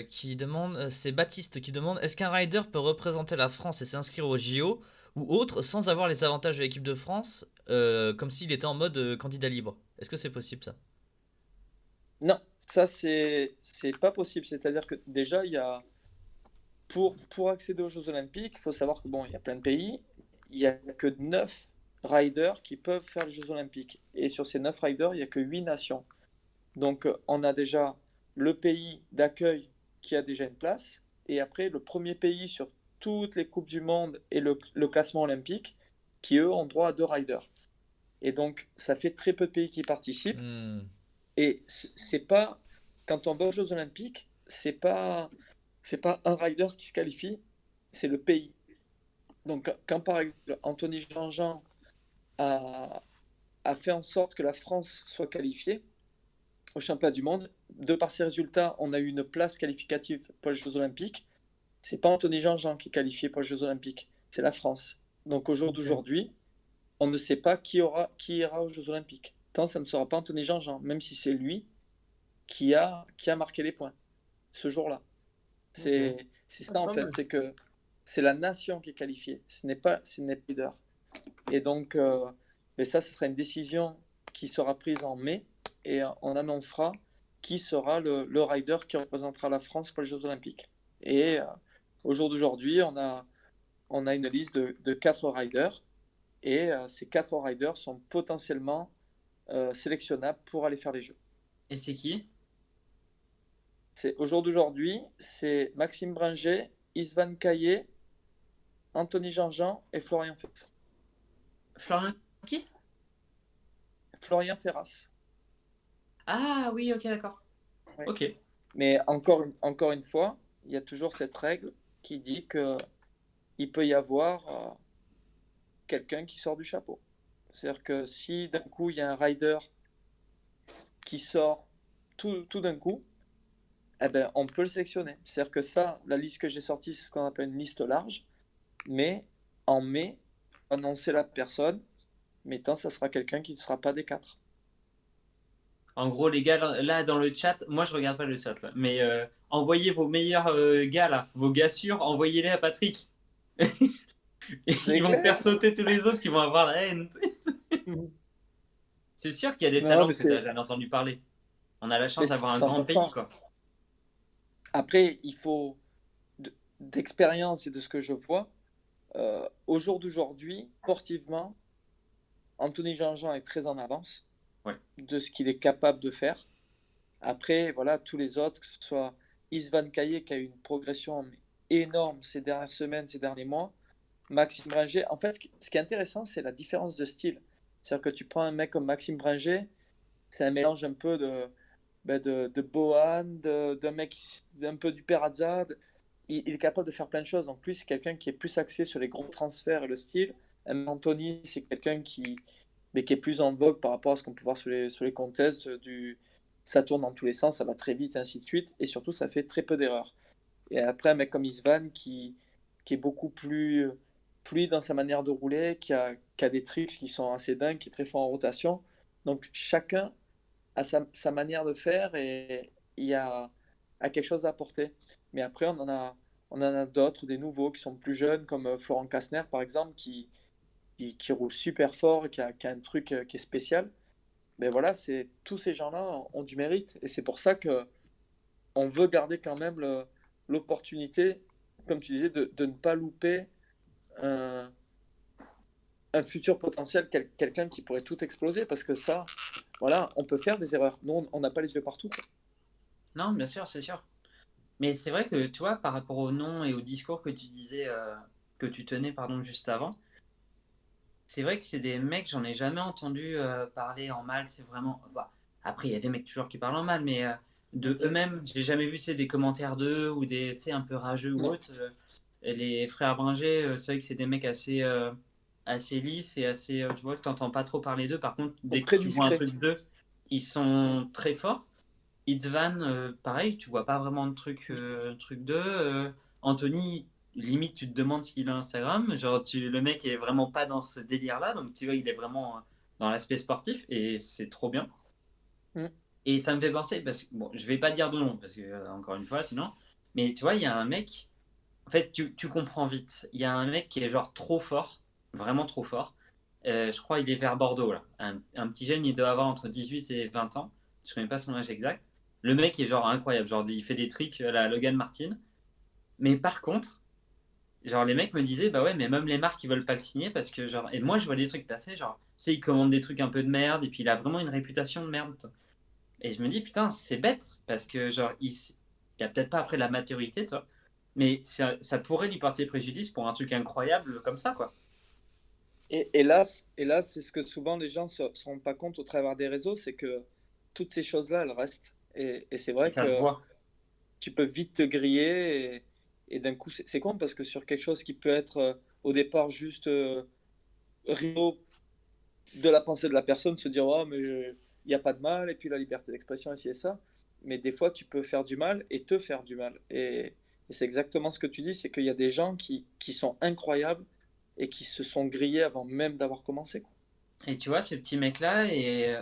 qui demande, c'est Baptiste qui demande, est-ce qu'un rider peut représenter la France et s'inscrire au JO ou autre sans avoir les avantages de l'équipe de France, comme s'il était en mode candidat libre? Est-ce que c'est possible ça? Non, ça, c'est pas possible. C'est-à-dire que déjà, il y a. Pour accéder aux Jeux Olympiques, il faut savoir que bon, il y a plein de pays. Il n'y a que 9 riders qui peuvent faire les Jeux Olympiques. Et sur ces 9 riders, il n'y a que 8 nations. Donc, on a déjà le pays d'accueil qui a déjà une place. Et après, le premier pays sur toutes les Coupes du Monde et le classement olympique qui, eux, ont droit à 2 riders. Et donc, ça fait très peu de pays qui participent. Hmm. Et c'est pas, quand on va aux Jeux Olympiques, c'est pas un rider qui se qualifie, c'est le pays. Donc, quand par exemple Anthony Jean-Jean a, a fait en sorte que la France soit qualifiée au championnat du monde, de par ses résultats, on a eu une place qualificative pour les Jeux Olympiques. C'est pas Anthony Jean-Jean qui est qualifié pour les Jeux Olympiques, c'est la France. Donc, au jour d'aujourd'hui, on ne sait pas qui ira aux Jeux Olympiques. Tant ça ne sera pas Anthony Jean-Jean, même si c'est lui qui a marqué les points ce jour-là. C'est ça en fait, c'est que c'est la nation qui est qualifiée, ce n'est pas le leader. Et donc, mais ça, ce sera une décision qui sera prise en mai et on annoncera qui sera le rider qui représentera la France pour les Jeux Olympiques. Et au jour d'aujourd'hui, on a une liste de 4 riders et ces 4 riders sont potentiellement sélectionnables pour aller faire les Jeux. Et c'est qui? Au jour d'aujourd'hui, c'est Maxime Bringer, Isvan Caillé, Anthony Jean-Jean et Florian Ferras. Florian qui? Florian Ferras. Ah oui, ok, d'accord. Oui. Ok. Mais encore une fois, il y a toujours cette règle qui dit que il peut y avoir quelqu'un qui sort du chapeau. C'est-à-dire que si d'un coup il y a un rider qui sort tout d'un coup, on peut le sélectionner. C'est-à-dire que ça, la liste que j'ai sortie, c'est ce qu'on appelle une liste large. Mais en mai, annoncer la personne, mais tant ça sera quelqu'un qui ne sera pas des quatre. En gros, les gars, là, dans le chat, moi, je regarde pas le chat, là, mais envoyez vos meilleurs gars, là, vos gars sûrs, envoyez-les à Patrick. Et C'est ils vont faire clair. sauter tous les autres, ils vont avoir la haine. C'est sûr qu'il y a des Non, talents mais que tu n'as c'est jamais entendu parler. On a la mais chance c'est d'avoir un grand pays, 100%. quoi. Après, il faut d'expérience et de ce que je vois, au jour d'aujourd'hui, sportivement, Anthony Jean-Jean est très en avance Ouais. de ce qu'il est capable de faire. Après, voilà, tous les autres, que ce soit Isvan Caillé qui a eu une progression énorme ces dernières semaines, ces derniers mois, Maxime Bringer. En fait, ce qui est intéressant, c'est la différence de style. C'est-à-dire que tu prends un mec comme Maxime Bringer, c'est un mélange un peu de Bohan, d'un mec un peu du Perazza. Il est capable de faire plein de choses. Donc lui, c'est quelqu'un qui est plus axé sur les gros transferts et le style. Anthony, c'est quelqu'un qui est plus en vogue par rapport à ce qu'on peut voir sur les contests. Ça tourne dans tous les sens, ça va très vite, ainsi de suite. Et surtout, ça fait très peu d'erreurs. Et après, un mec comme Isvan qui est beaucoup plus fluide dans sa manière de rouler, qui a des tricks qui sont assez dingues, qui est très fort en rotation. Donc chacun a sa manière de faire et il a quelque chose à apporter. Mais après, on en a d'autres, des nouveaux qui sont plus jeunes, comme Florent Cassner par exemple, qui roule super fort, qui a un truc qui est spécial. Mais voilà, tous ces gens-là ont du mérite. Et c'est pour ça que on veut garder quand même l'opportunité, comme tu disais, de ne pas louper un, un futur potentiel, quelqu'un qui pourrait tout exploser, parce que ça, voilà, on peut faire des erreurs. Nous, on n'a pas les yeux partout. Non, bien sûr, c'est sûr. Mais c'est vrai que, tu vois, par rapport au nom et au discours que tu disais, que tu tenais, pardon, juste avant, c'est vrai que c'est des mecs, j'en ai jamais entendu parler en mal. C'est vraiment. Bah, après, il y a des mecs toujours qui parlent en mal, mais de eux-mêmes, j'ai jamais vu des commentaires d'eux ou des, un peu rageux ou Non, autre. Et les frères Bringer, c'est vrai que c'est des mecs assez lisses et assez. Tu vois, que t'entends pas trop parler d'eux. Par contre, ils sont dès que très tu vois un discrets. truc d'eux, ils sont très forts. Itzvan, pareil, tu vois pas vraiment de truc d'eux. Anthony, limite, tu te demandes s'il a Instagram. Genre, le mec est vraiment pas dans ce délire-là. Donc, tu vois, il est vraiment dans l'aspect sportif et c'est trop bien. Mm. Et ça me fait penser, parce que, bon, je vais pas dire de nom, parce que, encore une fois, sinon. Mais tu vois, il y a un mec, en fait, tu comprends vite. Il y a un mec qui est genre trop fort, vraiment trop fort. Je crois qu'il est vers Bordeaux, là. Un petit jeune, il doit avoir entre 18 et 20 ans. Je connais pas son âge exact. Le mec est genre incroyable. Genre, il fait des tricks à la Logan Martin. Mais par contre, genre, les mecs me disaient, bah ouais, mais même les marques, ils veulent pas le signer parce que, genre, et moi, je vois des trucs passer, genre, tu sais, il commande des trucs un peu de merde et puis il a vraiment une réputation de merde. Et je me dis, putain, c'est bête parce que, genre, il a peut-être pas après la maturité, toi, mais ça pourrait lui porter préjudice pour un truc incroyable comme ça, quoi. Et hélas, c'est ce que souvent les gens se rendent pas compte au travers des réseaux, c'est que toutes ces choses-là, elles restent. Et c'est Et vrai ça se que voit. tu peux vite te griller et d'un coup, c'est con parce que sur quelque chose qui peut être au départ juste rigolo de la pensée de la personne, se dire oh mais il n'y a pas de mal et puis la liberté d'expression ici et ça, mais des fois tu peux faire du mal et te faire du mal. Et c'est exactement ce que tu dis, c'est qu'il y a des gens qui sont incroyables et qui se sont grillés avant même d'avoir commencé, quoi. Et tu vois, ce petit mec-là, et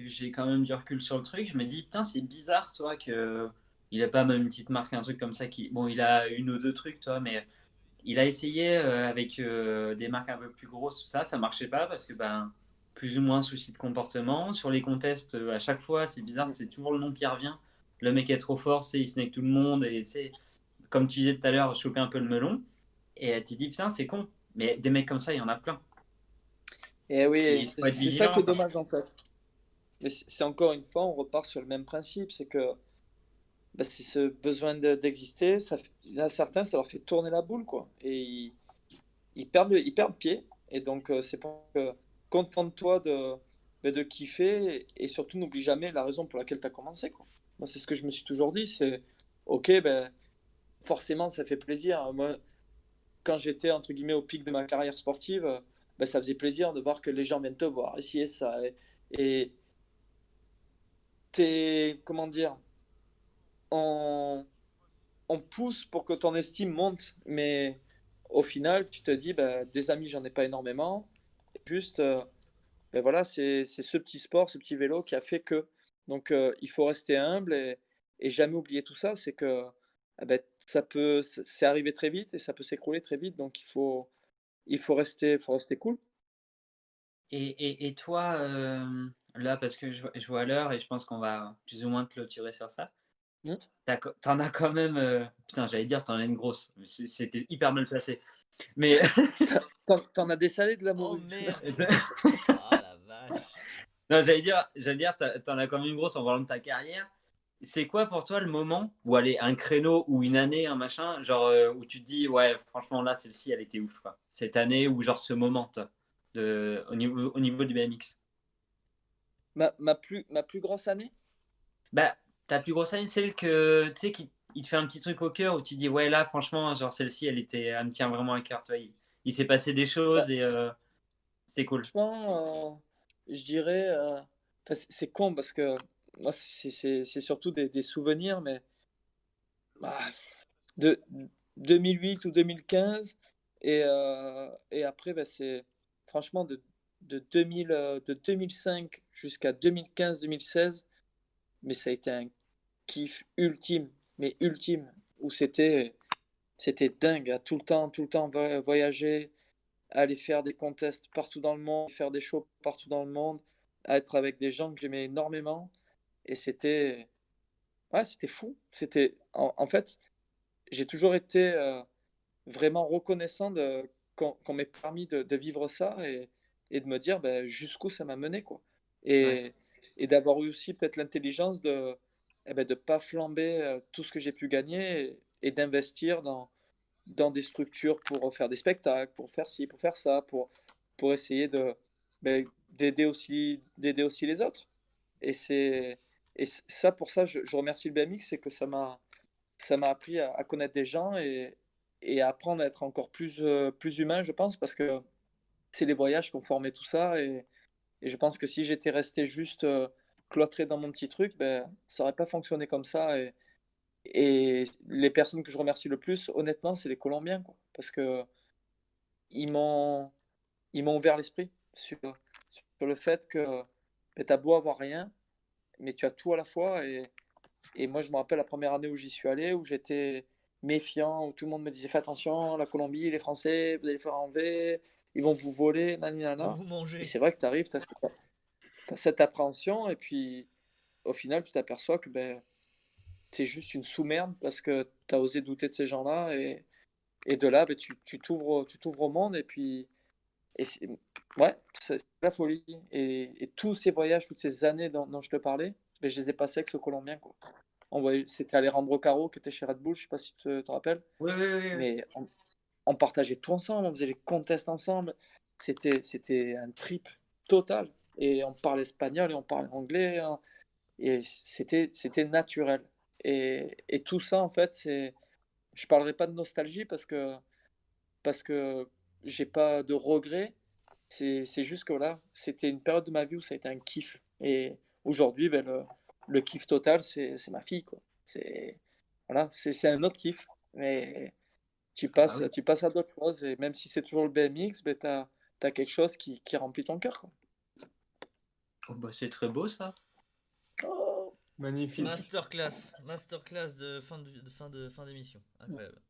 j'ai quand même du recul sur le truc, je me dis, putain, c'est bizarre, toi, que il a pas même une petite marque, un truc comme ça qui. Bon, il a une ou deux trucs, toi, mais il a essayé avec des marques un peu plus grosses, tout ça, ça marchait pas parce que, ben, plus ou moins souci de comportement. Sur les contests, à chaque fois, c'est bizarre, Mm. c'est toujours le nom qui revient. Le mec est trop fort, il snake tout le monde, et c'est, comme tu disais tout à l'heure, choper un peu le melon. Et tu te dis, putain, c'est con. Mais des mecs comme ça, il y en a plein. Et Et oui, il faut être c'est ça qui vigilant, est quoi. dommage en fait. Mais c'est encore une fois, on repart sur le même principe, c'est que bah, c'est ce besoin d'exister, il y en a certains, ça leur fait tourner la boule, quoi. Et ils perdent pied. Et donc, c'est pour que contente-toi de kiffer et surtout n'oublie jamais la raison pour laquelle tu as commencé, quoi. Moi, c'est ce que je me suis toujours dit, c'est ok, ben, forcément, ça fait plaisir. Moi, quand j'étais entre guillemets au pic de ma carrière sportive, ben, ça faisait plaisir de voir que les gens viennent te voir, ici et ça. Et comment dire, on, on pousse pour que ton estime monte, mais au final, tu te dis, bah, des amis, j'en ai pas énormément. Juste, ben voilà, c'est ce petit sport, ce petit vélo qui a fait que. Donc, il faut rester humble et jamais oublier tout ça. C'est que ben, c'est arrivé très vite et ça peut s'écrouler très vite. Donc, faut rester cool. Et toi, là, parce que je vois l'heure et je pense qu'on va plus ou moins clôturer sur ça. Hmm. T'en as quand même. Putain, j'allais dire, t'en as une grosse. C'était hyper mal placé. Mais. T'en as des salés de la Oh morue. merde. Ah la vache. Non, j'allais dire, t'en as quand même une grosse en parlant de ta carrière. C'est quoi pour toi le moment où aller un créneau ou une année, un machin, genre où tu te dis, ouais, franchement, là, celle-ci, elle était ouf, quoi. Cette année ou genre ce moment, toi, au niveau du BMX. Ma plus grosse année? Bah, ta plus grosse année, celle que, tu sais, qui il te fait un petit truc au cœur où tu te dis, ouais, là, franchement, genre celle-ci, elle me tient vraiment à cœur, toi. Il s'est passé des Bah, choses et c'est cool. franchement, je dirais. Enfin, c'est con parce que moi, c'est surtout des souvenirs, mais bah, de 2008 ou 2015. Et après, bah, c'est franchement de 2005 jusqu'à 2015-2016. Mais ça a été un kiff ultime, mais ultime, où c'était dingue, à tout le temps voyager, aller faire des contests partout dans le monde, faire des shows partout dans le monde, à être avec des gens que j'aimais énormément. Et c'était fou. En fait, j'ai toujours été vraiment reconnaissant qu'on m'ait permis de vivre ça et de me dire ben, jusqu'où ça m'a mené, quoi. Ouais, Et d'avoir eu aussi peut-être l'intelligence de pas flamber tout ce que j'ai pu gagner et d'investir dans des structures pour faire des spectacles, pour faire ci, pour faire ça, pour essayer ben, d'aider aussi les autres. Et c'est et ça, pour ça, je remercie le BMX, c'est que ça m'a appris à connaître des gens et à apprendre à être encore plus humain, je pense, parce que c'est les voyages qui ont formé tout ça. Et je pense que si j'étais resté juste cloîtré dans mon petit truc, ben, ça n'aurait pas fonctionné comme ça. Et les personnes que je remercie le plus, honnêtement, c'est les Colombiens, quoi, parce que ils m'ont, ils m'ont ouvert l'esprit sur le fait que ben, tu as beau avoir rien, mais tu as tout à la fois. Et moi, je me rappelle la première année où j'y suis allé, où j'étais méfiant, où tout le monde me disait fais attention, la Colombie, les Français, vous allez faire enlever, ils vont vous voler, nani Ils vont nana. vous Et manger. c'est vrai que tu arrives, tu as cette appréhension, et puis au final, tu t'aperçois que ben, c'est juste une sous-merde parce que tu as osé douter de ces gens-là. Et de là, ben, tu t'ouvres au monde, et puis. Et ouais, c'est la folie. Et tous ces voyages, toutes ces années dont je te parlais, ben, je les ai passés avec ce Colombien, quoi. C'était Alejandro Caro qui était chez Red Bull, je sais pas si tu te rappelles, oui, oui, oui, oui. mais on partageait tout ensemble, on faisait les contests ensemble. C'était un trip total. Et on parlait espagnol et on parlait anglais, hein, et c'était naturel. Et tout ça, en fait, je parlerai pas de nostalgie parce que j'ai pas de regrets. C'est juste que voilà, c'était une période de ma vie où ça a été un kiff. Et aujourd'hui, ben, le kiff total, c'est ma fille, quoi. Voilà, c'est un autre kiff. Mais Bah oui. tu passes à d'autres choses. Et même si c'est toujours le BMX, ben, t'as quelque chose qui remplit ton cœur, quoi. Oh, bah, c'est très beau ça. Oh, Magnifique. Masterclass de fin d'émission. Incroyable.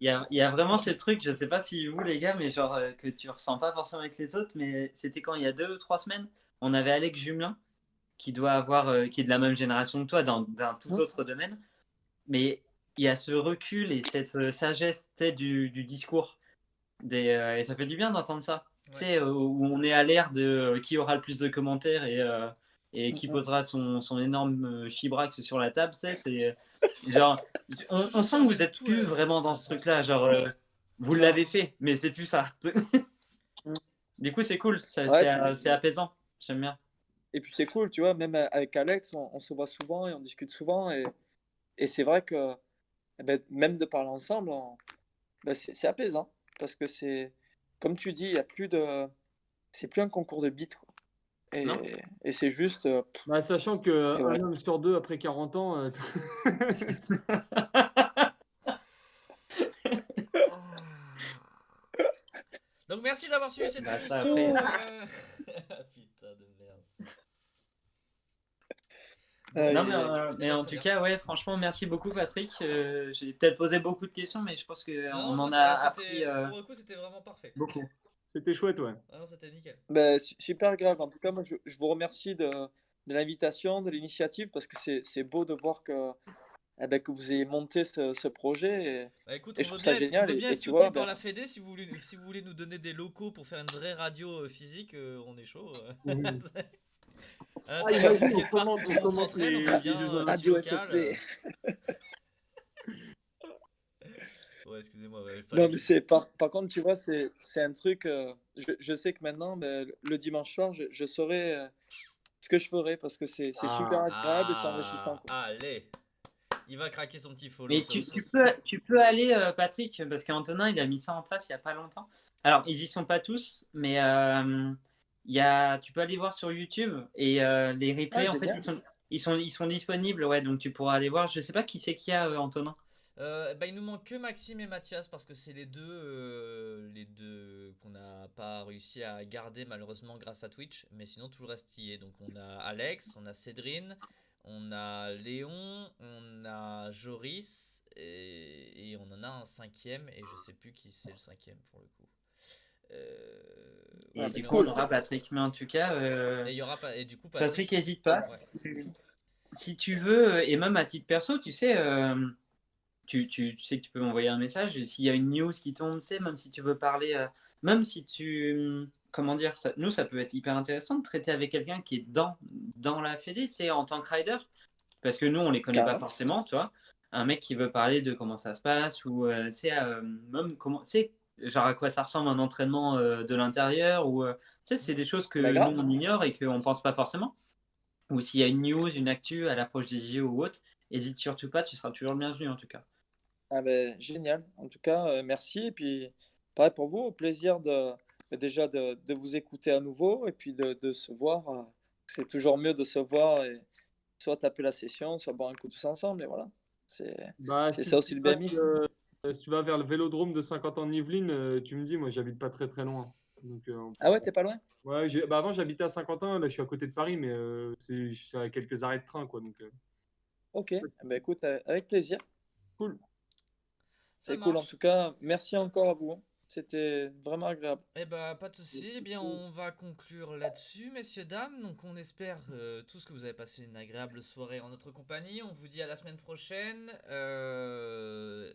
Il y a vraiment ces trucs, je sais pas si vous les gars, mais genre que tu ressens pas forcément avec les autres, mais c'était quand il y a 2 ou 3 semaines, on avait Alex Jumelin qui est de la même génération que toi dans d'un tout autre domaine, mais il y a ce recul et cette sagesse tu sais, du discours et ça fait du bien d'entendre ça. Tu Ouais. sais, où on est à l'ère de qui aura le plus de commentaires et qui mm, posera son énorme chibrax sur la table. Tu sais, c'est genre, on sent que vous êtes Tout plus là. vraiment dans ce truc-là. Genre, vous non. l'avez fait, mais c'est plus ça. Mm. Du coup, c'est cool, Ouais, c'est apaisant. J'aime bien. et puis c'est cool, tu vois, même avec Alex, on se voit souvent et on discute souvent. Et c'est vrai que eh ben, même de parler ensemble, ben, c'est apaisant. Parce que comme tu dis, il y a plus de, c'est plus un concours de beats, quoi. Non? Et c'est juste. Bah, sachant Et qu'un voilà. homme sur deux après 40 ans, Ah. d'avoir suivi cette Bah, ça, émission. Putain de merde. Non, mais bah, en très tout bien. cas, ouais, franchement, merci beaucoup, Patrick. J'ai peut-être posé beaucoup de questions, mais je pense qu'on Non, en moi, a appris pour le coup, c'était vraiment parfait. beaucoup. C'était chouette, ouais. Ah non, c'était nickel. Ben, super grave. En tout cas, moi, je vous remercie de l'invitation, de l'initiative, parce que c'est beau de voir que vous ayez monté ce projet. Bah écoute, Et je trouve ça on génial. veut bien Et être tu soutenu vois, par ben, la Fédé. Si vous voulez nous donner des locaux pour faire une vraie radio physique, on est chaud. Mhm. Un Ah, terrain de imagine, on skatepark commente, où on on commente s'entraîne, on veut les bien Jeux un petit Olympiques. Radio local. FFC. Ouais, excusez-moi, ouais, Non, fallait que mais je... par contre, tu vois, c'est un truc. Je sais que maintenant, ben, le dimanche soir, je saurai ce que je ferai parce que c'est super Ah, agréable et c'est enrichissant, quoi. Allez, il va craquer son petit follow Mais sur le tu peux aller, Patrick, parce qu'Antonin, il a mis ça en place il n'y a pas longtemps. Alors, ils y sont pas tous, mais tu peux aller voir sur YouTube et les Ah, replays, en fait, génial. ils sont disponibles. Ouais, donc tu pourras aller voir. Je sais pas qui c'est qu'il y a, Antonin. Bah, il nous manque que Maxime et Mathias parce que c'est les deux qu'on n'a pas réussi à garder malheureusement grâce à Twitch. Mais sinon tout le reste y est. Donc on a Alex, on a Cédrine, on a Léon, on a Joris et on en a un cinquième et je sais plus qui c'est le cinquième pour le coup. Et Ah, Ouais, ben, du mais coup, on cool. aura Patrick. Mais en tout cas, et il y aura pas et du coup Patrick, Patrick. n'hésite pas. Ouais. Si tu veux, et même à titre perso, tu sais, tu sais que tu peux m'envoyer un message. Et s'il y a une news qui tombe, tu sais, même si tu veux parler, même si comment dire, nous, ça peut être hyper intéressant de traiter avec quelqu'un qui est dans la Fédé, c'est en tant que rider. Parce que nous, on les connaît pas Carrément. forcément, tu vois. Un mec qui veut parler de comment ça se passe, ou, tu sais, même comment, tu sais, genre à quoi ça ressemble un entraînement de l'intérieur, ou, tu sais, c'est des choses Ben, que nous, grave. on ignore et qu'on pense pas forcément. Ou s'il y a une news, une actu à l'approche des JO ou autre, hésite surtout pas, tu seras toujours le bienvenu en tout cas. Ah, ben, génial. En tout cas, merci. Et puis, pareil pour vous, au plaisir déjà de vous écouter à nouveau et puis de se voir. C'est toujours mieux de se voir et soit taper la session, soit boire un coup tous ensemble. Et voilà. C'est, bah, c'est ça aussi le BMX. si tu vas vers le vélodrome de Saint-Quentin de Yvelines, tu me dis, moi, j'habite pas très très loin. Donc, Ah ouais, t'es pas loin? ouais, bah, avant, j'habitais à Saint-Quentin, là, je suis à côté de Paris, mais c'est à quelques arrêts de train, quoi. Donc, Ok. Eh ben, écoute, avec plaisir. cool. Ça C'est cool. En marche. tout cas, merci encore à vous, hein. C'était vraiment agréable. Eh bah, pas de souci. Eh bien, on va conclure là-dessus, messieurs, dames. Donc, on espère tous que vous avez passé une agréable soirée en notre compagnie. On vous dit à la semaine prochaine.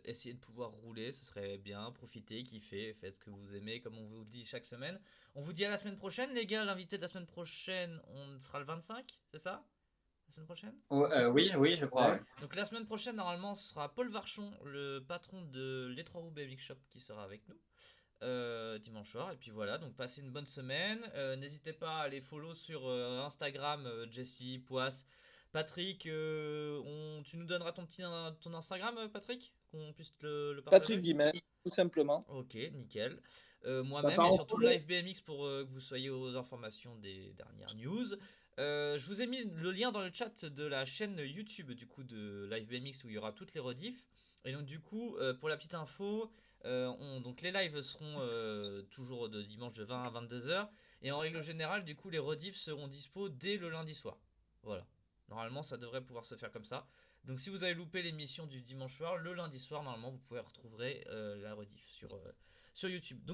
Essayez de pouvoir rouler, ce serait bien. Profitez, kiffez, faites ce que vous aimez, comme on vous le dit chaque semaine. On vous dit à la semaine prochaine, les gars. L'invité de la semaine prochaine, on sera le 25, c'est ça? La semaine prochaine? Oui, oui, je crois. Ouais. Ouais. Donc, la semaine prochaine, normalement, ce sera Paul Varchon, le patron de l'E3 BMX Shop, qui sera avec nous. Dimanche soir. Et puis voilà, donc passez une bonne semaine. N'hésitez pas à les follow sur Instagram, Jessie, Poisse, Patrick. Tu nous donneras ton Instagram, Patrick, qu'on puisse le Patrick partager. Guimet, tout simplement. Ok, nickel. Ça Moi-même part et en surtout follow. Live BMX pour que vous soyez aux informations des dernières news. Je vous ai mis le lien dans le chat de la chaîne YouTube du coup de Live BMX où il y aura toutes les rediffs. Et donc du coup, pour la petite info, donc les lives seront toujours de dimanche de 20 à 22h. Et en règle générale, du coup, les rediffs seront dispo dès le lundi soir. Voilà. Normalement, ça devrait pouvoir se faire comme ça. Donc si vous avez loupé l'émission du dimanche soir, le lundi soir, normalement, vous pouvez retrouver la rediff sur YouTube. Donc,